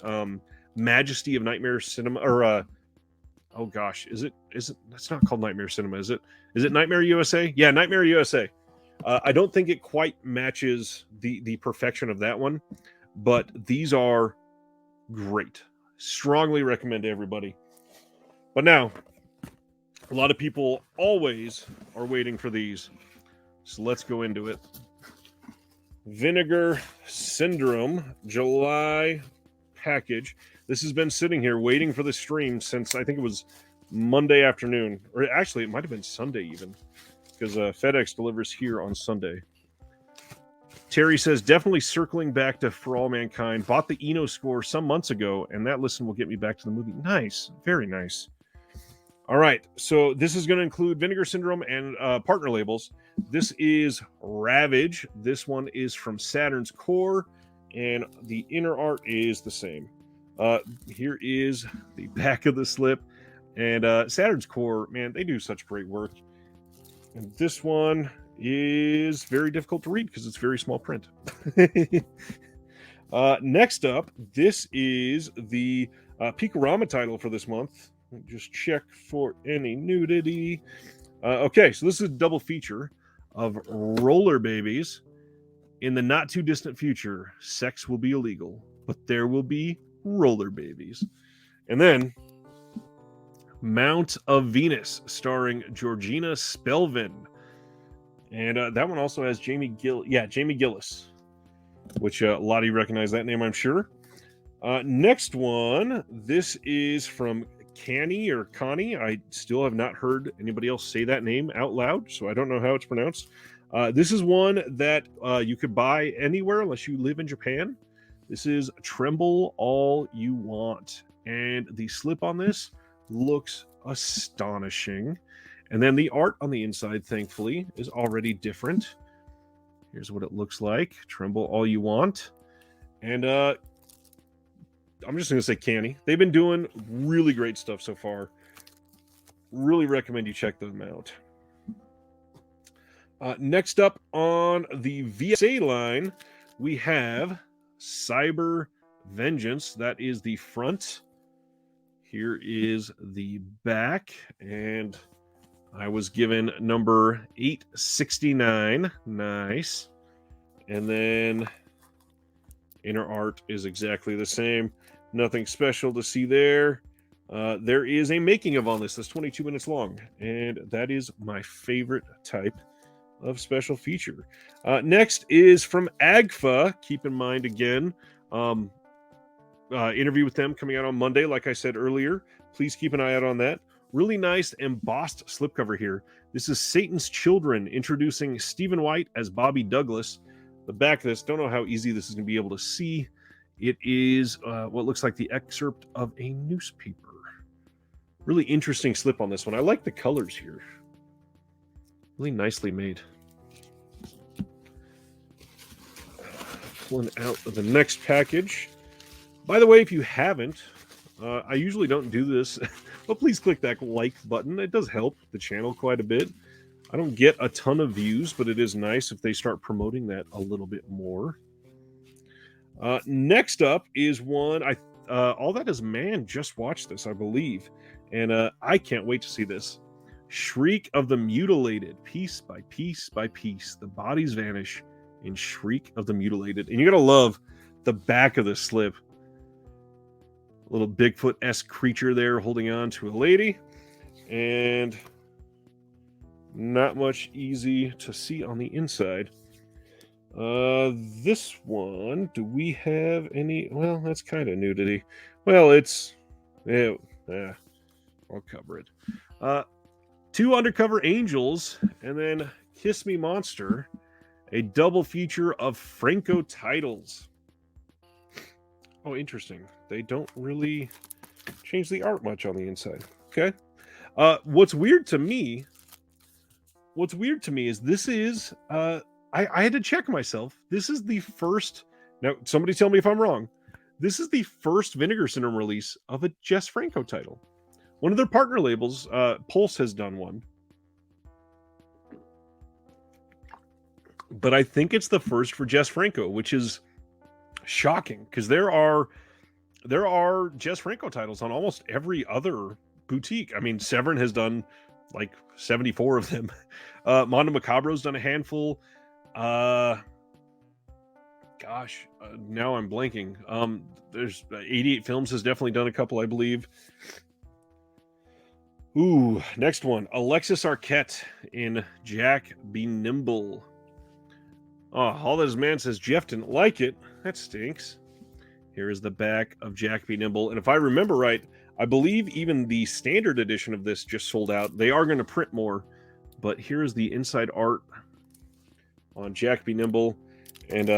majesty of Nightmare Cinema, or oh gosh, is it that's not called Nightmare Cinema, is it Nightmare USA? Yeah, Nightmare USA. I don't think it quite matches the perfection of that one, but these are great. Strongly recommend to everybody. But now, a lot of people always are waiting for these. So let's go into it. Vinegar Syndrome July package. This has been sitting here waiting for the stream since I think it was Monday afternoon. Or actually, it might have been Sunday even. Because FedEx delivers here on Sunday. Terry says, definitely circling back to For All Mankind. Bought the Eno score some months ago, and that listen will get me back to the movie. Nice. Very nice. All right. So this is going to include Vinegar Syndrome and partner labels. This is Ravage. This one is from Saturn's Core, and the inner art is the same. Here is the back of the slip. And Saturn's Core, man, they do such great work. And this one is very difficult to read because it's very small print. Next up, this is the Picorama title for this month. Just check for any nudity. Okay, so this is a double feature of Roller Babies. In the not too distant future, sex will be illegal, but there will be roller babies. And then Mount of Venus, starring Georgina Spelvin. And that one also has Jamie Gillis, which a lot of you recognize that name, I'm sure. Next one, this is from Connie. I still have not heard anybody else say that name out loud, so I don't know how it's pronounced. This is one that you could buy anywhere unless you live in Japan. This is Tremble All You Want. And the slip on this looks astonishing. And then the art on the inside, thankfully, is already different. Here's what it looks like. Tremble All You Want. And I'm just going to say Canny. They've been doing really great stuff so far. Really recommend you check them out. Next up on the VSA line, we have Cyber Vengeance. That is the front. Here is the back. And I was given number 869. Nice. And then inner art is exactly the same. Nothing special to see there. There is a making of on this that's 22 minutes long, and that is my favorite type of special feature. Next is from AGFA. Keep in mind, again, interview with them coming out on Monday, like I said earlier. Please keep an eye out on that. Really nice embossed slipcover here. This is Satan's Children, introducing Stephen White as Bobby Douglas. The back of this, don't know how easy this is going to be able to see. It is what looks like the excerpt of a newspaper. Really interesting slip on this one. I like the colors here. Really nicely made. Pulling out the next package. By the way, if you haven't, I usually don't do this, but please click that like button. It does help the channel quite a bit. I don't get a ton of views, but it is nice if they start promoting that a little bit more. Next up is one, All That Is Man just watched this, I believe, and I can't wait to see this. Shriek of the Mutilated, piece by piece by piece, the bodies vanish in Shriek of the Mutilated. And you're going to love the back of the slip. Little Bigfoot-esque creature there holding on to a lady. And not much easy to see on the inside. This one, do we have any? Well, that's kind of nudity. Well, it's... I'll cover it. 2 Undercover Angels, and then Kiss Me Monster. A double feature of Franco titles. Oh, interesting. They don't really change the art much on the inside. Okay. What's weird to me is this is I had to check myself. This is the first. Now, somebody tell me if I'm wrong. This is the first Vinegar Syndrome release of a Jess Franco title. One of their partner labels, Pulse, has done one. But I think it's the first for Jess Franco, which is shocking because there are Jess Franco titles on almost every other boutique. I mean, Severin has done like 74 of them. Mondo Macabro's done a handful. Now I'm blanking. There's 88 Films has definitely done a couple, I believe. Ooh, next one. Alexis Arquette in Jack Be Nimble. Oh, all that his man says Jeff didn't like it. That stinks. Here is the back of Jack Be Nimble. And if I remember right, I believe even the standard edition of this just sold out. They are going to print more. But here's the inside art on Jack Be Nimble. And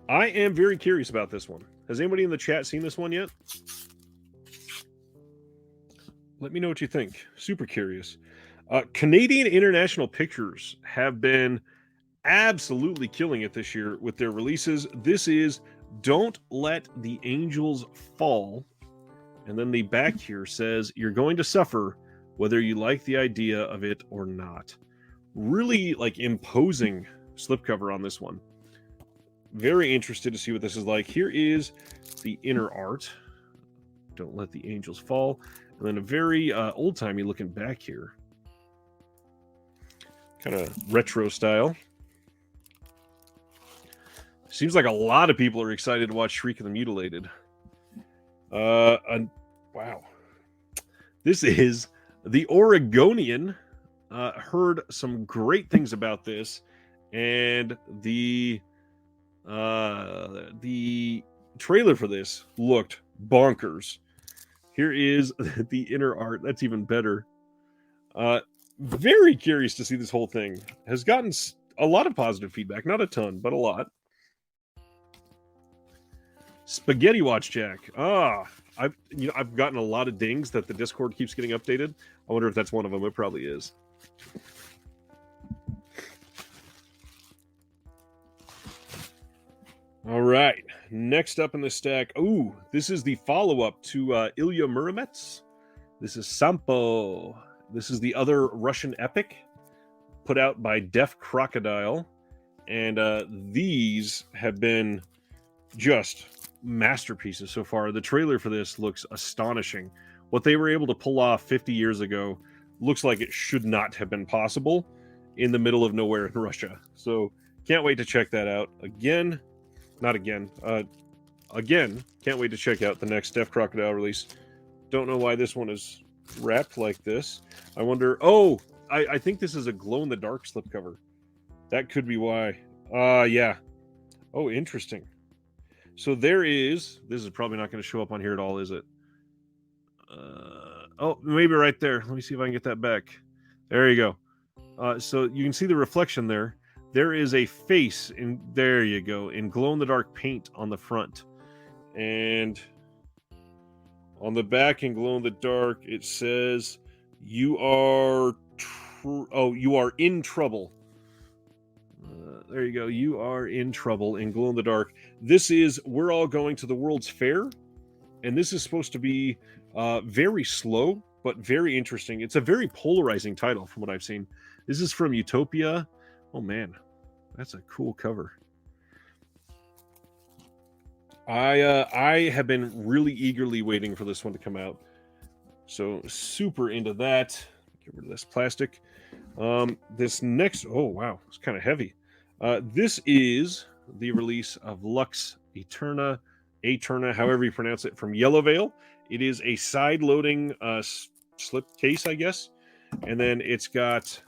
I am very curious about this one. Has anybody in the chat seen this one yet? Let me know what you think. Super curious. Canadian International Pictures have been absolutely killing it this year with their releases. This is Don't Let the Angels Fall. And then the back here says, you're going to suffer whether you like the idea of it or not. Really like imposing slipcover on this one. Very interested to see what this is like. Here is the inner art. Don't Let the Angels Fall. And then a very old-timey looking back here. Kind of retro style. Seems like a lot of people are excited to watch Shriek of the Mutilated. Wow. This is The Oregonian. Heard some great things about this. And the trailer for this looked bonkers. Here is the inner art. That's even better. Very curious to see this whole thing. Has gotten a lot of positive feedback. Not a ton, but a lot. Spaghetti Watch Jack. I've gotten a lot of dings that the Discord keeps getting updated. I wonder if that's one of them. It probably is. All right. Next up in the stack. Ooh, this is the follow-up to Ilya Muromets. This is Sampo. This is the other Russian epic put out by Deaf Crocodile. And these have been just masterpieces so far. The trailer for this looks astonishing. What they were able to pull off 50 years ago looks like it should not have been possible in the middle of nowhere in Russia. So can't wait to check that out. Again, can't wait to check out the next Deaf Crocodile release. Don't know why this one is wrapped like this. I wonder, I think this is a glow-in-the-dark slipcover. That could be why. Yeah. Oh, interesting. So there is, this is probably not going to show up on here at all, is it? Maybe right there. Let me see if I can get that back. There you go. So you can see the reflection there. There is a face in, there you go, in glow-in-the-dark paint on the front. And on the back in glow-in-the-dark, it says, you are in trouble. There you go. You are in trouble in glow-in-the-dark. This is, we're all going to the World's Fair. And this is supposed to be very slow, but very interesting. It's a very polarizing title from what I've seen. This is from Utopia. Oh, man. That's a cool cover. I have been really eagerly waiting for this one to come out. So super into that. Get rid of this plastic. This next, oh, wow. It's kind of heavy. This is the release of Lux Eterna, however you pronounce it, from Yellow Veil. It is a side-loading slip case, I guess. And then it's got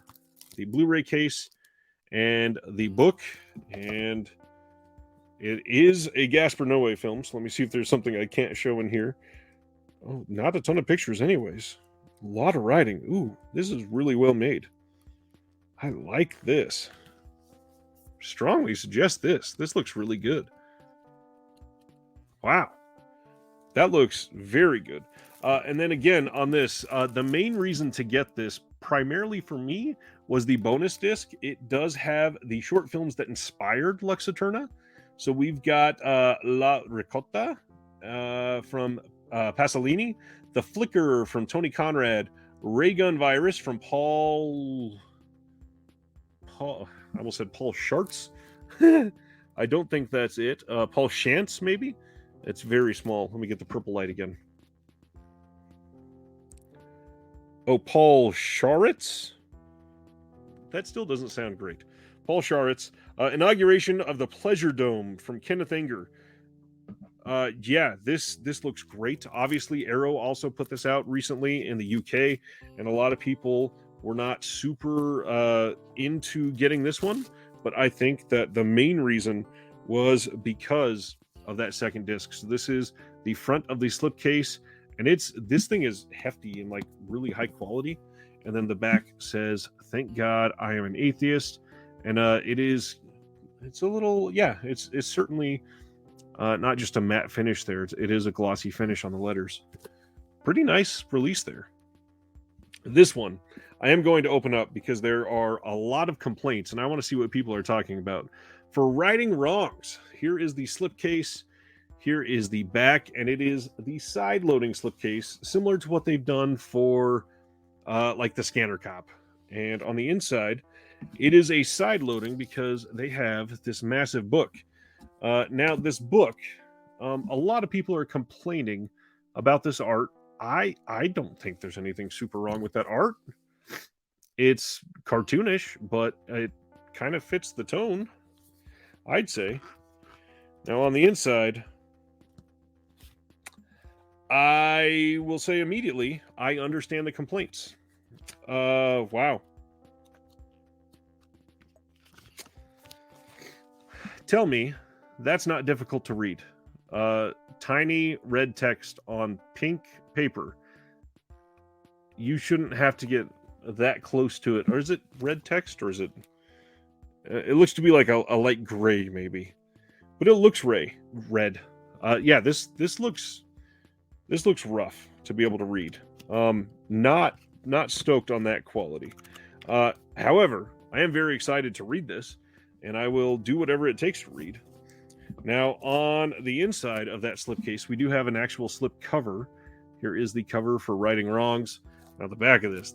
the Blu-ray case and the book. And it is a Gaspar Noé film. So let me see if there's something I can't show in here. Oh, not a ton of pictures anyways. A lot of writing. Ooh, this is really well made. I like this. Strongly suggest this. This looks really good. Wow. That looks very good. And then again, on this, the main reason to get this, primarily for me, was the bonus disc. It does have the short films that inspired Lux Eterna. So we've got La Ricotta from Pasolini, The Flicker from Tony Conrad, Raygun Virus from Paul, I almost said Paul Schartz. I don't think that's it. Paul Shantz, maybe? It's very small. Let me get the purple light again. Oh, Paul Scharitz? That still doesn't sound great. Paul Scharitz. Inauguration of the Pleasure Dome from Kenneth Anger. Yeah, this looks great. Obviously, Arrow also put this out recently in the UK, and a lot of people were not super into getting this one. But I think that the main reason was because of that second disc. So this is the front of the slipcase, and this thing is hefty and like really high quality. And then the back says, "Thank God I am an atheist," and it's a little, yeah, it's certainly not just a matte finish there. It is a glossy finish on the letters. Pretty nice release there. This one, I am going to open up because there are a lot of complaints, and I want to see what people are talking about. For righting wrongs, here is the slipcase. Here is the back, and it is the side-loading slipcase, similar to what they've done for like the Scanner Cop. And on the inside, it is a side-loading because they have this massive book. Now, this book, a lot of people are complaining about this art. I don't think there's anything super wrong with that art. It's cartoonish, but it kind of fits the tone, I'd say. Now, on the inside, I will say immediately, I understand the complaints. Wow. Tell me that's not difficult to read. Tiny red text on pink paper. You shouldn't have to get that close to it. Or is it red text, or is it... it looks to be like a light gray, maybe. But it looks red. Yeah, this looks rough to be able to read. Not stoked on that quality. However, I am very excited to read this, and I will do whatever it takes to read. Now, on the inside of that slipcase, we do have an actual slip cover. Here is the cover for Righting Wrongs. Now, the back of this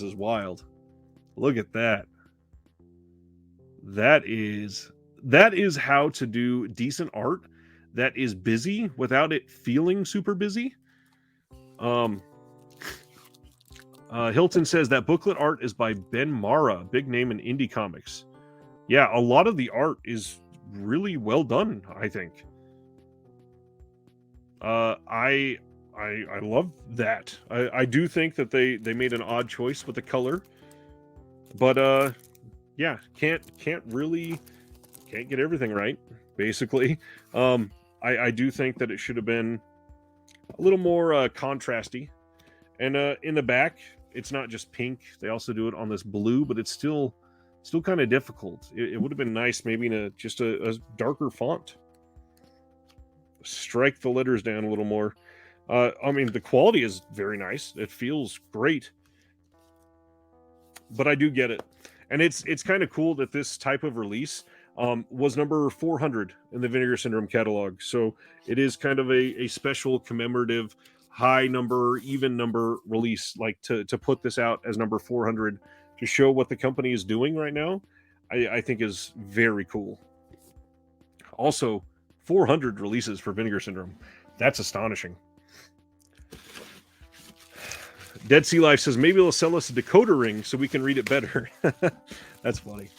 is wild. Look at that. That is how to do decent art that is busy without it feeling super busy. Hilton says that booklet art is by Ben Mara, big name in indie comics. Yeah, a lot of the art is really well done, I think. I love that. I do think that they made an odd choice with the color, but yeah, can't get everything right, basically. I do think that it should have been a little more contrasty. And in the back, it's not just pink. They also do it on this blue, but it's still kind of difficult. It would have been nice maybe in just a darker font. Strike the letters down a little more. I mean, the quality is very nice. It feels great. But I do get it. And it's kind of cool that this type of release was number 400 in the Vinegar Syndrome catalog. So it is kind of a special commemorative high number, even number release, like to put this out as number 400 to show what the company is doing right now, I think is very cool. Also, 400 releases for Vinegar Syndrome. That's astonishing. Dead Sea Life says, maybe they'll sell us a decoder ring so we can read it better. That's funny.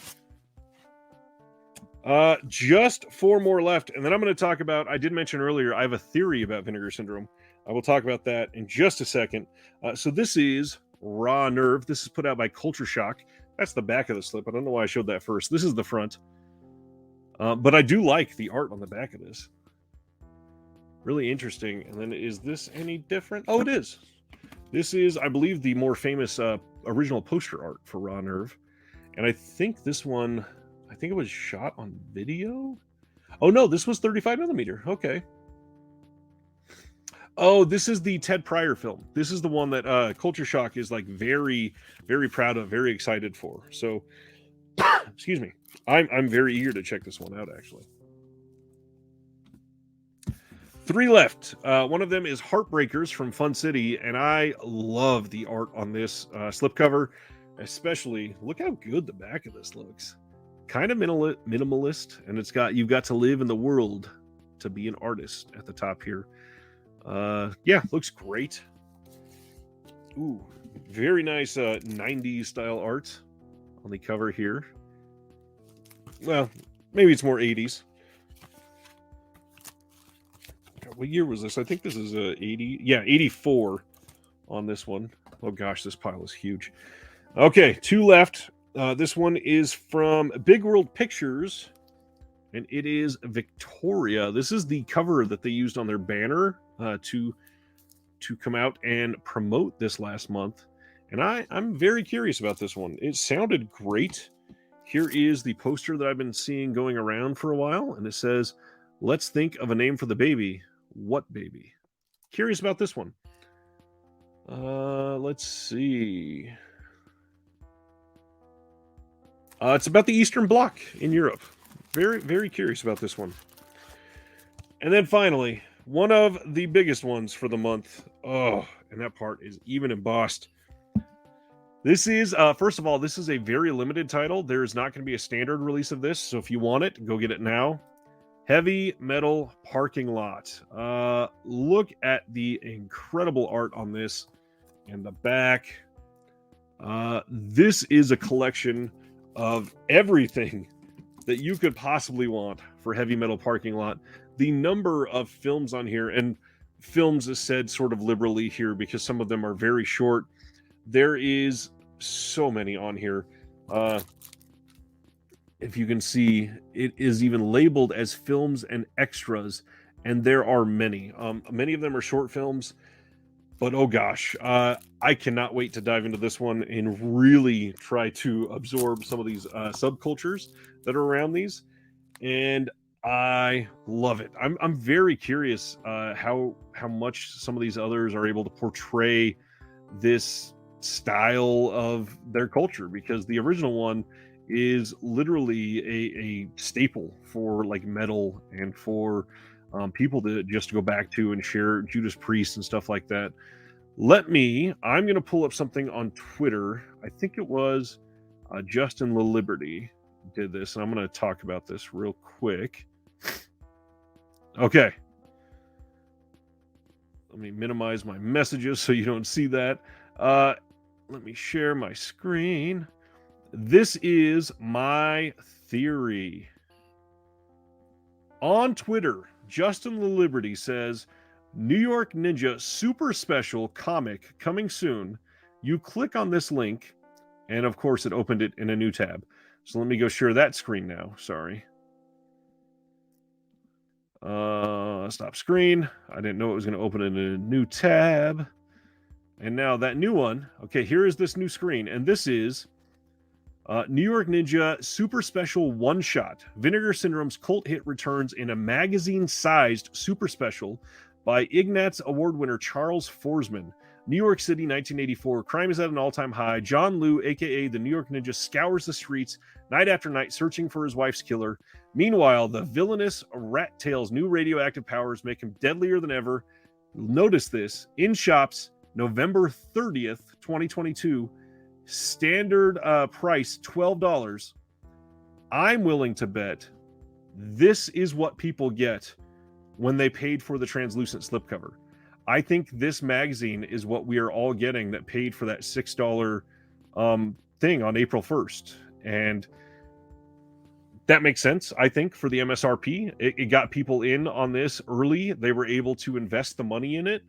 Just 4 more left, and then I'm going to talk about, I did mention earlier, I have a theory about Vinegar Syndrome. I will talk about that in just a second. So this is Raw Nerve. This is put out by Culture Shock. That's the back of the slip. I don't know why I showed that first. This is the front. But I do like the art on the back of this. Really interesting. And then is this any different? Oh, it is. This is, I believe, the more famous original poster art for Raw Nerve. And I think this one, I think it was shot on video. Oh, no, this was 35 millimeter. Okay. Oh, this is the Ted Pryor film. This is the one that Culture Shock is like very, very proud of, very excited for. So, excuse me. I'm very eager to check this one out, actually. 3 left. One of them is Heartbreakers from Fun City, and I love the art on this slipcover. Especially, look how good the back of this looks. Kind of minimalist, and you've got to live in the world to be an artist at the top here. Yeah, looks great. Ooh, very nice 90s style art on the cover here. Well, maybe it's more 80s. what year was this? I think this is 80. Yeah, 84 on this one. Oh gosh, this pile is huge. Okay, 2 left. This one is from Big World Pictures, and it is Victoria. This is the cover that they used on their banner to come out and promote this last month. And I'm very curious about this one. It sounded great. Here is the poster that I've been seeing going around for a while, and it says, "Let's think of a name for the baby. What baby?" Curious about this one. Let's see. It's about the Eastern Bloc in Europe. Very, very curious about this one. And then finally, one of the biggest ones for the month. Oh, and that part is even embossed. This is, first of all, this is a very limited title. There's not going to be a standard release of this, so if you want it, go get it now. Heavy Metal Parking Lot. Look at the incredible art on this and the back. This is a collection of everything that you could possibly want for Heavy Metal Parking Lot. The number of films on here, and films is said sort of liberally here because some of them are very short. There is so many on here. If you can see, it is even labeled as films and extras, and there are many. Many of them are short films, but oh gosh, I cannot wait to dive into this one and really try to absorb some of these subcultures that are around these, and I love it. I'm very curious how much some of these others are able to portray this style of their culture, because the original one is literally a staple for like metal and for people to just go back to and share Judas Priest and stuff like that. I'm going to pull up something on Twitter. I think it was Justin LaLiberty did this, and I'm going to talk about this real quick. Okay. Let me minimize my messages so you don't see that. Let me share my screen. This is my theory. On Twitter, Justin LaLiberty says, New York Ninja Super Special comic coming soon. You click on this link, and of course it opened it in a new tab. So let me go share that screen now. Sorry. Stop screen. I didn't know it was going to open in a new tab. And now that new one. Okay, here is this new screen. And this is New York Ninja Super Special One Shot. Vinegar Syndrome's cult hit returns in a magazine-sized super special by Ignatz Award winner Charles Forsman. New York City, 1984. Crime is at an all-time high. John Liu, a.k.a. the New York Ninja, scours the streets night after night searching for his wife's killer. Meanwhile, the villainous Rat Tail's new radioactive powers make him deadlier than ever. Notice this. In shops, November 30th, 2022. Standard price, $12. I'm willing to bet this is what people get when they paid for the translucent slipcover. I think this magazine is what we are all getting that paid for that $6 thing on April 1st. And that makes sense, I think, for the MSRP. It got people in on this early. They were able to invest the money in it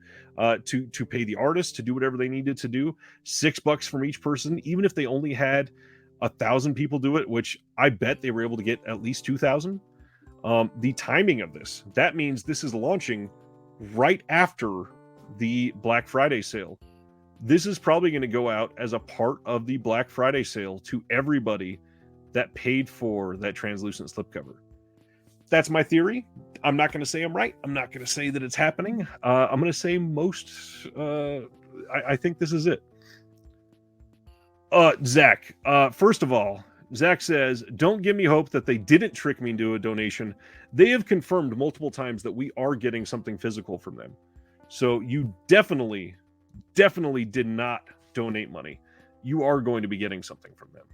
to pay the artists to do whatever they needed to do. $6 from each person, even if they only had 1,000 people do it, which I bet they were able to get at least 2,000. The timing of this, that means this is launching right after the Black Friday sale. This is probably going to go out as a part of the Black Friday sale to everybody that paid for that translucent slipcover. That's my theory. I'm not going to say I'm right. I'm not going to say that it's happening. I'm going to say I think this is it. Zach, first of all, Zach says, don't give me hope that they didn't trick me into a donation. They have confirmed multiple times that we are getting something physical from them. So you definitely did not donate money. You are going to be getting something from them.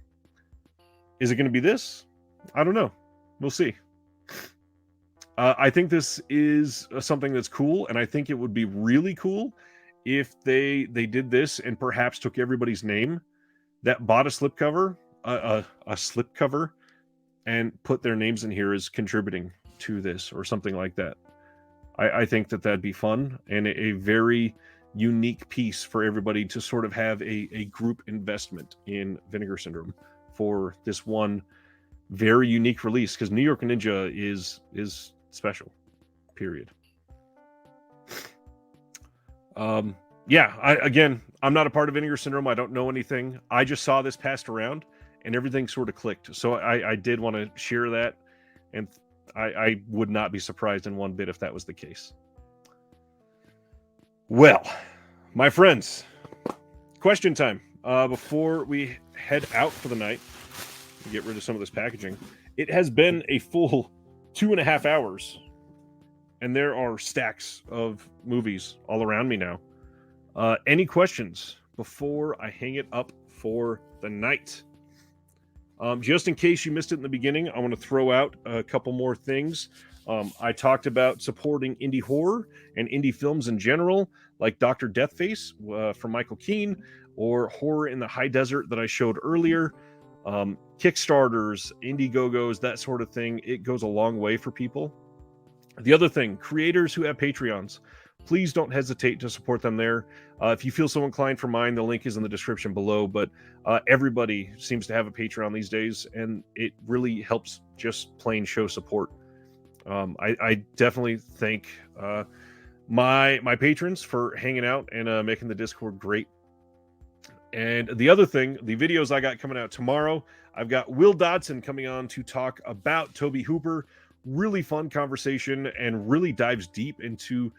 Is it going to be this? I don't know. We'll see. I think this is something that's cool, and I think it would be really cool if they did this and perhaps took everybody's name that bought a slipcover, and put their names in here as contributing to this or something like that. I think that that'd be fun and a very unique piece for everybody to sort of have a group investment in Vinegar Syndrome for this one very unique release, because New York Ninja is special, period. Yeah, I'm not a part of Vinegar Syndrome. I don't know anything. I just saw this passed around and everything sort of clicked. So I did want to share that, and I would not be surprised in one bit if that was the case. Well, my friends, question time. Before we head out for the night, get rid of some of this packaging. It has been a full 2.5 hours, and there are stacks of movies all around me now. Any questions before I hang it up for the night? Just in case you missed it in the beginning, I want to throw out a couple more things. I talked about supporting indie horror and indie films in general, like Dr. Deathface from Michael Keane, or Horror in the High Desert that I showed earlier. Kickstarters, Indiegogos, that sort of thing. It goes a long way for people. The other thing, creators who have Patreons, please don't hesitate to support them there. If you feel so inclined for mine, the link is in the description below. But everybody seems to have a Patreon these days, and it really helps just plain show support. I definitely thank my patrons for hanging out and making the Discord great. And the other thing, the videos I got coming out tomorrow, I've got Will Dodson coming on to talk about Tobe Hooper. Really fun conversation, and really dives deep into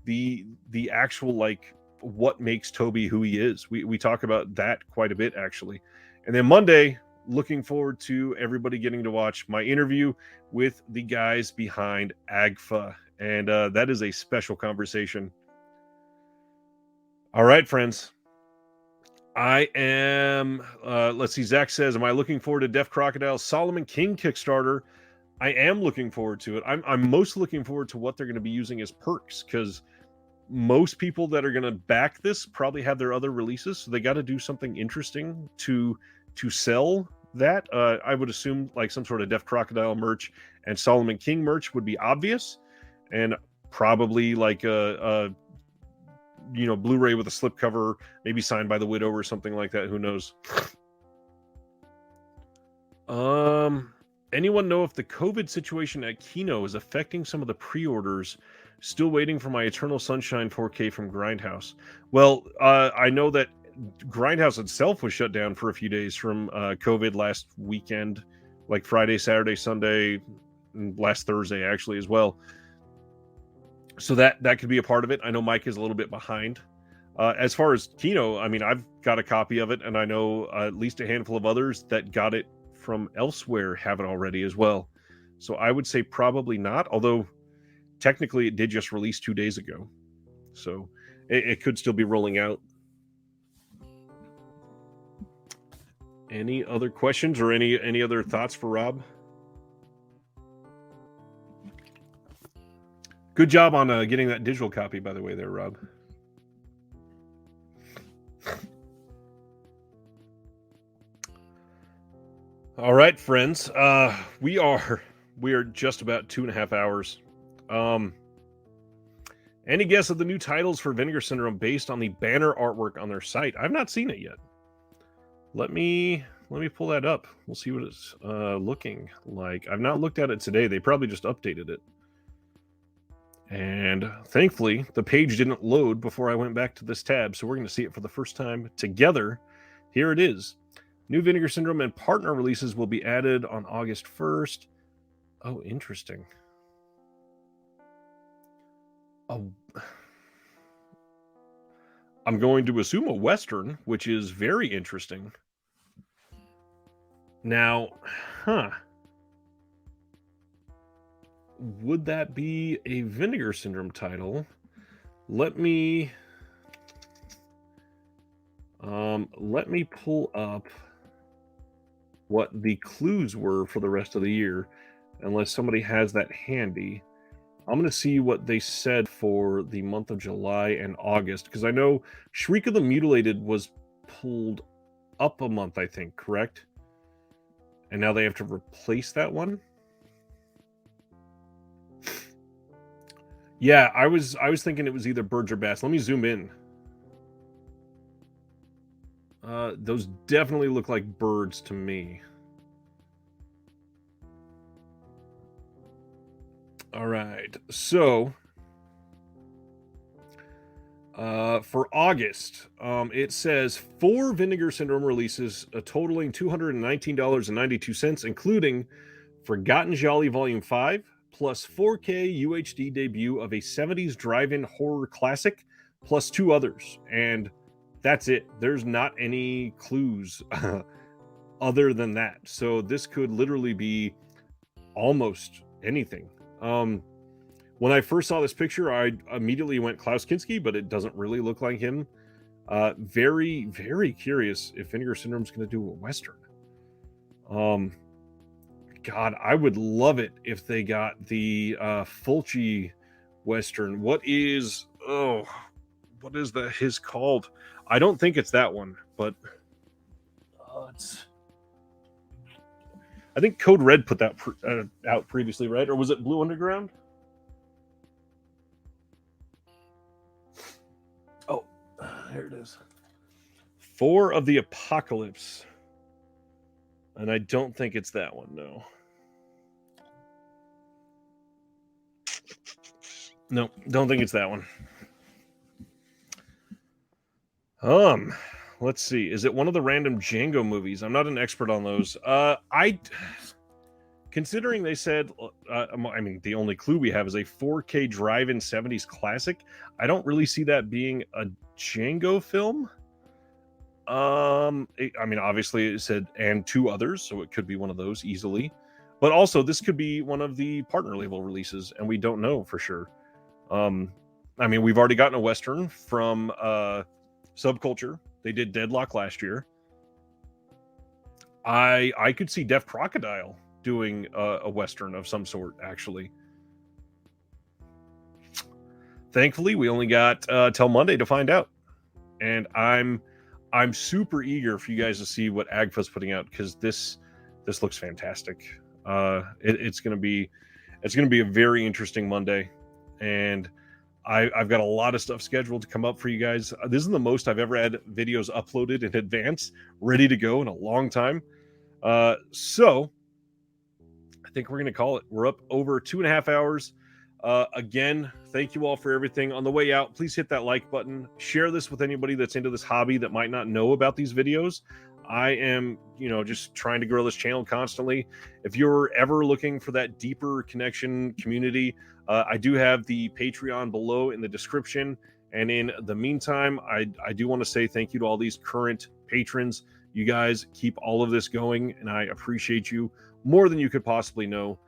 the actual, like, what makes Tobe who he is. We talk about that quite a bit, actually. And then Monday, looking forward to everybody getting to watch my interview with the guys behind AGFA. And that is a special conversation. All right, friends. I am, let's see, Zach says, am I looking forward to Deaf Crocodile's Solomon King Kickstarter? I am looking forward to it. I'm most looking forward to what they're going to be using as perks, because most people that are going to back this probably have their other releases, so they got to do something interesting to sell that. I would assume like some sort of Deaf Crocodile merch and Solomon King merch would be obvious, and probably like a Blu-ray with a slipcover, maybe signed by the Widow or something like that. Who knows? Anyone know if the COVID situation at Kino is affecting some of the pre-orders? Still waiting for my Eternal Sunshine 4K from Grindhouse. Well, I know that Grindhouse itself was shut down for a few days from COVID last weekend, like Friday, Saturday, Sunday, and last Thursday actually as well. So that could be a part of it. I know Mike is a little bit behind. As far as Kino, I mean, I've got a copy of it, and I know at least a handful of others that got it from elsewhere have it already as well. So I would say probably not, although technically it did just release 2 days ago. So it could still be rolling out. Any other questions or any other thoughts for Rob? Good job on getting that digital copy, by the way, there, Rob. All right, friends. We are just about 2.5 hours. Any guess of the new titles for Vinegar Syndrome based on the banner artwork on their site? I've not seen it yet. Let me pull that up. We'll see what it's looking like. I've not looked at it today. They probably just updated it. And thankfully, the page didn't load before I went back to this tab, so we're going to see it for the first time together. Here it is. New Vinegar Syndrome and partner releases will be added on August 1st. Oh, interesting. Oh, I'm going to assume a Western, which is very interesting. Now, would that be a Vinegar Syndrome title? Let me pull up what the clues were for the rest of the year, unless somebody has that handy. I'm going to see what they said for the month of July and August, because I know Shriek of the Mutilated was pulled up a month, I think, correct? And now they have to replace that one? Yeah, I was thinking it was either birds or bats. Let me zoom in. Those definitely look like birds to me. All right. So, for August, it says 4 Vinegar Syndrome releases, totaling $219.92, including Forgotten Jolly Volume 5, plus 4K UHD debut of a 70s drive-in horror classic, plus 2 others. And that's it. There's not any clues other than that. So this could literally be almost anything. When I first saw this picture, I immediately went Klaus Kinski, but it doesn't really look like him. Very, very curious if Vinegar Syndrome's going to do a Western. God, I would love it if they got the Fulci Western. What is his called? I don't think it's that one, but it's. I think Code Red put that out previously, right? Or was it Blue Underground? Oh, there it is. 4 of the Apocalypse. And I don't think it's that one, no. No, don't think it's that one. Let's see. Is it one of the random Django movies? I'm not an expert on those. Considering they said, I mean, the only clue we have is a 4K drive-in 70s classic. I don't really see that being a Django film. I mean, obviously it said and 2 others, so it could be one of those easily. But also, this could be one of the partner label releases, and we don't know for sure. I mean, we've already gotten a Western from Subculture. They did Deadlock last year. I could see Deaf Crocodile doing a Western of some sort, actually. Thankfully, we only got till Monday to find out. And I'm super eager for you guys to see what AGFA's putting out, because this looks fantastic. It's gonna be a very interesting Monday, and I've got a lot of stuff scheduled to come up for you guys. This is the most I've ever had videos uploaded in advance, ready to go in a long time. So I think we're gonna call it. We're up over 2.5 hours. Again, thank you all for everything. On the way out, please hit that like button. Share this with anybody that's into this hobby that might not know about these videos. I am, just trying to grow this channel constantly. If you're ever looking for that deeper connection community, I do have the Patreon below in the description. And in the meantime, I do want to say thank you to all these current patrons. You guys keep all of this going, and I appreciate you more than you could possibly know.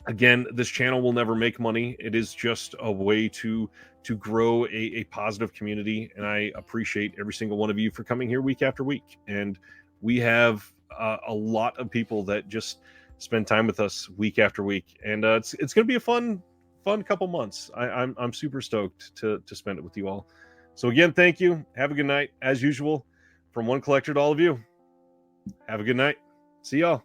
Again, this channel will never make money. It is just a way to grow a positive community, and I appreciate every single one of you for coming here week after week. And we have a lot of people that just spend time with us week after week, and it's going to be a fun couple months. I'm super stoked to spend it with you all. So again, thank you. Have a good night. As usual, from one collector to all of you, have a good night. See y'all.